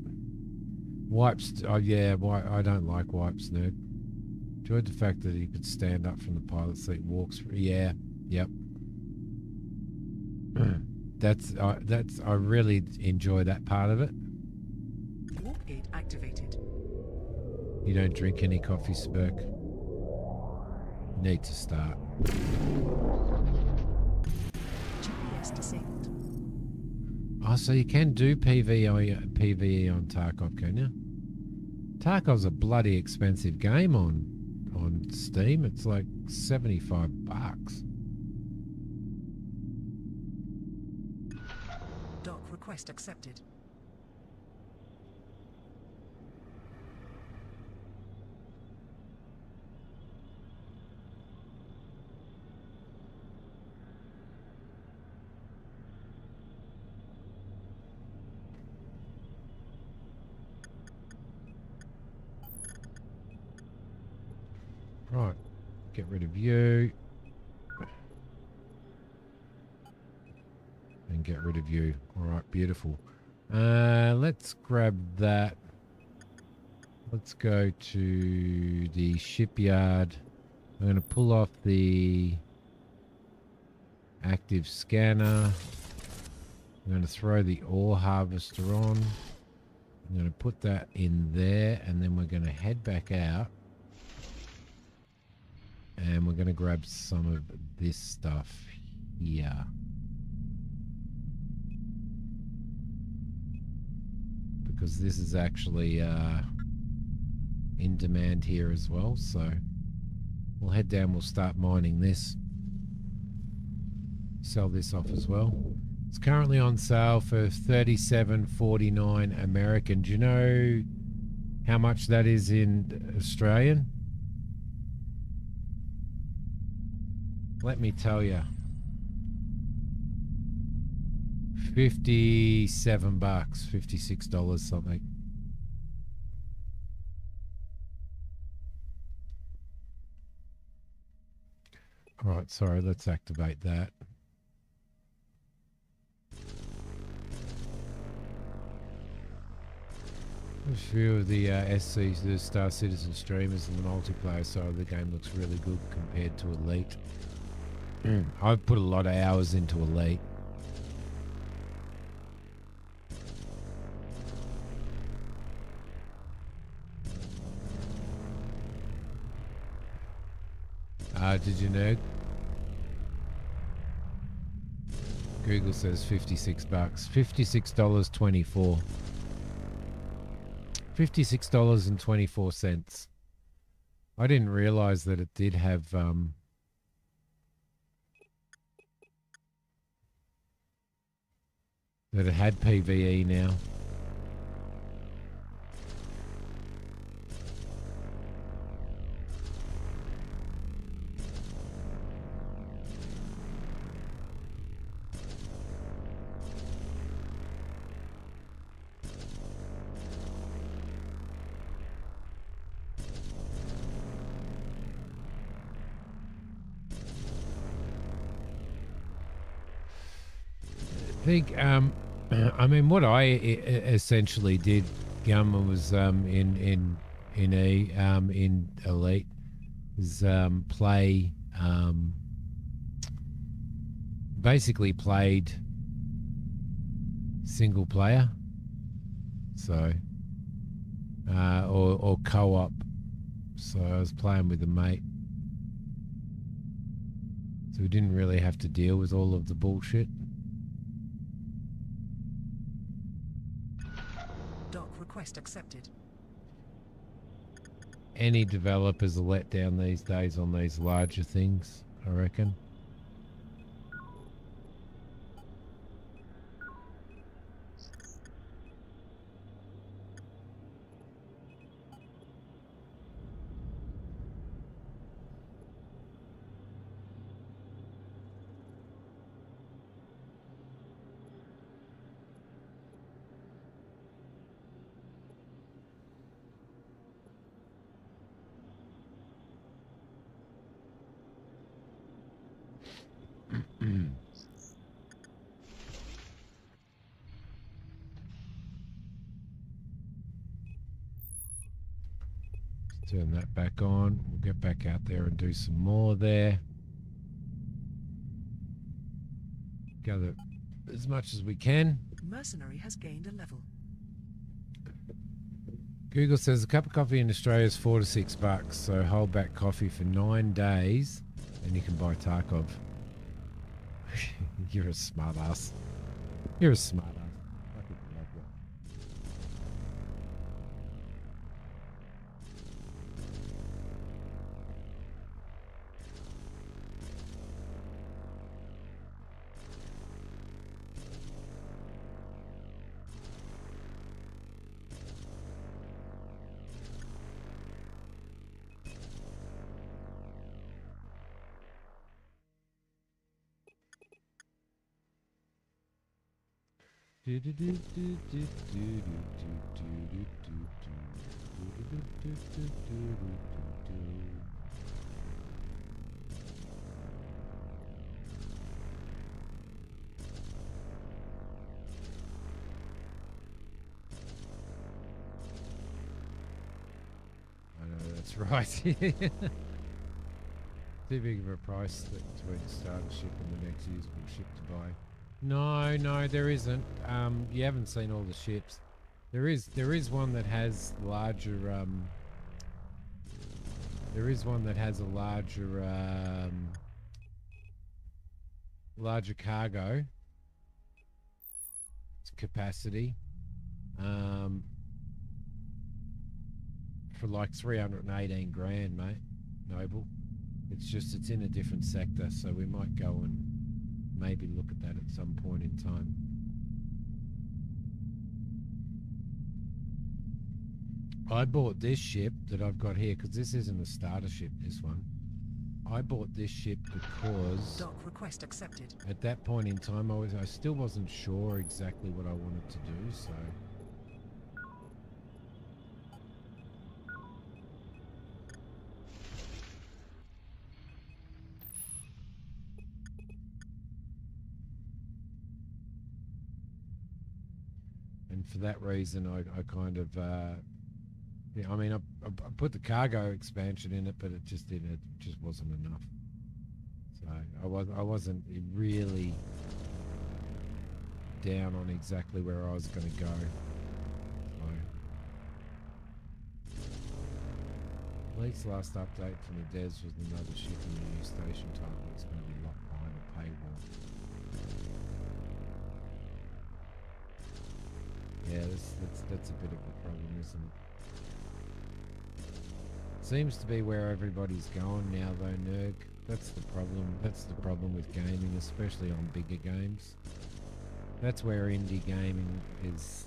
Wipes, oh yeah, I don't like wipes, nerd. Enjoyed the fact that he could stand up from the pilot seat, walks. Yeah, yep. That's I really enjoy that part of it. Warp gate activated. You don't drink any coffee, Spurk. Need to start. GPS disabled. Oh, so you can do PvE on Tarkov, can you? Tarkov's a bloody expensive game on Steam. It's like $75. Dock request accepted. Right, get rid of you. And get rid of you. All right, beautiful. Let's grab that. Let's go to the shipyard. I'm going to pull off the active scanner. I'm going to throw the ore harvester on. I'm going to put that in there, and then we're going to head back out. And we're going to grab some of this stuff here. Because this is actually in demand here as well. So we'll head down, we'll start mining this. Sell this off as well. It's currently on sale for $37.49 American. Do you know how much that is in Australian? Let me tell you. $57, $56 something. All right, sorry, let's activate that. A few of the SC, the Star Citizen streamers in the multiplayer side of the game looks really good compared to Elite. I've put a lot of hours into Elite. Did you know? Google says $56. $56.24. $56.24. I didn't realize that it did have that it had PvE now. I think, I mean, what I essentially did, Gumma, was in Elite, is play, basically played single player, so or co-op. So I was playing with a mate, so we didn't really have to deal with all of the bullshit. Request accepted. Any developers are let down these days on these larger things, I reckon. Turn that back on. We'll get back out there and do some more there. Gather as much as we can. Mercenary has gained a level. Google says a cup of coffee in Australia is $4 to $6, so hold back coffee for 9 days and you can buy Tarkov. You're a smart ass. You're a smart ass. Fucking love that. I know that's right. Too big of a price to when it started shipping the next usable ship to buy. No, there isn't. You haven't seen all the ships. There is one that has larger. There is one that has a larger cargo capacity. For like 318 grand, mate. Noble. It's in a different sector, so we might go and maybe look at that at some point in time. I bought this ship that I've got here because this isn't a starter ship, this one. I bought this ship because Dock request accepted. at that point in time I still wasn't sure exactly what I wanted to do, so and for that reason I kind of yeah, I mean I put the cargo expansion in it, but it just wasn't enough. So I wasn't really down on exactly where I was going to go. So, Leak's last update from the devs was another ship in the new station title that's going to be locked behind a paywall. Yeah, that's a bit of a problem, isn't it? Seems to be where everybody's going now, though, Nerg. That's the problem. That's the problem with gaming, especially on bigger games. That's where indie gaming is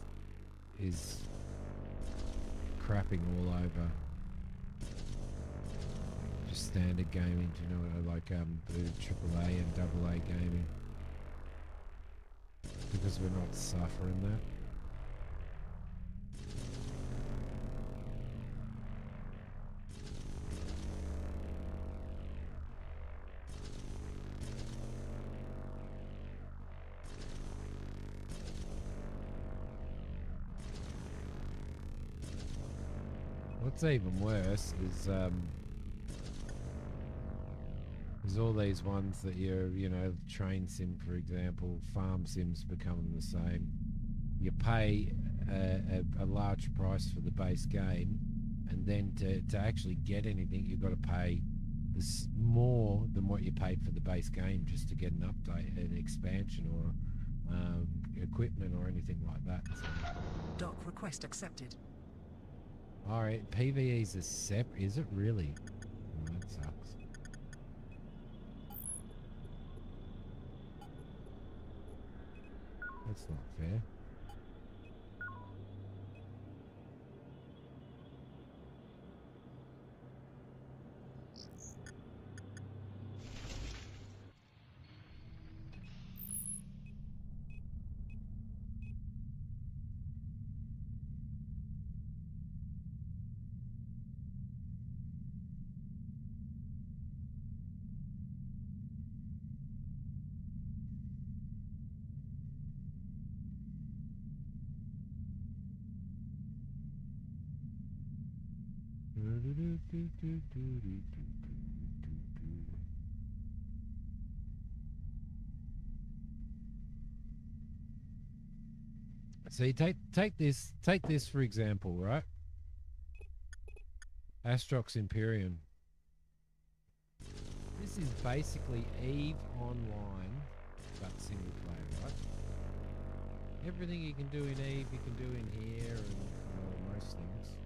crapping all over just standard gaming. Do you know what I like? AAA and AA gaming, because we're not suffering that. What's even worse is all these ones that you know, train sim, for example, farm sims becoming the same. You pay a large price for the base game, and then to actually get anything, you've got to pay this more than what you paid for the base game just to get an update, an expansion, or equipment or anything like that. So, Dock request accepted. all right, PVE's a separate. Is it really? Oh, that sucks. That's not fair. So you take this for example, right? Astrox Imperium. This is basically Eve online, but single player, right? Everything you can do in Eve, you can do in here, and well, most things.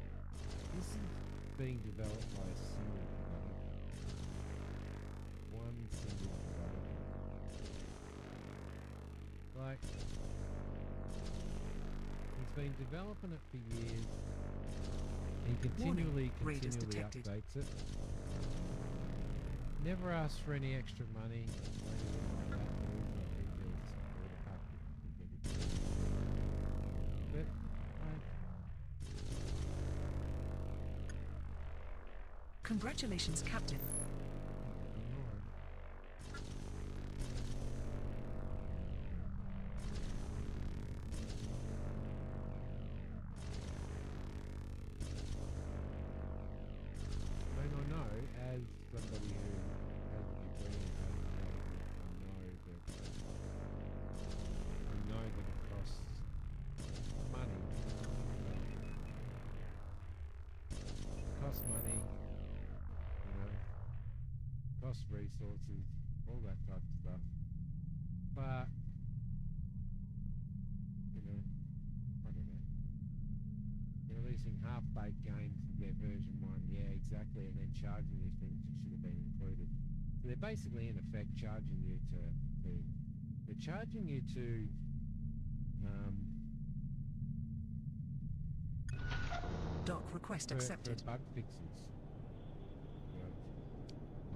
This is being developed by a single developer. One single developer. Like, he's been developing it for years. He continually Raiders detected. updates it. Never asks for any extra money. But Congratulations, Captain. I know, as somebody who has a degree in advertising, I know that it costs money. It costs money, you know, costs resources, all that type of stuff. But, you know, I don't know. You're releasing half-baked games to their version 1, yeah, exactly, and then charging you things that should have been included. So they're basically, in effect, charging you they're charging you to, Dock request for accepted. bug fixes.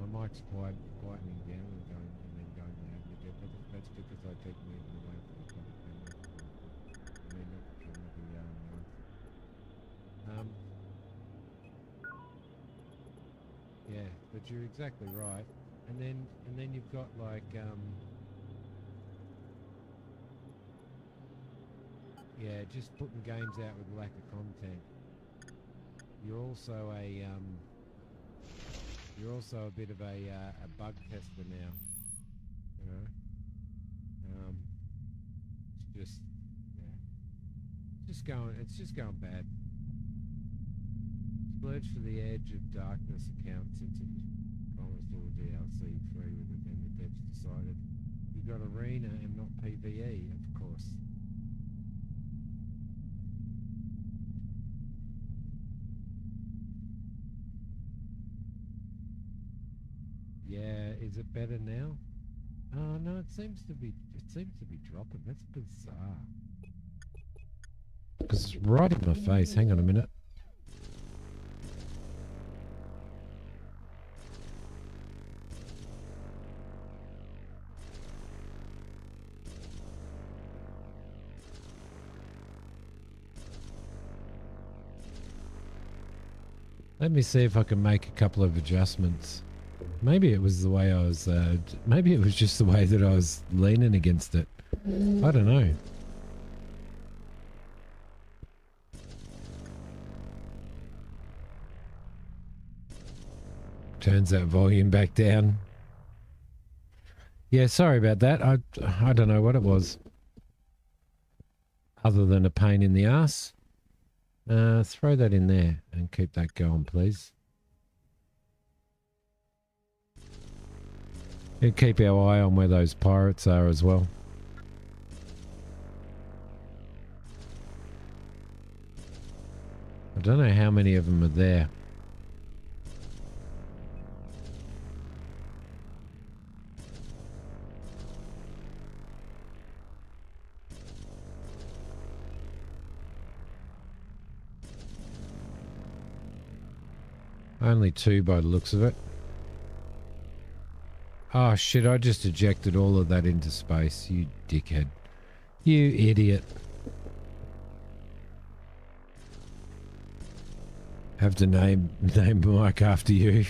My mic's quietening down and then going loud again, but that's because I keep moving away from the top camera. I mean, not the camera, the mic. Yeah, but you're exactly right. And then you've got like yeah, just putting games out with lack of content. You're also a bit of a bug tester now. You know, it's just it's just going bad. Splurge for the Edge of Darkness account since it was promised all DLC free with it, then the devs decided you got Arena and not PvE, of course. Yeah, is it better now? Oh no, it seems to be dropping. That's bizarre. Because it's right in my face. Hang on a minute. Let me see if I can make a couple of adjustments. Maybe it was the way I was, maybe it was just the way that I was leaning against it. I don't know. Turns that volume back down. Yeah, sorry about that. I don't know what it was. Other than a pain in the ass. Throw that in there and keep that going, please. And keep our eye on where those pirates are as well. I don't know how many of them are there. Only 2 by the looks of it. Oh shit, I just ejected all of that into space, you dickhead. You idiot. Have to name Mike after you.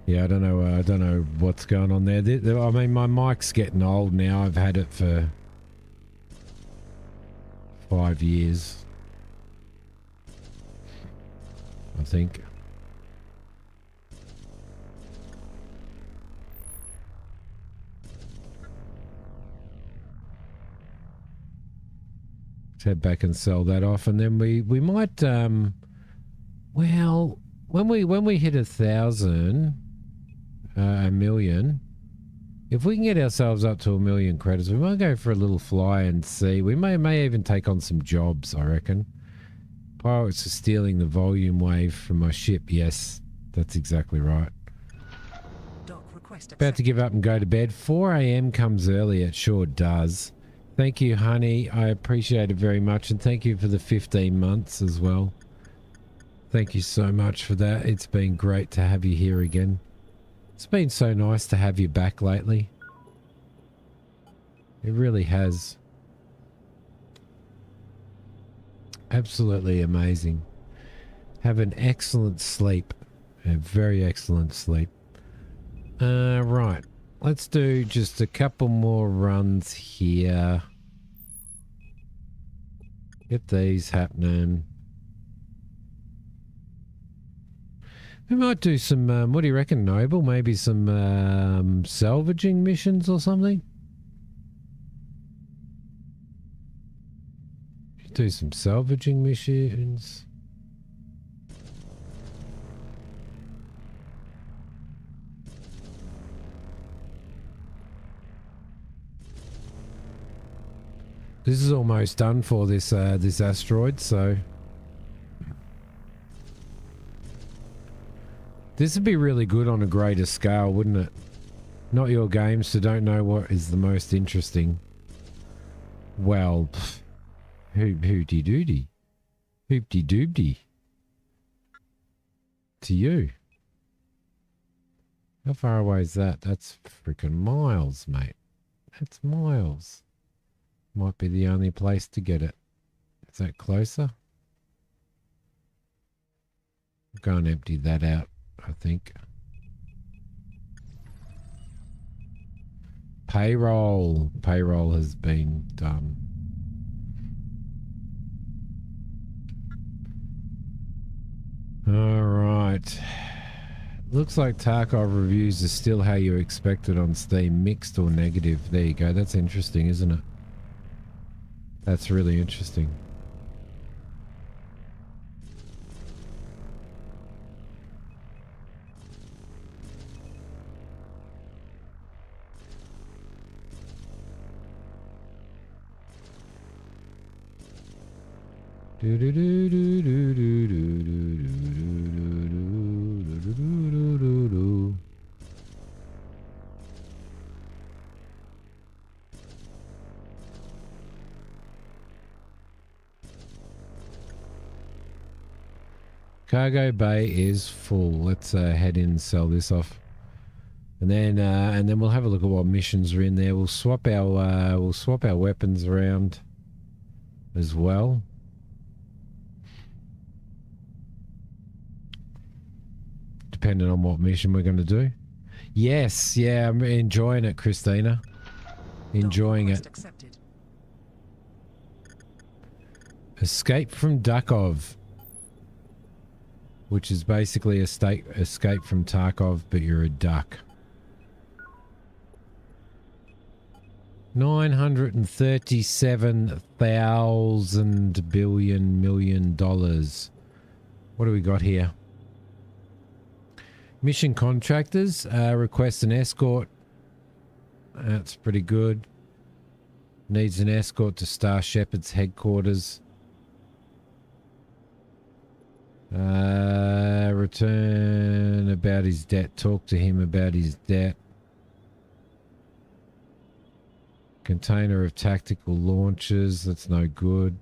Yeah, I don't know what's going on there. I mean, my mic's getting old now. I've had it for 5 years, I think. Let's head back and sell that off, and then we might Well, when we hit 1,000, a million, if we can get ourselves up to 1,000,000 credits, we might go for a little fly and see. We may even take on some jobs, I reckon. Pirates are stealing the volume wave from my ship. Yes, that's exactly right. Dock request About to accepted. give up and go to bed. 4 a.m. comes early. It sure does. Thank you, honey. I appreciate it very much. And thank you for the 15 months as well. Thank you so much for that. It's been great to have you here again. It's been so nice to have you back lately. It really has. Absolutely amazing. Have an excellent sleep. A very excellent sleep. Right. Let's do just a couple more runs here. Get these happening. We might do some, what do you reckon, Noble? Maybe some salvaging missions or something? Do some salvaging missions. This is almost done for this this asteroid, so this would be really good on a greater scale, wouldn't it? Not your game, so don't know what is the most interesting. Well, hoopty doody, hoopty doobdy. To you. How far away is that? That's freaking miles, mate. That's miles. Might be the only place to get it. Is that closer? Go and empty that out, I think. Payroll. Payroll has been done. All right. Looks like Tarkov reviews are still how you expected on Steam, mixed or negative. There you go. That's interesting, isn't it? That's really interesting. Cargo bay is full. Let's head in and sell this off, and then we'll have a look at what missions are in there. We'll swap our weapons around as well. Depending on what mission we're going to do. Yes, yeah, I'm enjoying it, Christina. Enjoying it. Accepted. Escape from Dukov, which is basically escape from Tarkov, but you're a duck. $937,000 million. What do we got here? Mission contractors request an escort. That's pretty good. Needs an escort to Star Shepherd's headquarters. Return about his debt. Talk to him about his debt. Container of tactical launches. That's no good.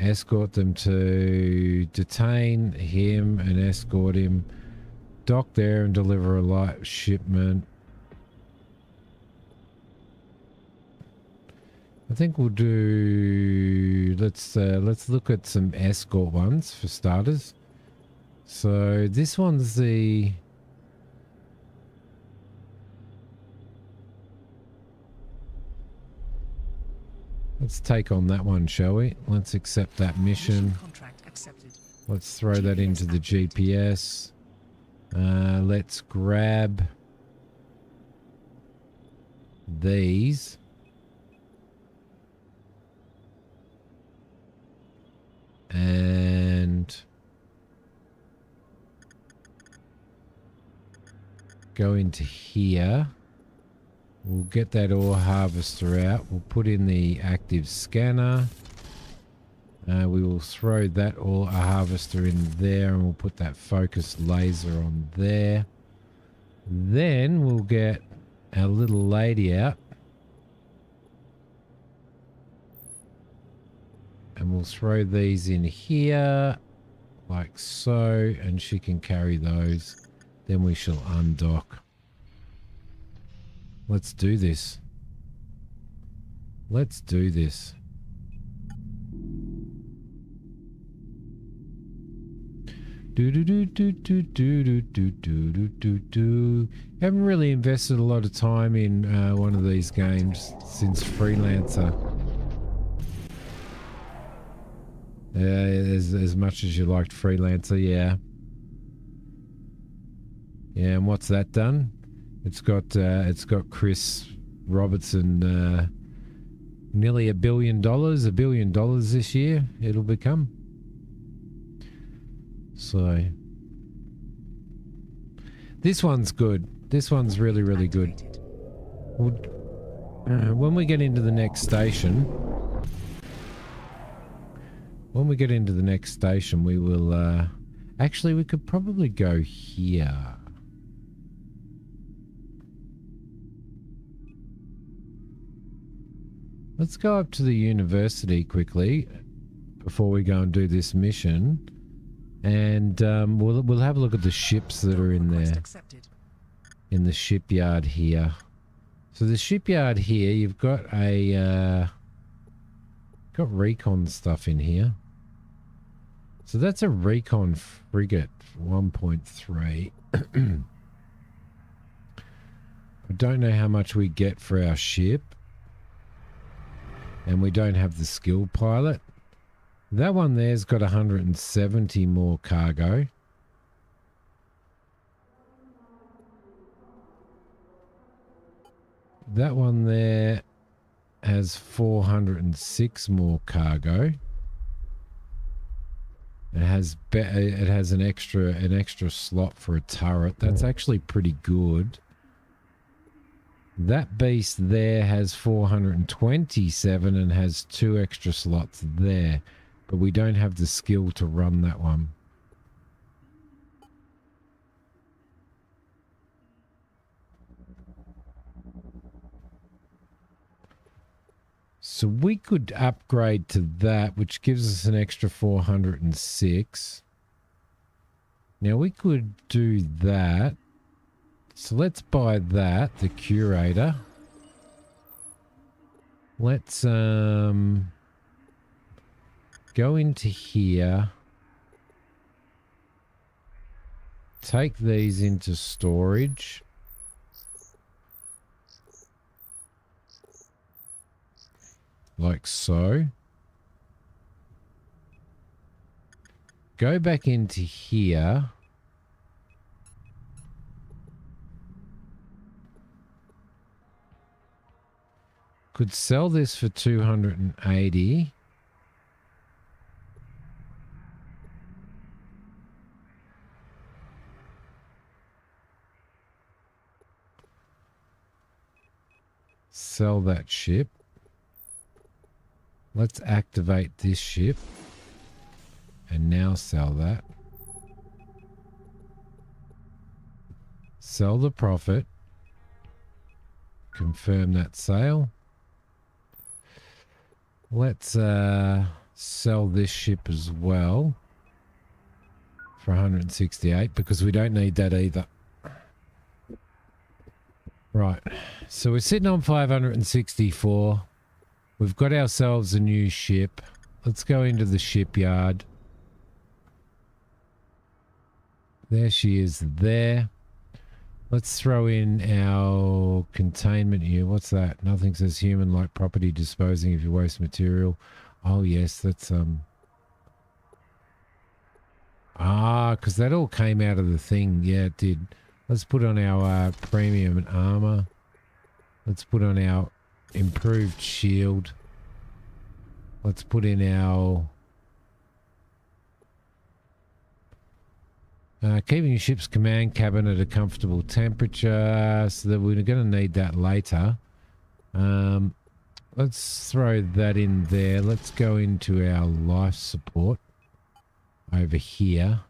Escort them to detain him and escort him. Dock there and deliver a light shipment. I think we'll do. Let's look at some escort ones for starters. So this one's the. Let's take on that one, shall we? Let's accept that mission. Contract accepted. Let's throw that into the GPS. Let's grab these. and go into here. We'll get that ore harvester out. We'll put in the active scanner. We will throw that ore harvester in there, and we'll put that focused laser on there. Then we'll get our little lady out. And we'll throw these in here like so, and she can carry those. Then we shall undock. Let's do this. Let's do this. Do do do do do do do do do do do. Haven't really invested a lot of time in one of these games since Freelancer. As much as you liked Freelancer, yeah. Yeah, and what's that done? It's got Chris Robertson nearly $1 billion this year it'll become. So this one's good. This one's really, really good. When we get into the next station, we will actually, we could probably go here. Let's go up to the university quickly before we go and do this mission. And we'll have a look at the ships that are in there. In the shipyard here. So the shipyard here, you've got a got recon stuff in here. So that's a recon frigate 1.3. I don't know how much we get for our ship. And we don't have the skill pilot. That one there's got 170 more cargo. That one there has 406 more cargo. It has an extra slot for a turret. That's actually pretty good. That beast there has 427 and has 2 extra slots there. But we don't have the skill to run that one. So we could upgrade to that, which gives us an extra 406. Now we could do that. So let's buy that, the Curator. Let's go into here. Take these into storage. Like so. Go back into here. Could sell this for 280. Sell that ship. Let's activate this ship. And now sell that. Sell the profit. Confirm that sale. Let's sell this ship as well for 168 because we don't need that either. Right, so we're sitting on 564. We've got ourselves a new ship. Let's go into the shipyard. There she is there. Let's throw in our containment here. What's that? Nothing says human-like property disposing of your waste material. Oh, yes, that's... because that all came out of the thing. Yeah, it did. Let's put on our premium and armor. Let's put on our improved shield. Let's put in our Keeping your ship's command cabin at a comfortable temperature, so that we're going to need that later. Let's throw that in there. Let's go into our life support over here.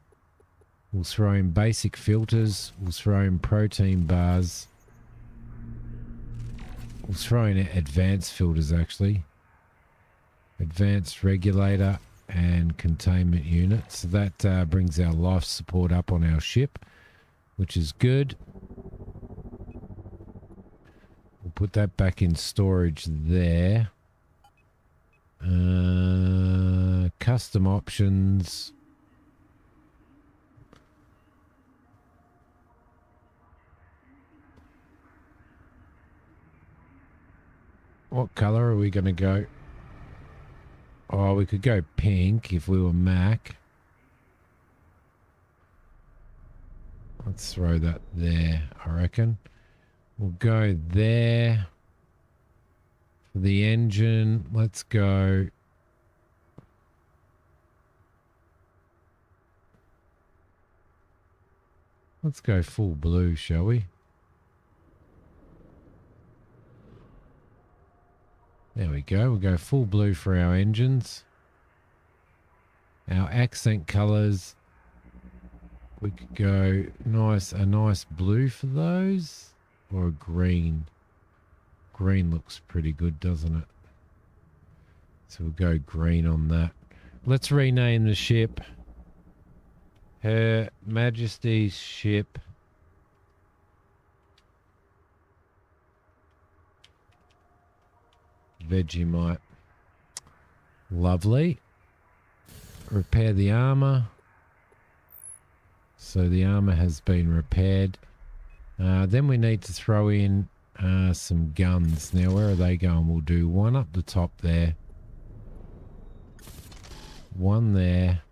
We'll throw in basic filters. We'll throw in protein bars. We'll throw in advanced filters, actually. Advanced regulator and containment unit. So that brings our life support up on our ship, which is good. We'll put that back in storage there. Custom options. What color are we going to go? Oh, we could go pink if we were Mac. Let's throw that there, I reckon. We'll go there. For the engine, let's go. Let's go full blue, shall we? There we go. We'll go full blue for our engines. Our accent colours, we could go a nice blue for those, or a green. Green looks pretty good, doesn't it? So we'll go green on that. Let's rename the ship Her Majesty's Ship Vegemite. Lovely. Repair the armor. So the armor has been repaired. Then we need to throw in some guns. Now where are they going? We'll do one up the top there. One there.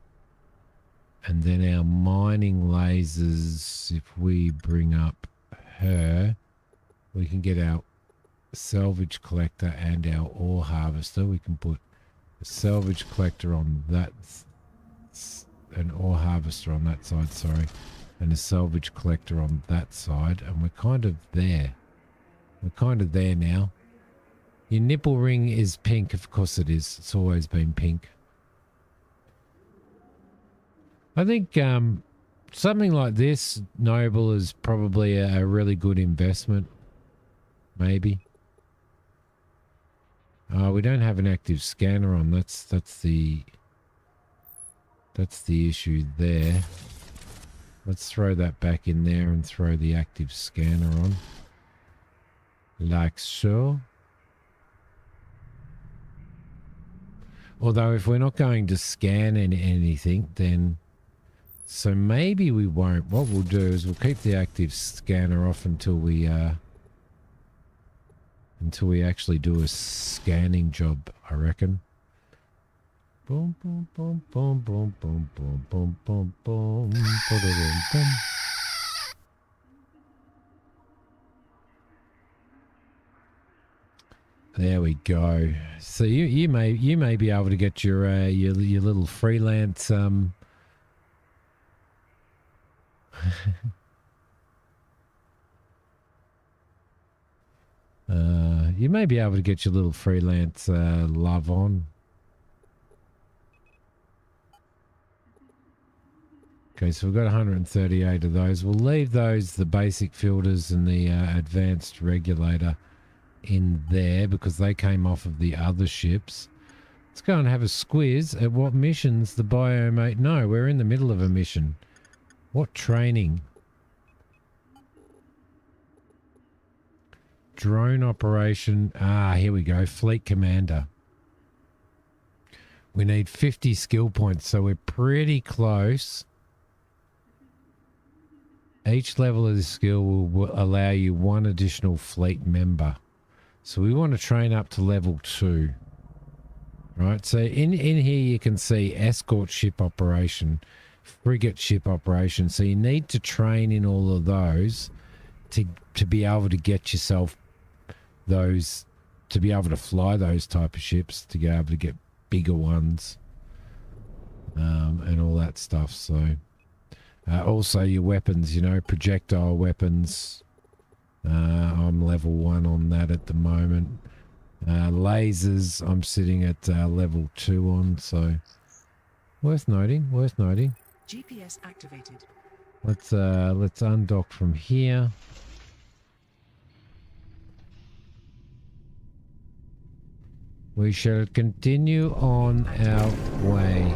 And then our mining lasers, if we bring up her, we can get our salvage collector and our ore harvester. We can put a salvage collector on that, an ore harvester on that side, sorry, and a salvage collector on that side, and we're kind of there. We're kind of there now. Your nipple ring is pink, of course it is. It's always been pink. I think something like this, Noble, is probably a really good investment. Maybe. We don't have an active scanner on. That's the issue there. Let's throw that back in there and throw the active scanner on. Like so. Although if we're not going to scan anything, then... So maybe we won't. What we'll do is we'll keep the active scanner off until we actually do a scanning job, I reckon. Boom, boom, boom, boom, boom, boom, boom, boom, boom, boom, boom. There we go. So you may be able to get your little freelance you may be able to get your little freelance love on. Okay, so we've got 138 of those. We'll leave those, the basic filters and the advanced regulator, in there because they came off of the other ships. Let's go and have a squiz at what missions the biomate... No, we're in the middle of a mission. What training? Drone operation. Ah, here we go. Fleet commander. We need 50 skill points, so we're pretty close. Each level of the skill will allow you one additional fleet member. So we want to train up to level 2. Right, so in here you can see escort ship operation, frigate ship operation. So you need to train in all of those to be able to get yourself those, to be able to fly those type of ships, to be able to get bigger ones, and all that stuff. So Also your weapons, you know, projectile weapons. I'm level 1 on that at the moment. Lasers, I'm sitting at level 2 on, so worth noting, worth noting. GPS activated. Let's undock from here. We shall continue on our way.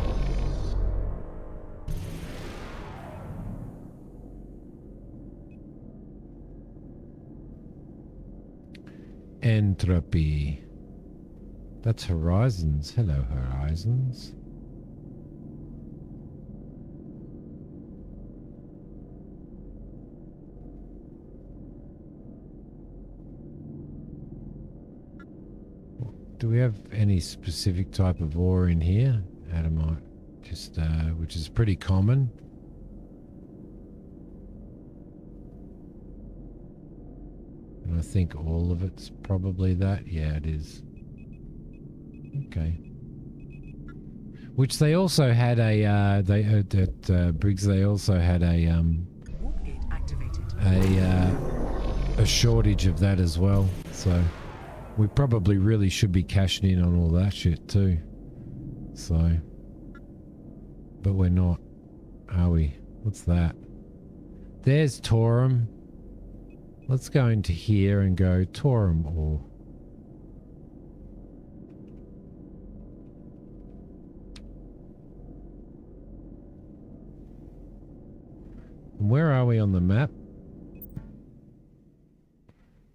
Entropy. That's Horizons. Hello, Horizons. Do we have any specific type of ore in here? Adamite, just which is pretty common. And I think all of it's probably that. Yeah, it is. Okay. Which they also had a at Briggs. They also had a Warp gate activated. a shortage of that as well. So we probably really should be cashing in on all that shit too. So, but we're not, are we? What's that? There's Torum. Let's go into here and go Torum ore. And where are we on the map?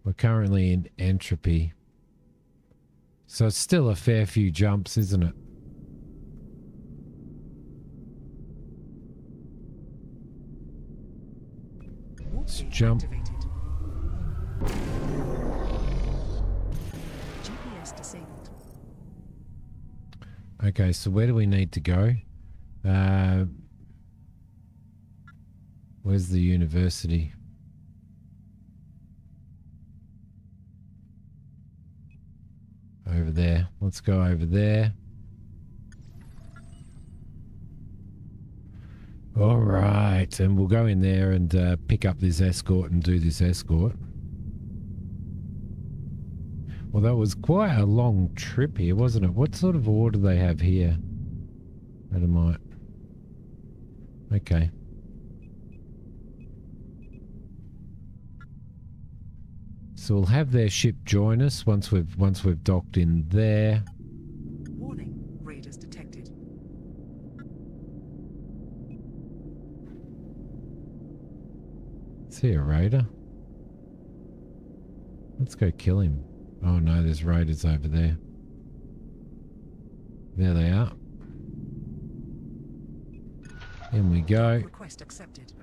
We're currently in Entropy. So it's still a fair few jumps, isn't it? Let's jump. Activated. GPS disabled. Okay, so where do we need to go? Where's the university? Over there. Let's go over there. All right, and we'll go in there and pick up this escort and do this escort. Well, that was quite a long trip here, wasn't it? What sort of ore do they have here? Adamite. Okay. So we'll have their ship join us once we've docked in there. Warning, raiders detected. Is he a raider? Let's go kill him. Oh no, there's raiders over there. There they are. In we go. Request accepted.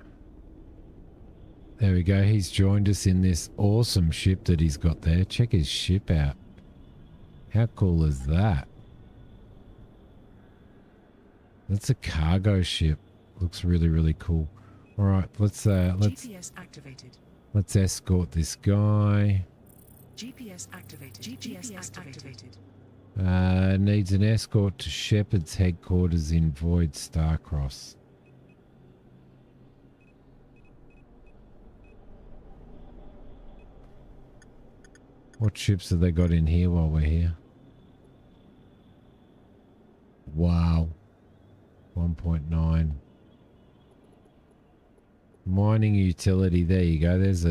There we go. He's joined us in this awesome ship that he's got there. Check his ship out. How cool is that? That's a cargo ship. Looks really, really cool. All right, let's GPS activated. let's escort this guy. GPS activated. GPS activated. Needs an escort to Shepard's headquarters in Void Starcross. What ships have they got in here while we're here? Wow. 1.9. Mining utility. There you go. There's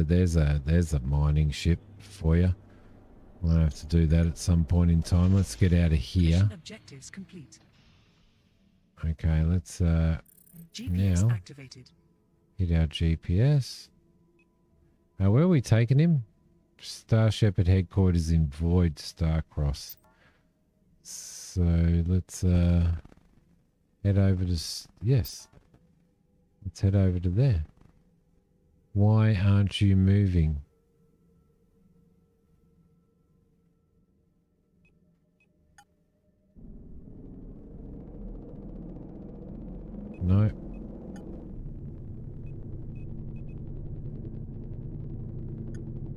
a mining ship for you. We'll have to do that at some point in time. Let's get out of here. Mission objectives complete. Okay, let's GPS now activated. hit our GPS. Where are we taking him? Star Shepherd headquarters in Void Starcross. So let's head over to yes. Let's head over to there. Why aren't you moving? No.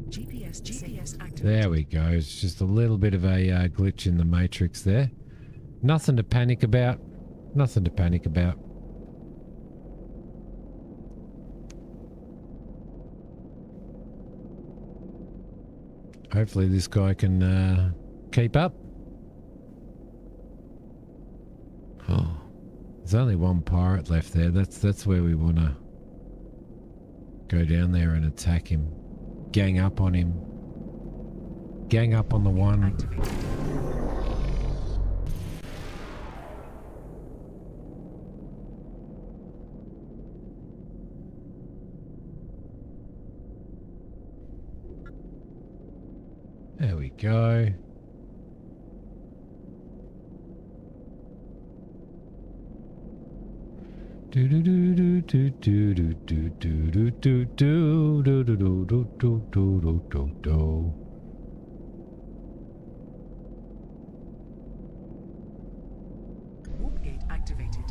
GPS activated. There we go. It's just a little bit of a glitch in the matrix there. Nothing to panic about. Nothing to panic about. Hopefully this guy can keep up. Oh, there's only one pirate left there. That's where we want to go down there and attack him. Gang up on him. Gang up on the one. Activated. There we go. Do do do do do do do do do do do do do do do do do do do. Warp gate activated.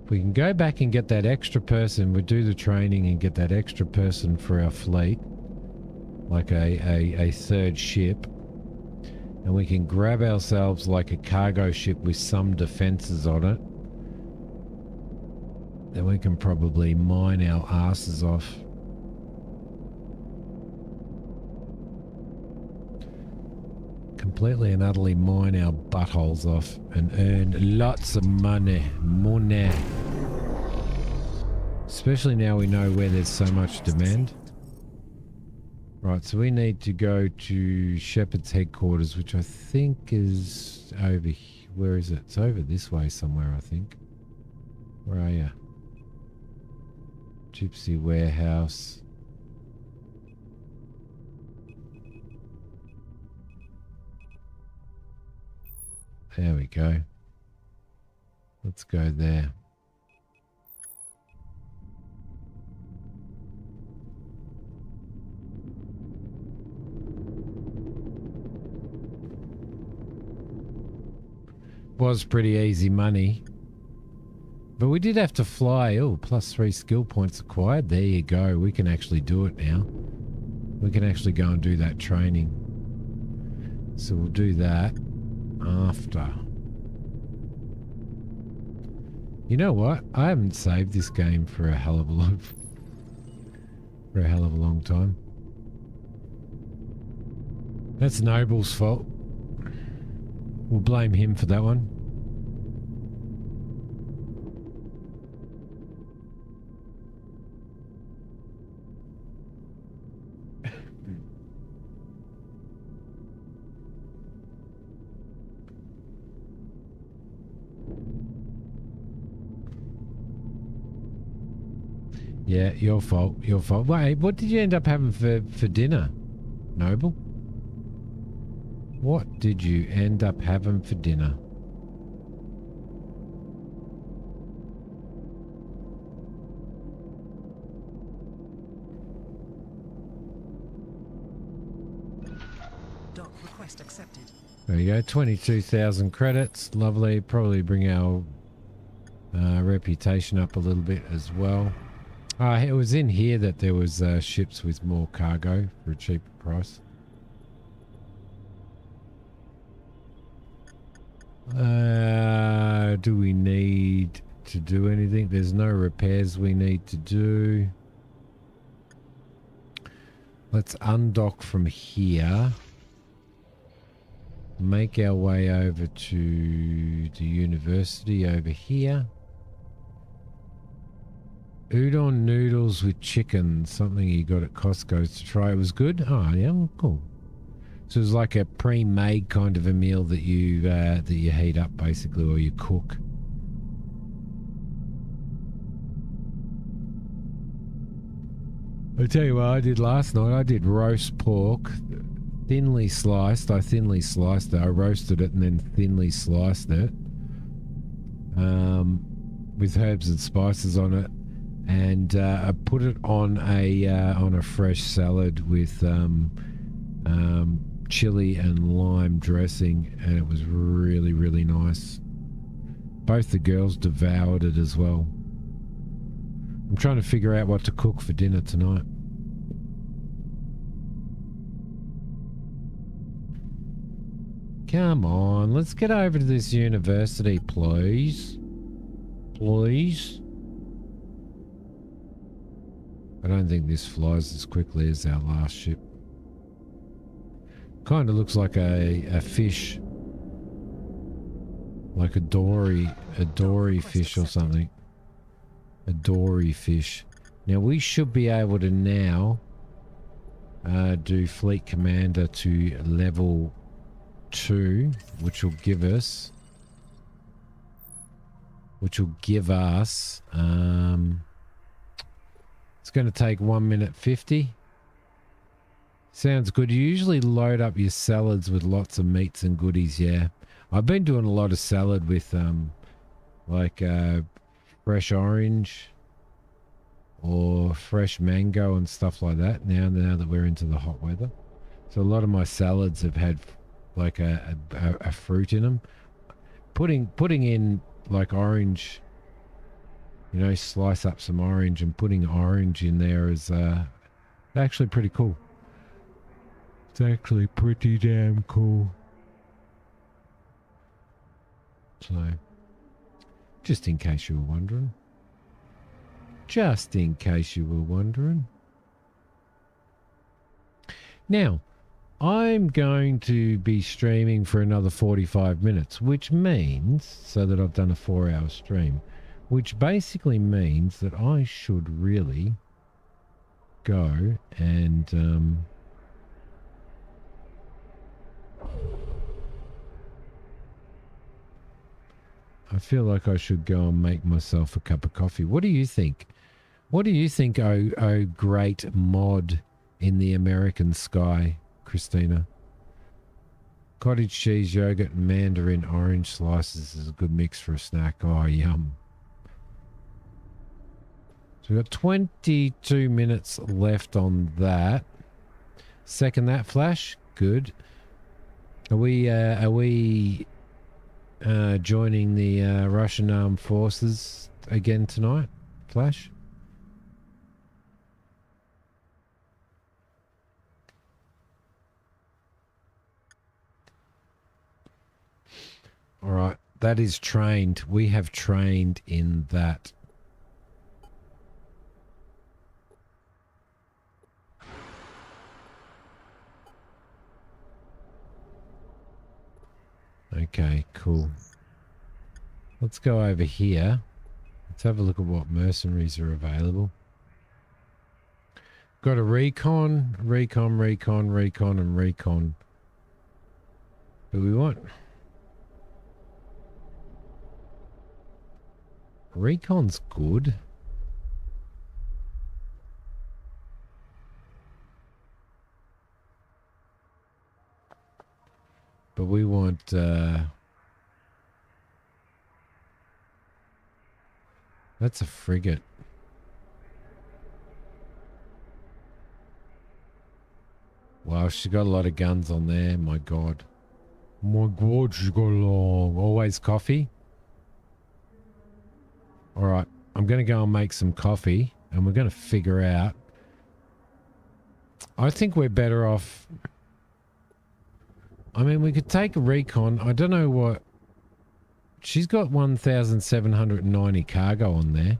We can go back and get that extra person. We'll do the training and get that extra person for our fleet, like a third ship, and we can grab ourselves like a cargo ship with some defenses on it. Then we can probably mine our asses off. Completely and utterly mine our buttholes off and earn lots of money. Money. Especially now we know where there's so much demand. Right, so we need to go to Shepard's headquarters, which I think is over here. Where is it? It's over this way somewhere, I think. Where are you? Gypsy Warehouse. There we go. Let's go there. Was pretty easy money. But we did have to fly. Oh, +3 skill points acquired. There you go. We can actually do it now. We can actually go and do that training. So we'll do that after. You know what? I haven't saved this game for a hell of a long time. That's Noble's fault. We'll blame him for that one. Yeah, your fault. Your fault. Wait, what did you end up having for dinner, Noble? What did you end up having for dinner? Dock request accepted. There you go, 22,000 credits. Lovely. Probably bring our reputation up a little bit as well. It was in here that there was ships with more cargo for a cheaper price. Do we need to do anything? There's no repairs we need to do. Let's undock from here. Make our way over to the university over here. Udon noodles with chicken, something you got at Costco's to try. It was good. Oh yeah, cool. So it was like a pre-made kind of a meal that you heat up basically, or you cook. I'll tell you what I did last night. I did roast pork, thinly sliced. I thinly sliced it. I roasted it and then thinly sliced it, with herbs and spices on it. And I put it on a fresh salad with chili and lime dressing, and it was really, really nice. Both the girls devoured it as well. I'm trying to figure out what to cook for dinner tonight. Come on, let's get over to this university, please. Please. I don't think this flies as quickly as our last ship. Kind of looks like a fish. Like a dory fish or something. A dory fish. Now we should be able to now do Fleet Commander to level 2, which will give us it's going to take 1 minute 50. Sounds good. You usually load up your salads with lots of meats and goodies. Yeah, I've been doing a lot of salad with like fresh orange or fresh mango and stuff like that now that we're into the hot weather. So a lot of my salads have had like a fruit in them. Putting in like orange, you know, slice up some orange and putting orange in there is actually pretty cool. It's actually pretty damn cool. So, just in case you were wondering. Just in case you were wondering. Now, I'm going to be streaming for another 45 minutes, which means, so that I've done a 4-hour stream, which basically means that I should really go and I feel like I should go and make myself a cup of coffee. What do you think? What do you think, oh great mod in the American sky, Christina? Cottage cheese, yogurt, and mandarin orange slices is a good mix for a snack. Oh, yum. So we've got 22 minutes left on that. Second that, Flash. Good. Are we joining the Russian Armed Forces again tonight, Flash? All right, that is trained. We have trained in that. Okay, cool. Let's go over here. Let's have a look at what mercenaries are available. Got a recon, and recon. Who we want? Recon's good. But we want that's a frigate. Wow, she's got a lot of guns on there. My God. My God, she's got a lot. Always coffee. All right, I'm going to go and make some coffee and we're going to figure out. I think we're better off. I mean, we could take a recon. I don't know what. She's got 1,790 cargo on there.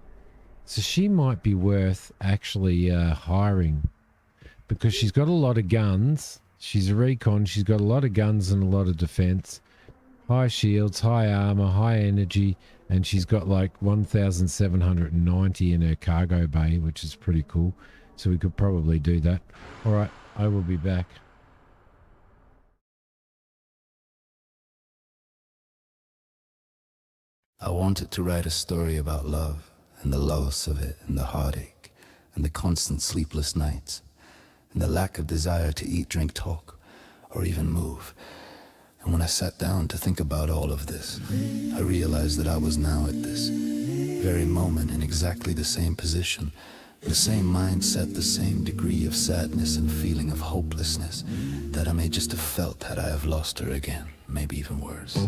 So she might be worth actually hiring. Because she's got a lot of guns. She's a recon. She's got a lot of guns and a lot of defense. High shields, high armor, high energy. And she's got like 1,790 in her cargo bay, which is pretty cool. So we could probably do that. All right, I will be back. I wanted to write a story about love and the loss of it and the heartache and the constant sleepless nights and the lack of desire to eat, drink, talk, or even move. And when I sat down to think about all of this, I realized that I was now at this very moment in exactly the same position, the same mindset, the same degree of sadness and feeling of hopelessness that I may just have felt had I have lost her again, maybe even worse.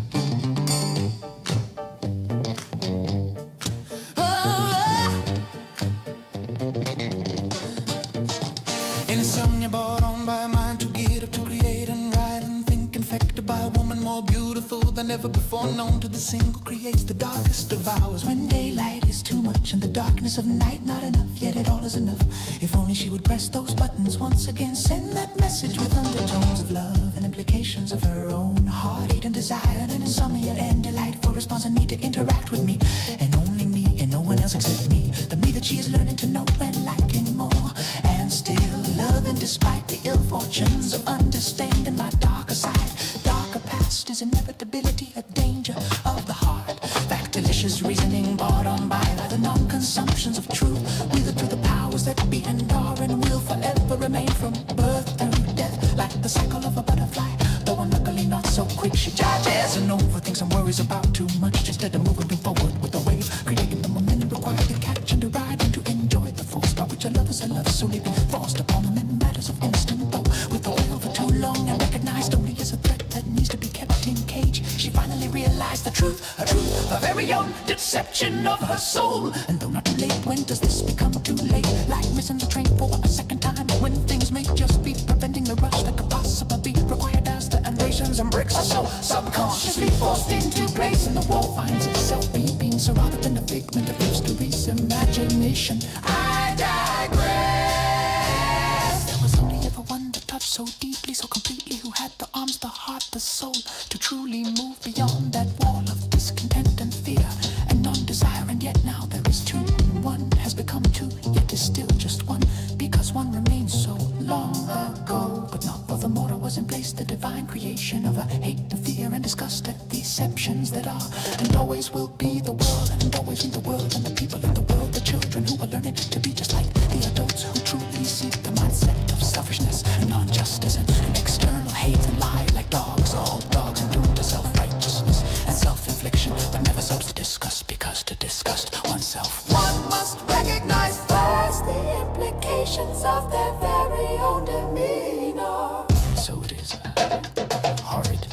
Insomnia brought on by a mind to get up, to create and write and think, infected by a woman more wonderful than ever before known. To the single creates the darkest of hours. When daylight is too much and the darkness of night not enough, yet it all is enough. If only she would press those buttons once again, send that message with undertones of love and implications of her own heartache and desire and insomnia and delight for response and need to interact with me and only me and no one else except me. The me that she is learning to know and liking more, and still loving despite the ill fortunes of understanding my darker side. Darker past is inevitability, a danger of the heart. That delicious reasoning brought on by the non-consumptions of truth, wielded through the powers that be and are and will forever remain from birth through death, like the cycle of a butterfly. Though unluckily not so quick, she judges and overthinks and worries about too much instead of moving forward with the wave, creating the momentum required to catch and to ride and to enjoy the full stop which a lover's a love solely been forced upon them in matters of instant thought. With the will for too long and recognized only as a threat that needs to be kept in cage, she finally realized the truth, her very own deception of her soul. And though not too late, when does this become too late? Like missing the train for a second time, when things may just be preventing the rush that could possibly be required as the ambitions and bricks are so subconsciously forced into place, and the wall finds itself being so rather than a figment of history's imagination. I digress. There was only ever one that touched so deeply, so completely, who had the arms, the heart, the soul to truly move beyond that wall of discontent and fear and non-desire. And yet now there is two. One has become two, yet is still just one, because one remains so long ago. But not for the mortal was in place the divine creation of a hate, the fear and disgust at deceptions that are and always will be the world, and always be the world and the people in the world, the children who are learning to be just like the adults who truly see the mindset of selfishness and non-justice and external hate and lie like dogs, all dogs, and doomed to self-righteousness and self-infliction, but never stops to discuss, because to disgust oneself one must recognize first the implications of their very own demeanor. So it is horrid,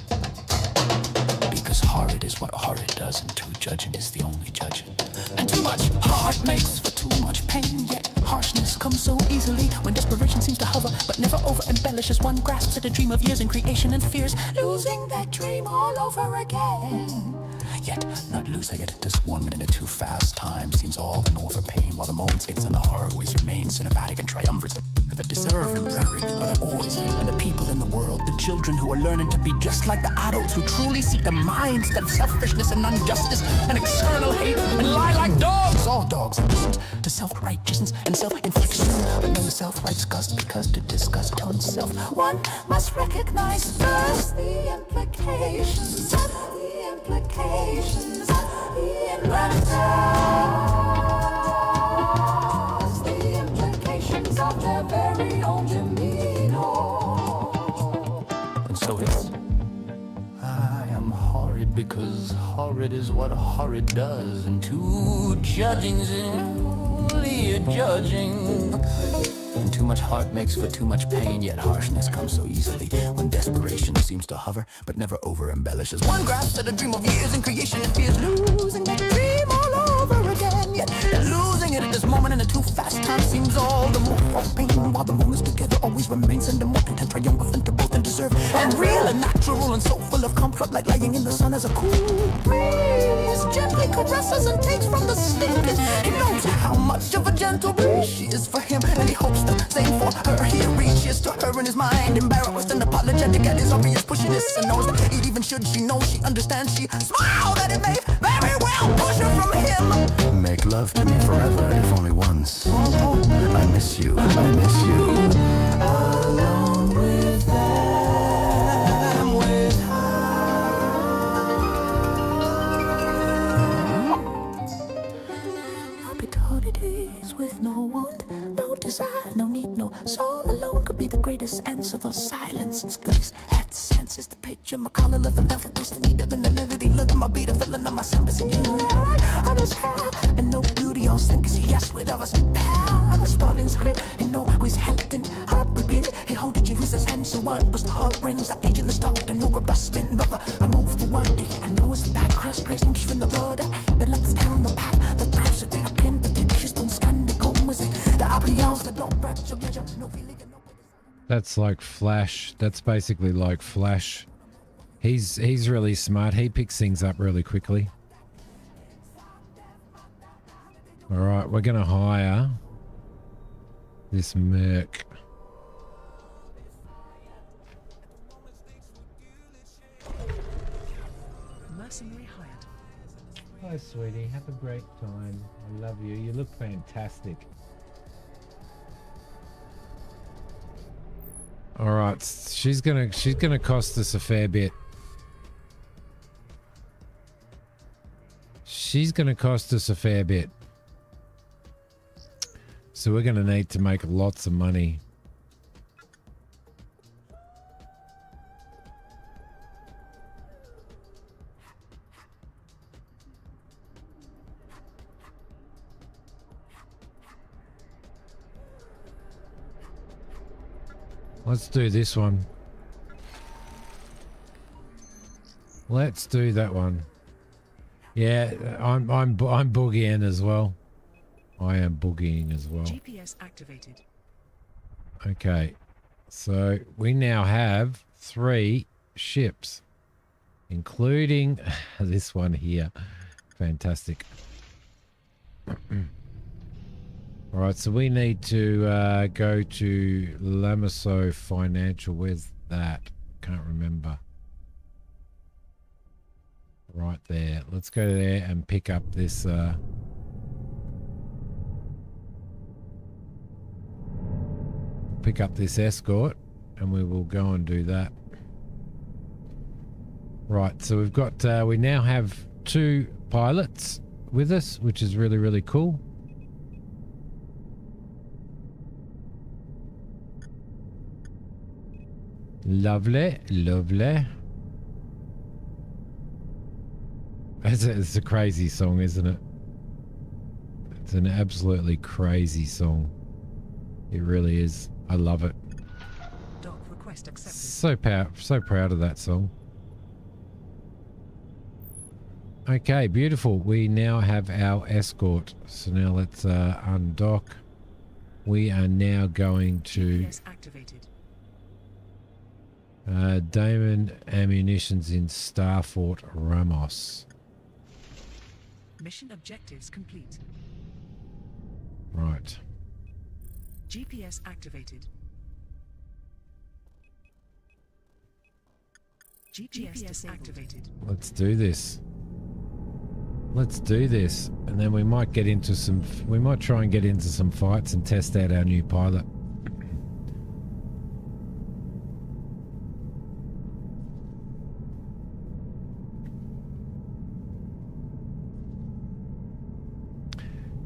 because horrid is what horrid does, and too judging is the only judging. And too much heart makes for too much pain, yet harshness comes so easily when desperation seems to hover, but never over-embellishes. One grasps at a dream of years in creation and fears losing that dream all over again. Yet not losing it, just 1 minute too fast. Time seems all and over pain, while the moments fades and the horror always remains cinematic and triumvirate that deserve embroidery, but are always. And the people in the world, the children who are learning to be just like the adults who truly seek the mindset of selfishness and injustice and external hate and lie like dogs. All dogs are doomed to self-righteousness and self-infliction, but never self-righteous, because to disgust oneself one must recognize first the implications, the implications, the implications of their very own demeanor. And so it's I am horrid, because horrid is what horrid does, and too judging's only a judging. And too much heart makes for too much pain, yet harshness comes so easily when desperation seems to hover, but never over-embellishes. One grasps at a dream of years in creation and fears losing that dream all over again, yet losing it at this moment in a too fast time seems all the more for pain, while the moments together always remains and the more content triumphant to both and deserve and real and natural and so full of comfort, like lying in the sun as a cool breeze gently caresses and takes from the sting. He knows how much of a gentle breeze she is for him, and he hopes the same for her. He reaches to her in his mind, embarrassed and apologetic at his obvious pushiness, and knows that it even should she know she understands, she smile that it may very well push her from him. Make love to me forever, if only once. I miss you, I miss you. Alone with them, with her. I'll be told it is with no want, no desire, no need, no soul alone could be the greatest answer for silence. It's grace, that sense is the picture, my collar left and left, the need of an melody, look at my beat, a feeling of my symbols in you. I just have, and no beauty on sin, cause yes, with us, I was falling script, and no, who's helping, heart repeat, he hold it, who's his hand, so what was the heart rings, the angel is dark, and no robust spin, brother, I move the one day, I know it's the back crust, praising, keeping the blood, the left down the path, the pressure, the pin, the dishes, don't scan, the go, was it, the appliance, the don't break, so no feeling, no. That's like Flash. That's basically like Flash He's really smart. He picks things up really quickly. All right, we're going to hire this merc. Mercenary hired. Hi, sweetie. Have a great time. I love you. You look fantastic. All right, she's gonna cost us a fair bit. She's gonna cost us a fair bit. So we're gonna need to make lots of money. Let's do this one. Let's do that one. Yeah, I'm boogieing as well. I am boogieing as well. GPS activated. Okay, so we now have 3 ships, including this one here. Fantastic. All right, so we need to go to Lamaso Financial. Where's that? Can't remember. Right there. Let's go there and pick up this. Pick up this escort, and we will go and do that. Right, so we've got. We now have 2 pilots with us, which is really, really cool. Lovely, lovely. It's a crazy song, isn't it? It's an absolutely crazy song. It really is. I love it. Dock request accepted. So proud of that song. Okay, beautiful. We now have our escort. So now let's undock. We are now going to GPS activated. Damon Ammunitions in Starfort Ramos. Mission objectives complete. Right. GPS activated. GPS activated. Let's do this. Let's do this. And then we might get into some... We might try and get into some fights and test out our new pilot.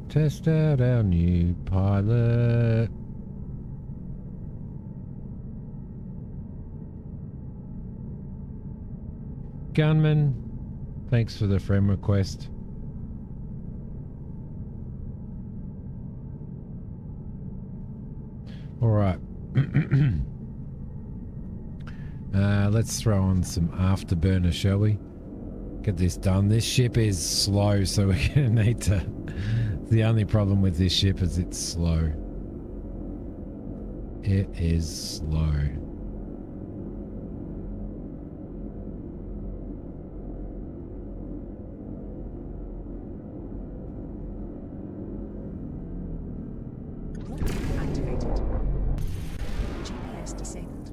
Test out our new pilot. Gunman, thanks for the friend request. All right. Let's throw on some afterburner, shall we? Get this done. This ship is slow, so we're going to need to... The only problem with this ship is it's slow. It is slow. Activated. GPS disabled.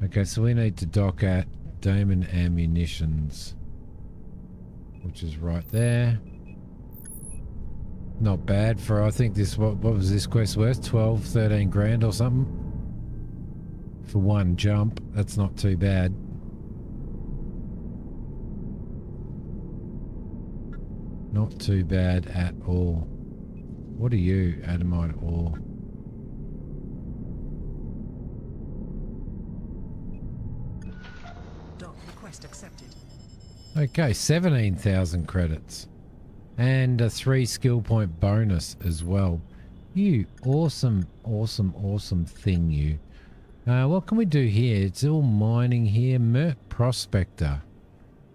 Okay, so we need to dock at Damon Ammunitions, which is right there. Not bad for, I think this, what was this quest worth? 12, 13 grand or something? For one jump. That's not too bad. Not too bad at all. What are you, Adamite ore? Dock request accepted. Okay, 17,000 credits. And a 3 skill point bonus as well. You awesome, awesome, awesome thing, you. What can we do here? It's all mining here. Merc Prospector.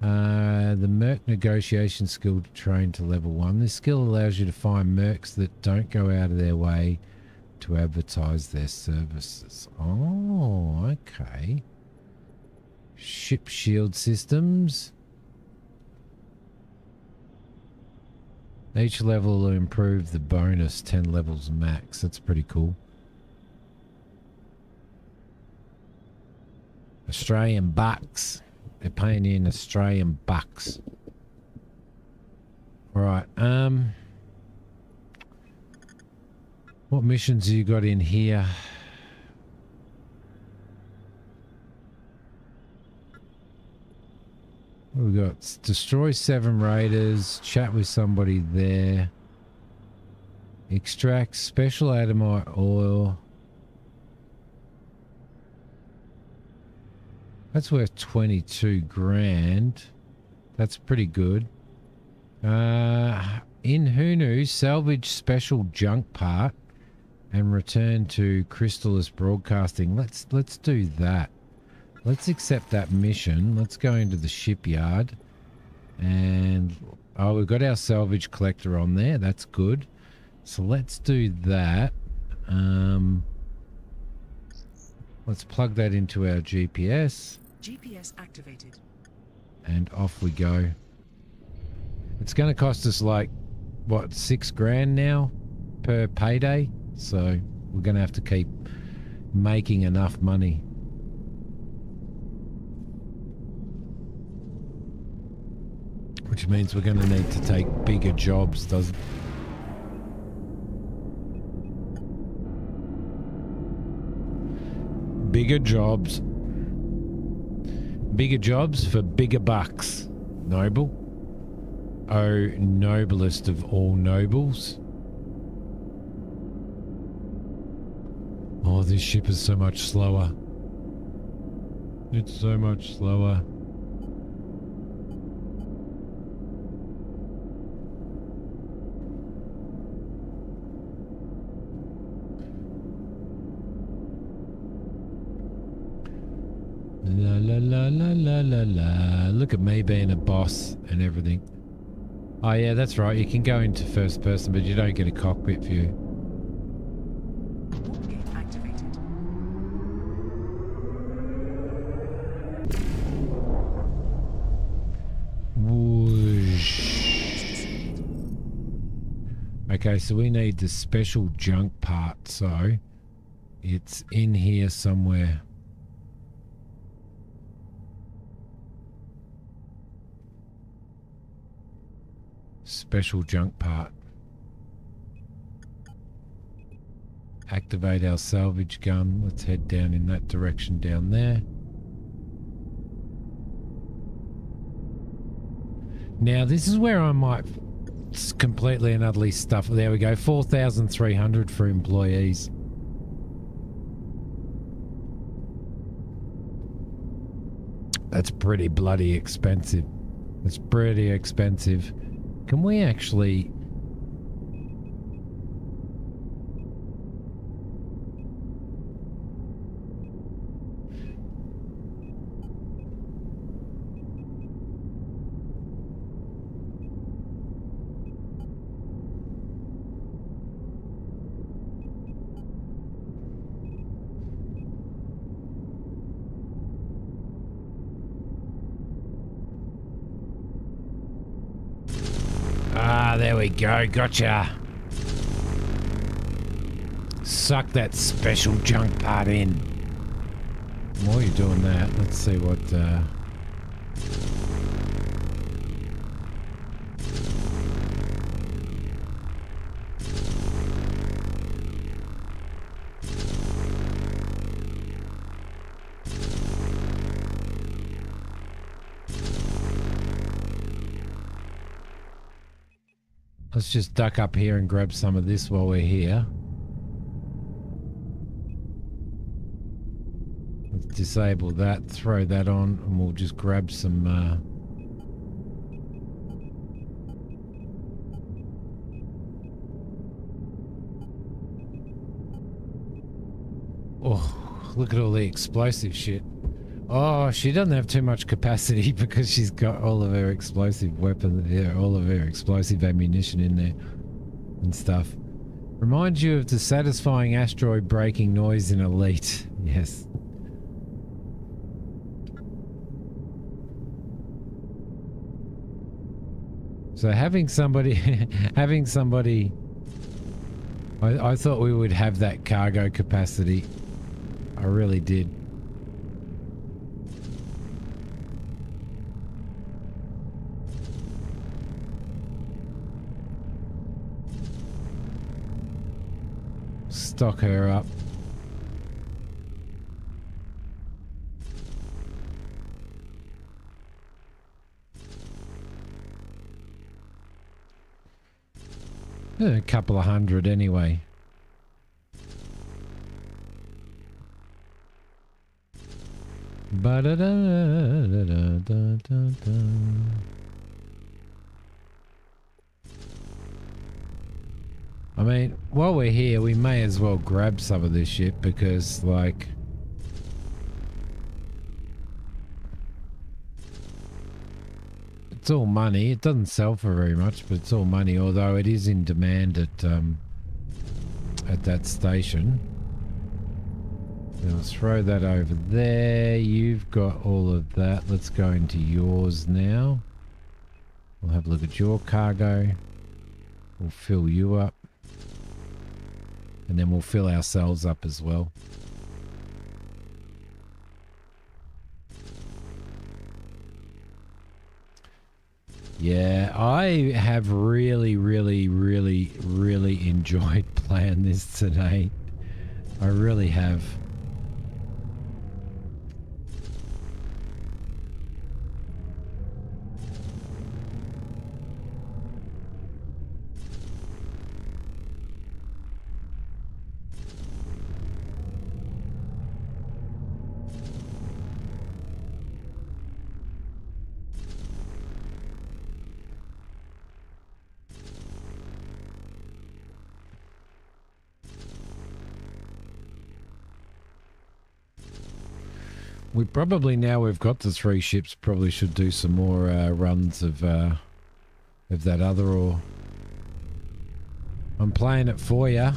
The Merc Negotiation skill to train to level 1. This skill allows you to find mercs that don't go out of their way to advertise their services. Oh, okay. Ship shield systems. Each level will improve the bonus 10 levels max. That's pretty cool. Australian bucks. They're paying in Australian bucks. Alright, what missions have you got in here? What we got? Destroy 7 raiders, chat with somebody there, extract special atomite oil. That's worth 22 grand. That's pretty good. In Hunu, salvage special junk part and return to Crystallis Broadcasting. Let's do that. Let's accept that mission. Let's go into the shipyard. And, oh, we've got our salvage collector on there. That's good. So let's do that. Let's plug that into our GPS. GPS activated. And off we go. It's going to cost us like, what, 6 grand now per payday? So we're going to have to keep making enough money. Which means we're going to need to take bigger jobs, doesn't it? Bigger jobs. Bigger jobs for bigger bucks. Noble. Oh, noblest of all nobles. Oh, this ship is so much slower. It's so much slower. La la la la la la la. Look at me being a boss and everything. Oh yeah, that's right. You can go into first person, but you don't get a cockpit view. Warp gate activated. Whoosh. Okay, so we need the special junk part, so it's in here somewhere. Special junk part. Activate our salvage gun. Let's head down in that direction down there. Now this is where I might completely and utterly stuff. There we go. 4,300 for employees. That's pretty bloody expensive. That's pretty expensive. Can we actually... there we go. Gotcha. Suck that special junk part in. While you're doing that, let's see what... Let's just duck up here and grab some of this while we're here. Let's disable that, throw that on, and we'll just grab some... Oh, look at all the explosive shit. Oh, she doesn't have too much capacity because she's got all of her explosive weapons, yeah, all of her explosive ammunition in there and stuff. Reminds you of the satisfying asteroid breaking noise in Elite. Yes. So having somebody, having somebody, I thought we would have that cargo capacity. I really did. Stock her up. A couple of hundred anyway. Ba-da-da-da-da-da-da-da. I mean, while we're here, we may as well grab some of this shit because, like, it's all money. It doesn't sell for very much, but it's all money, although it is in demand at that station. Now let's throw that over there. You've got all of that. Let's go into yours now. We'll have a look at your cargo. We'll fill you up. And then we'll fill ourselves up as well. Yeah, I have really enjoyed playing this today. I really have. We probably, now we've got the 3 ships, probably should do some more runs of that other ore. I'm playing it for ya.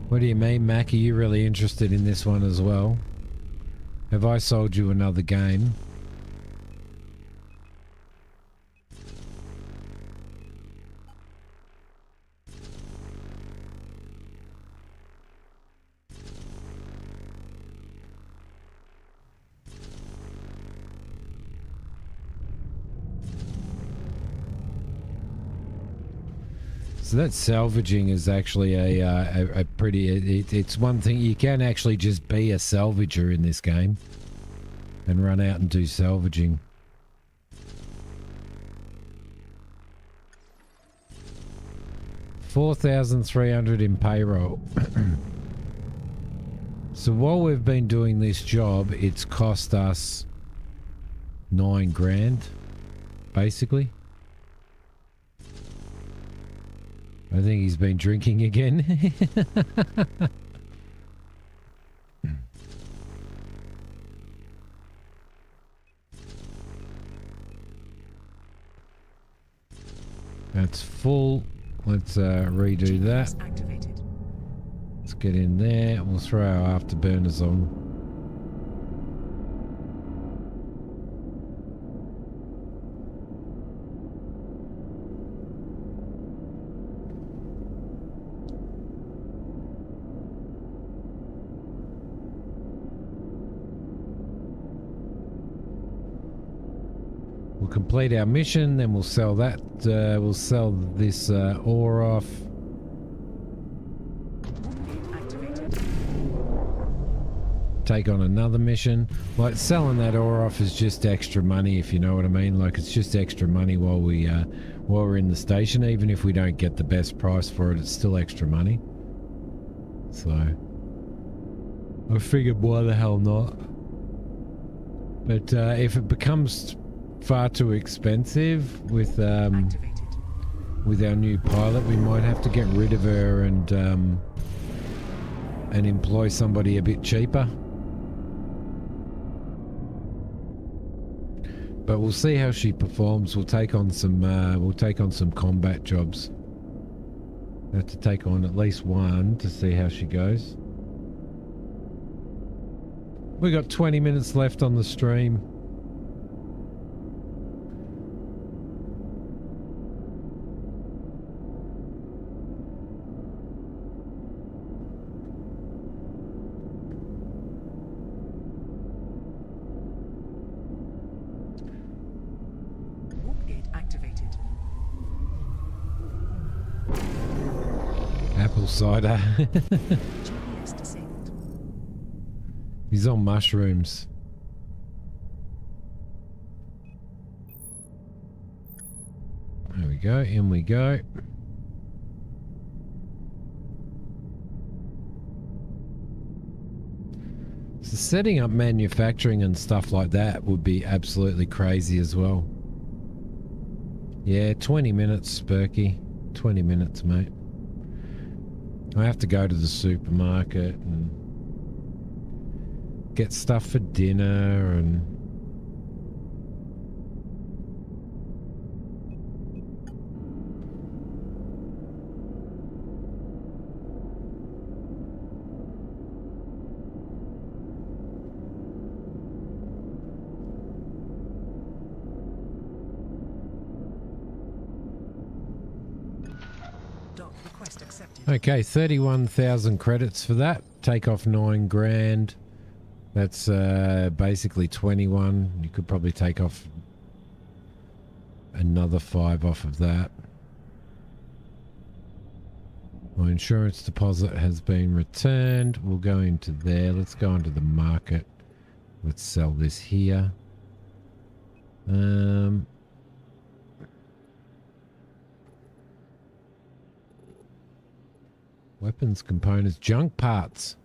What do you mean, Mac? Are you really interested in this one as well? Have I sold you another game? So that salvaging is actually a pretty... It's one thing. You can actually just be a salvager in this game and run out and do salvaging. $4,300 in payroll. So while we've been doing this job, it's cost us $9 grand, basically. I think he's been drinking again. That's full. Let's redo that. Activated. Let's get in there. We'll throw our afterburners on. Complete our mission, then we'll sell that. We'll sell this ore off. Activated. Take on another mission. Like, selling that ore off is just extra money, if you know what I mean. Like, it's just extra money while we're in the station. Even if we don't get the best price for it, it's still extra money. So I figured, why the hell not? But if it becomes far too expensive with our new pilot, we might have to get rid of her and employ somebody a bit cheaper. But we'll see how she performs. We'll take on some combat jobs. Have to take on at least one to see how she goes. We got 20 minutes left on the stream. apple cider. GPS disabled. He's on mushrooms. There we go, in we go. So setting up manufacturing and stuff like that would be absolutely crazy as well. Yeah, 20 minutes, Spurky. 20 minutes, mate. I have to go to the supermarket and get stuff for dinner and... Dock request accepted. Okay, 31,000 credits for that. Take off 9 grand. That's basically 21. You could probably take off another 5 off of that. My insurance deposit has been returned. We'll go into there. Let's go into the market. Let's sell this here. Weapons, components, junk parts.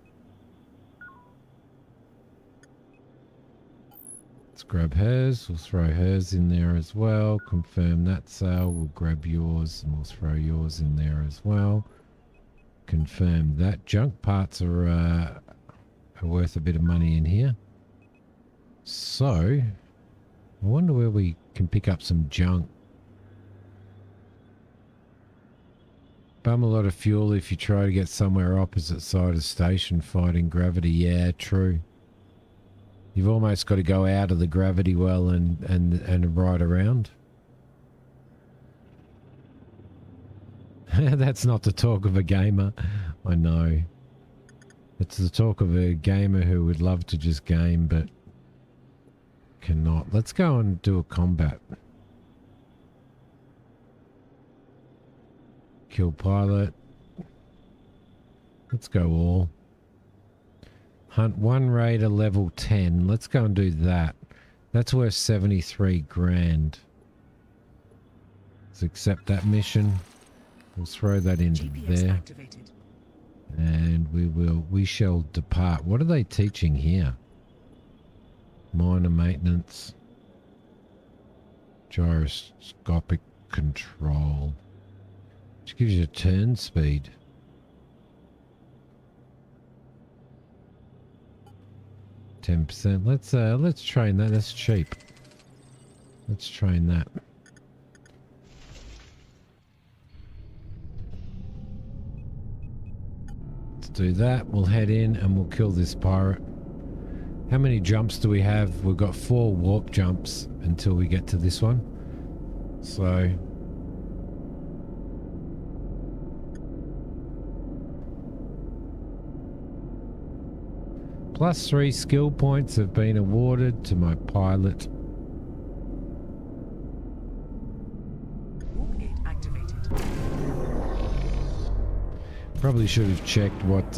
Let's grab hers. We'll throw hers in there as well. Confirm that sale. We'll grab yours and we'll throw yours in there as well. Confirm that. Junk parts are worth a bit of money in here. So, I wonder where we can pick up some junk. Bum a lot of fuel if you try to get somewhere opposite side of station fighting gravity. Yeah, true. You've almost got to go out of the gravity well and ride around. That's not the talk of a gamer. I know. It's the talk of a gamer who would love to just game but cannot. Let's go and do a combat. Kill pilot. Let's go all. Hunt 1 raider level 10. Let's go and do that. That's worth 73 grand. Let's accept that mission. We'll throw that into GPS there. activated. And we shall depart. What are they teaching here? Minor maintenance. Gyroscopic control. Which gives you a turn speed. %. Let's train that. That's cheap. Let's train that. Let's do that. We'll head in and we'll kill this pirate. How many jumps do we have? We've got 4 warp jumps until we get to this one. So +3 skill points have been awarded to my pilot. Warp gate activated. Probably should have checked what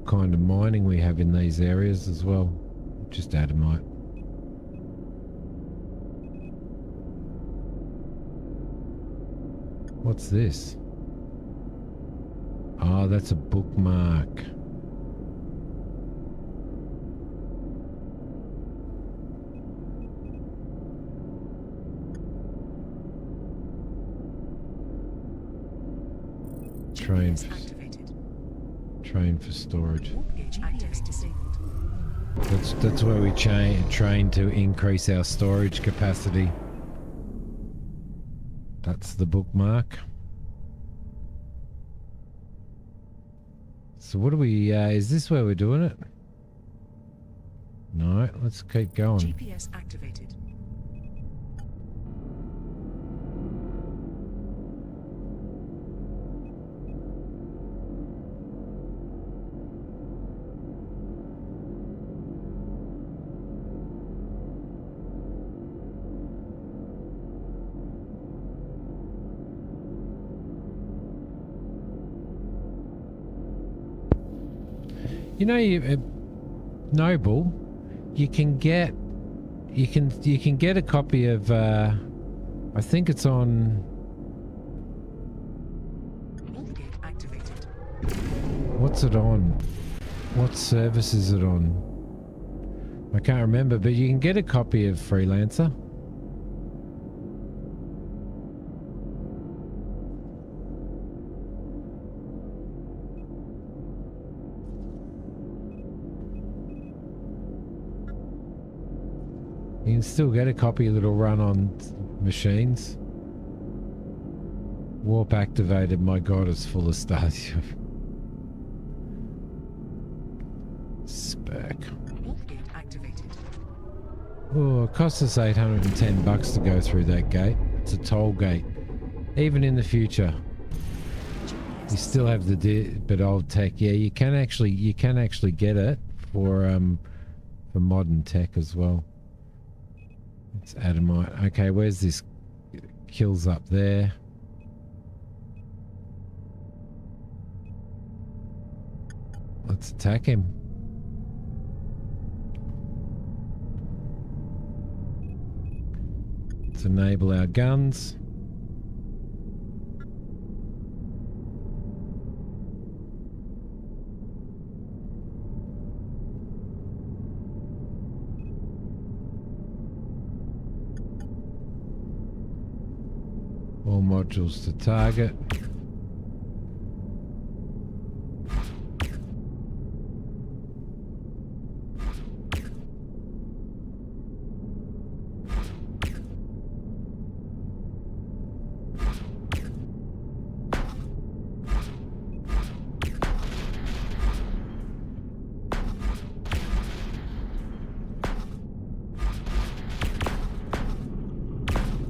kind of mining we have in these areas as well. Just adamite. What's this? Oh, that's a bookmark. Train GPS activated. train for storage. Warp gate GPS disabled. That's where we train to increase our storage capacity. That's the bookmark. So what do we, is this where we're doing it? No, let's keep going. GPS activated. You know, Noble, you can get a copy of I think it's on Warp gate activated. what's it on? What service is it on? I can't remember, but you can get a copy of Freelancer. You can still get a copy that'll run on machines. Warp activated. My god, it's full of stars. Spec. Warp gate activated. Oh, it costs us $810 to go through that gate. It's a toll gate. Even in the future, you still have the but old tech. Yeah, you can actually get it for modern tech as well. It's Adamite. Okay, where's this? Kills up there. Let's attack him. Let's enable our guns. All modules to target.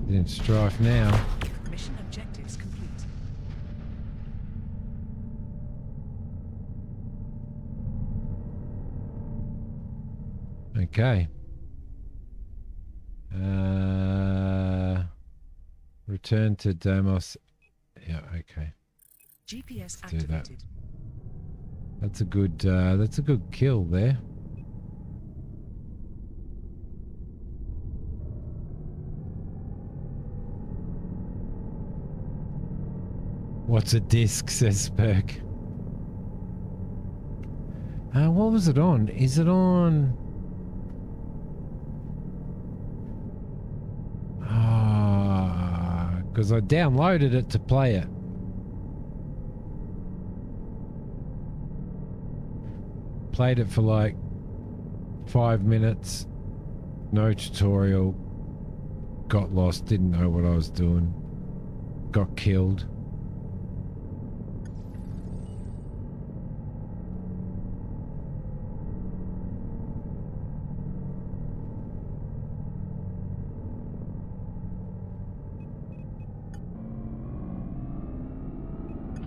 In strife now. Mission objectives complete. Okay. Return to Deimos. Yeah, okay. GPS Let's do that. activated. That's a good kill there. What's a disc, says Perk. What was it on? Is it on? Because I downloaded it to play it. Played it for like 5 minutes. No tutorial. Got lost, didn't know what I was doing. Got killed.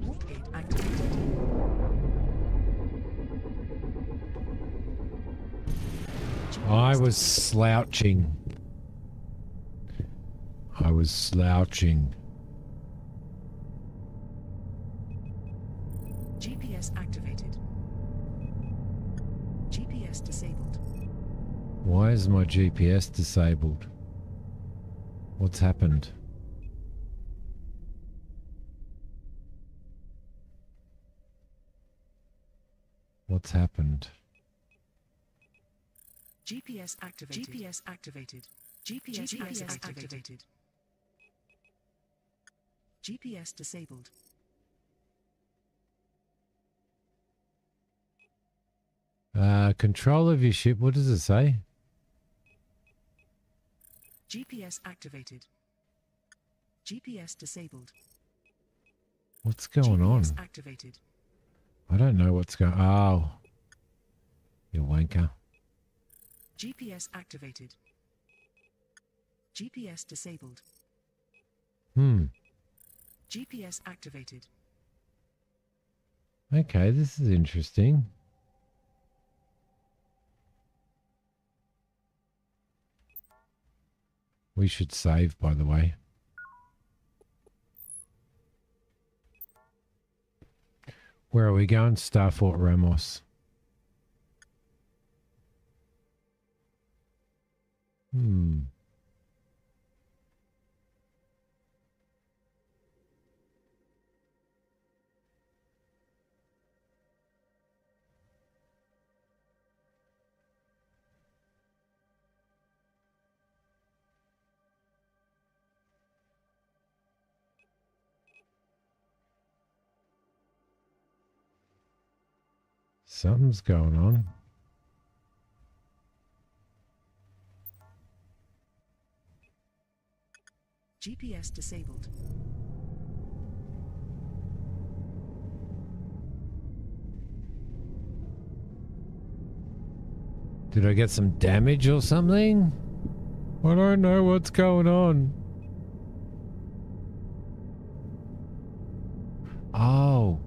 Warp gate activated. I was slouching. I was slouching. GPS activated. GPS disabled. Why is my GPS disabled? What's happened? What's happened? GPS activated. GPS activated. GPS activated. GPS disabled. Control of your ship. What does it say? GPS activated. GPS disabled. What's going on? GPS activated. I don't know what's going. Oh, you wanker. GPS activated. GPS disabled. GPS activated. Okay, this is interesting. We should save, by the way. Where are we going? Starfort Ramos. Something's going on. GPS disabled. Did I get some damage or something? I don't know what's going on. Oh.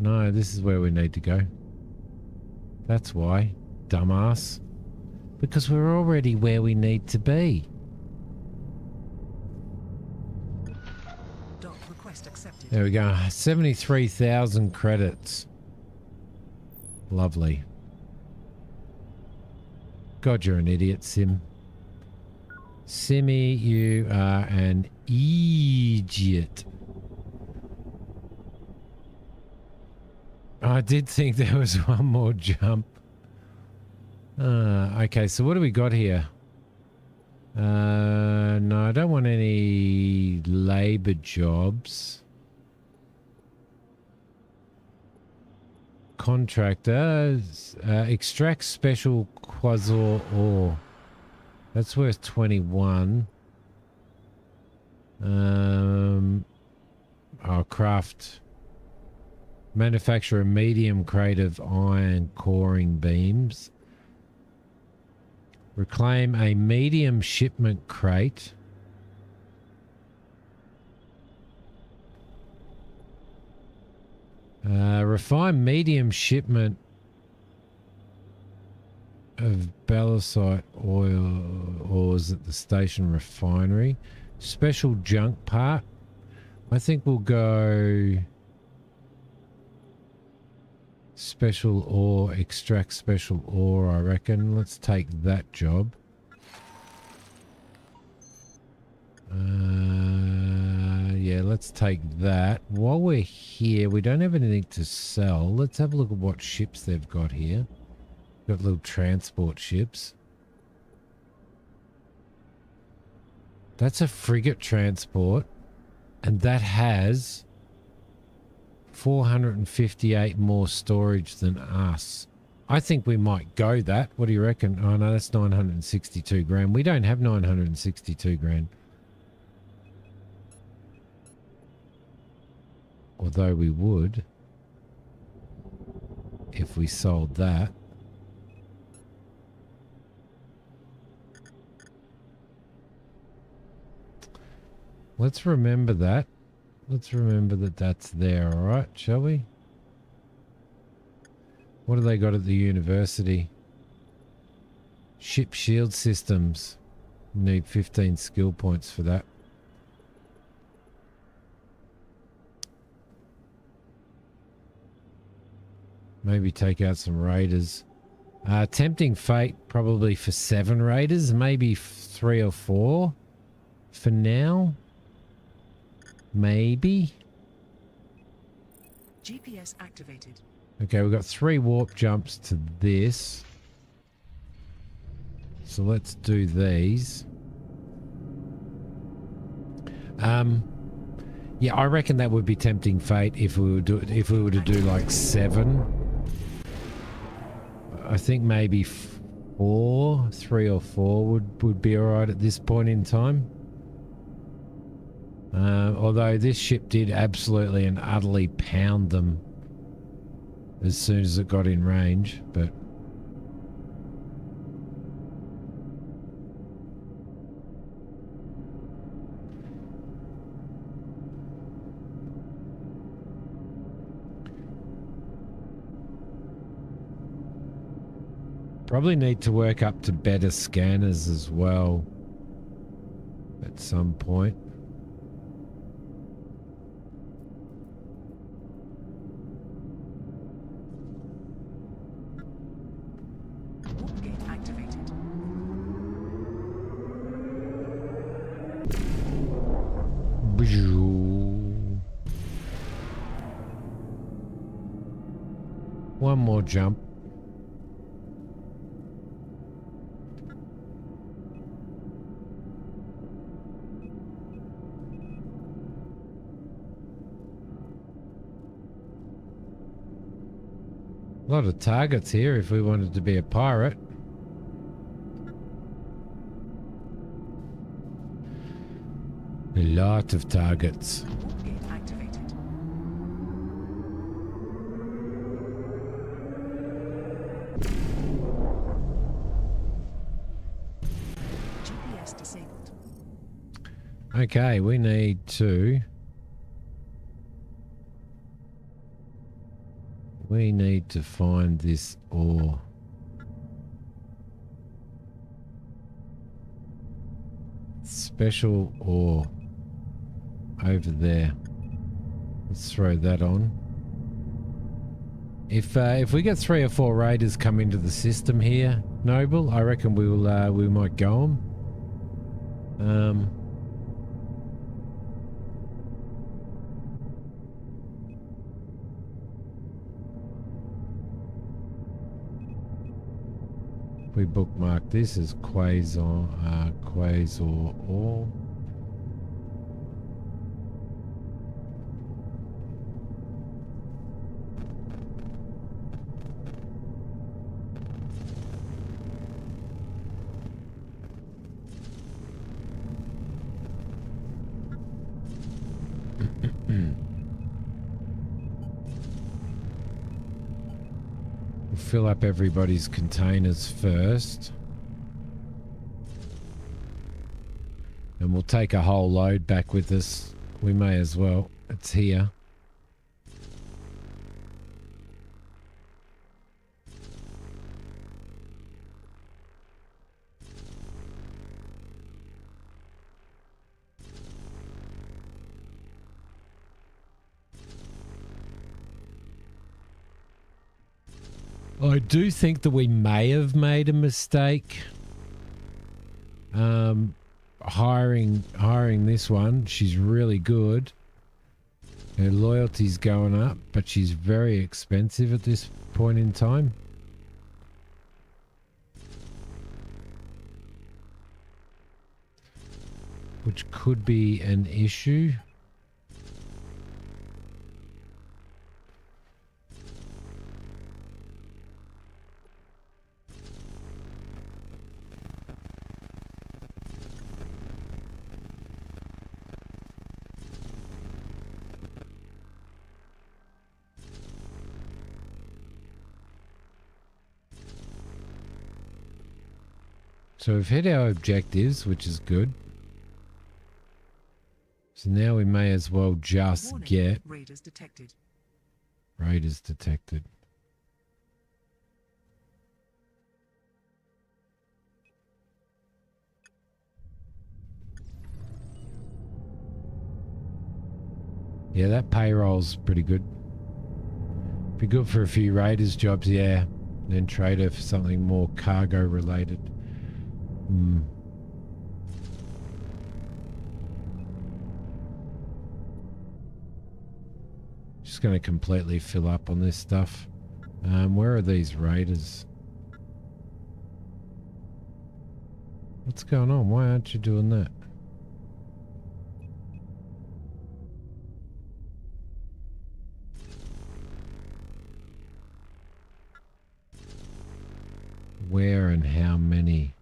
No, this is where we need to go. That's why, dumbass. Because we're already where we need to be. Dock request accepted. There we go. 73,000 credits. Lovely. God, you're an idiot, Sim. Simmy, you are an idiot. I did think there was one more jump. Okay, so what do we got here? No, I don't want any labor jobs. Contractor, extract special quasar ore. That's worth 21. Craft. Manufacture a medium crate of iron coring beams. Reclaim a medium shipment crate. Refine medium shipment of balisite ores at the station refinery. Special junk part. I think we'll go special ore, extract special ore, I reckon. Let's take that job. Yeah, let's take that. While we're here, we don't have anything to sell. Let's have a look at what ships they've got here. Got little transport ships. That's a frigate transport, and that has 458 more storage than us. I think we might go that. What do you reckon? Oh no, that's 962 grand. We don't have 962 grand. Although we would if we sold that. Let's remember that. Let's remember that that's there, all right, shall we? What do they got at the university? Ship shield systems. Need 15 skill points for that. Maybe take out some raiders. Tempting fate probably for 7 raiders, maybe 3 or 4 for now. Maybe. GPS activated. Okay, we've got 3 warp jumps to this. So let's do these. Yeah, I reckon that would be tempting fate if we were to do like 7. I think maybe 4, 3 or 4 would be all right at this point in time. Although this ship did absolutely and utterly pound them as soon as it got in range, but probably need to work up to better scanners as well at some point. Warp gate activated. One more jump. A lot of targets here if we wanted to be a pirate. A lot of targets. Warp gate activated. GPS disabled. Okay, we need to... We need to find this ore. Special ore. Over there. Let's throw that on. If we get 3 or 4 raiders come into the system here, Noble, I reckon we will we might go them. We bookmark this as Quasar ore. Fill up everybody's containers first. And we'll take a whole load back with us. We may as well. It's here. I do think that we may have made a mistake hiring this one. She's really good. Her loyalty's going up, but she's very expensive at this point in time. Which could be an issue. So we've hit our objectives, which is good. So now we may as well just Warning, get raiders detected. raiders detected. Yeah, that payroll's pretty good. Be good for a few raiders jobs, yeah. Then trade her for something more cargo related. Just going to completely fill up on this stuff. Where are these raiders? What's going on? Why aren't you doing that? Where and how many?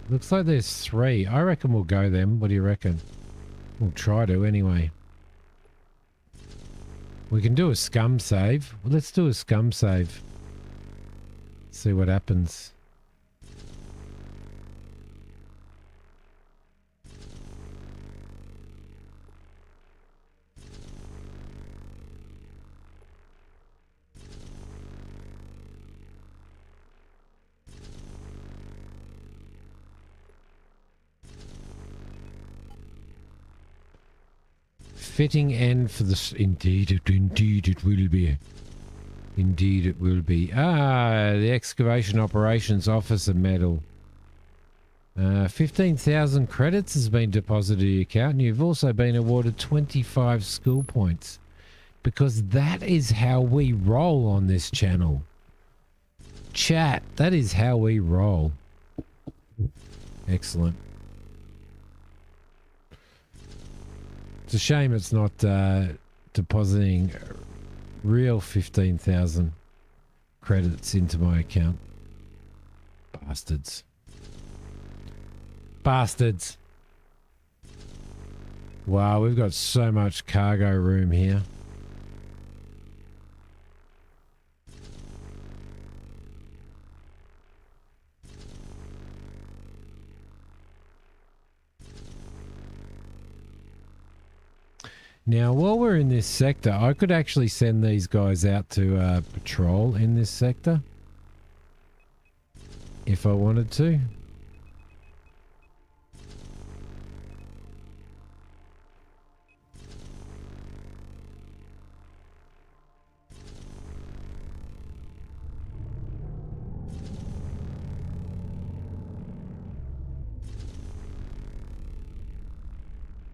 Looks like there's 3. I reckon we'll go them. What do you reckon? We'll try to anyway. We can do a scum save. Well, let's do a scum save. See what happens. Fitting end for the... Indeed it will be. Indeed it will be. Ah, the Excavation Operations Officer Medal. 15,000 credits has been deposited in your account, and you've also been awarded 25 skill points. Because that is how we roll on this channel. Chat, that is how we roll. Excellent. It's a shame it's not depositing real 15,000. credits into my account. Bastards. Bastards. Wow, we've got so much cargo room here. Now, while we're in this sector, I could actually send these guys out to patrol in this sector. If I wanted to.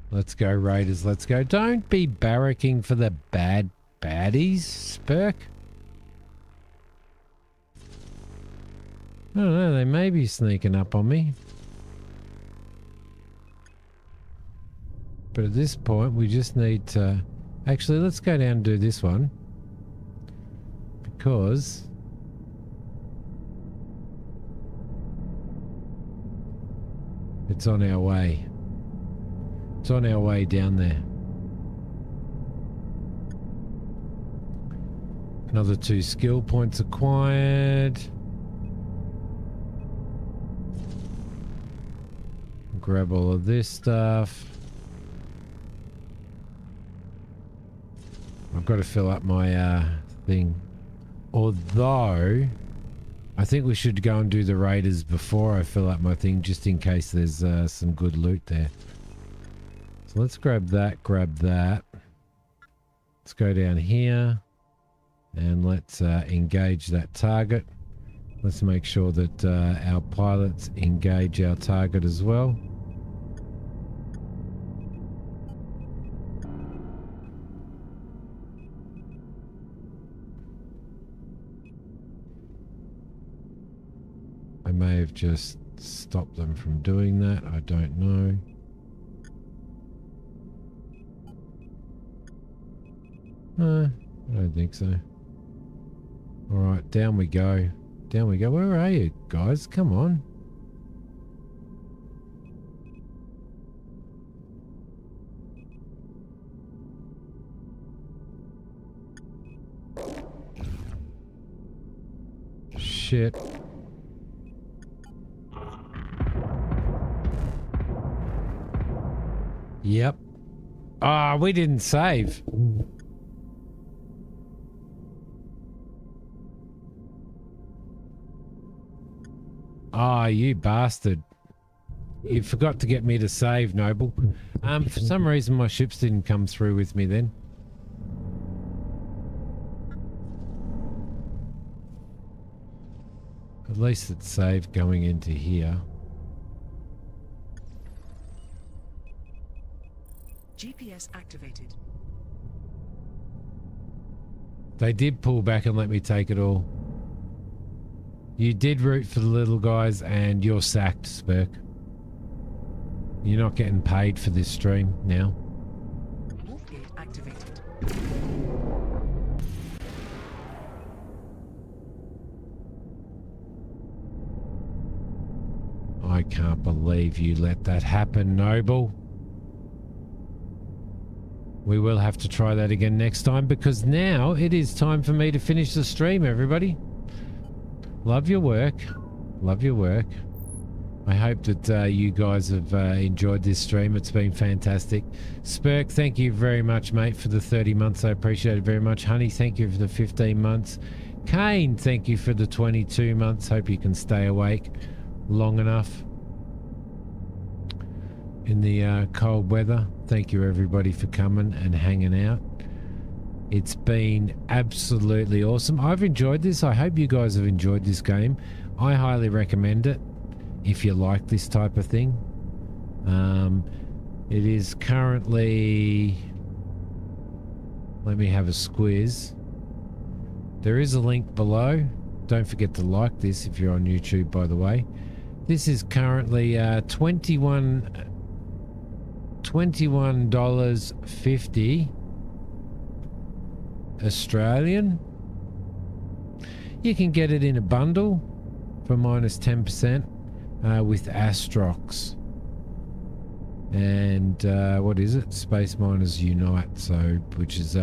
Let's go, Raiders. Let's go. Don't be barracking for the bad baddies, Spurk. I don't know. They may be sneaking up on me. But at this point, we just need to... Actually, let's go down and do this one. Because... it's on our way. It's on our way down there. Another 2 skill points acquired. Grab all of this stuff. I've got to fill up my thing. Although, I think we should go and do the raiders before I fill up my thing, just in case there's some good loot there. So let's grab that, Let's go down here and let's engage that target. Let's make sure that our pilots engage our target as well. I may have just stopped them from doing that. I don't know. No, I don't think so. Alright, down we go. Down we go. Where are you, guys? Come on. Shit. Yep. Ah, we didn't save. Ah, you bastard. You forgot to get me to save, Noble. For some reason my ships didn't come through with me then. At least it's saved going into here. GPS activated. They did pull back and let me take it all. You did root for the little guys and you're sacked, Spurk. You're not getting paid for this stream now. Warp gate activated. I can't believe you let that happen, Noble. We will have to try that again next time, because now it is time for me to finish the stream, everybody. Love your work. Love your work. I hope that you guys have enjoyed this stream. It's been fantastic. Spurk, thank you very much, mate, for the 30 months. I appreciate it very much. Honey, thank you for the 15 months. Kane, thank you for the 22 months. Hope you can stay awake long enough in the cold weather. Thank you, everybody, for coming and hanging out. It's been absolutely awesome. I've enjoyed this. I hope you guys have enjoyed this game. I highly recommend it if you like this type of thing. It is currently... Let me have a squiz. There is a link below. Don't forget to like this if you're on YouTube, by the way. This is currently $21.50 Australian. You can get it in a bundle for minus 10% with Astrox. And what is it? Space Miners Unite. So which is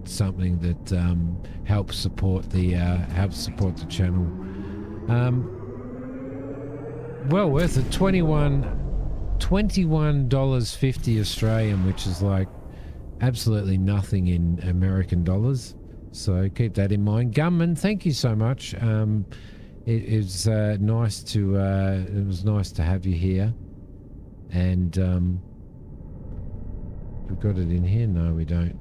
something that helps support the channel. Well worth it. $21.50 Australian, which is like absolutely nothing in American dollars. So keep that in mind. Gunman, thank you so much. It was nice to have you here. And we've got it in here. No, we don't.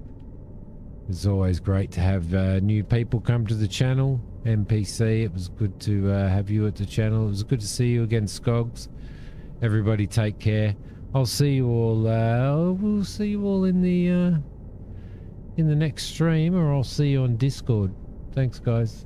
It's always great to have new people come to the channel. NPC, it was good to have you at the channel. It was good to see you again, Skogs. Everybody take care. I'll see you all. We'll see you all in the next stream, or I'll see you on Discord. Thanks, guys.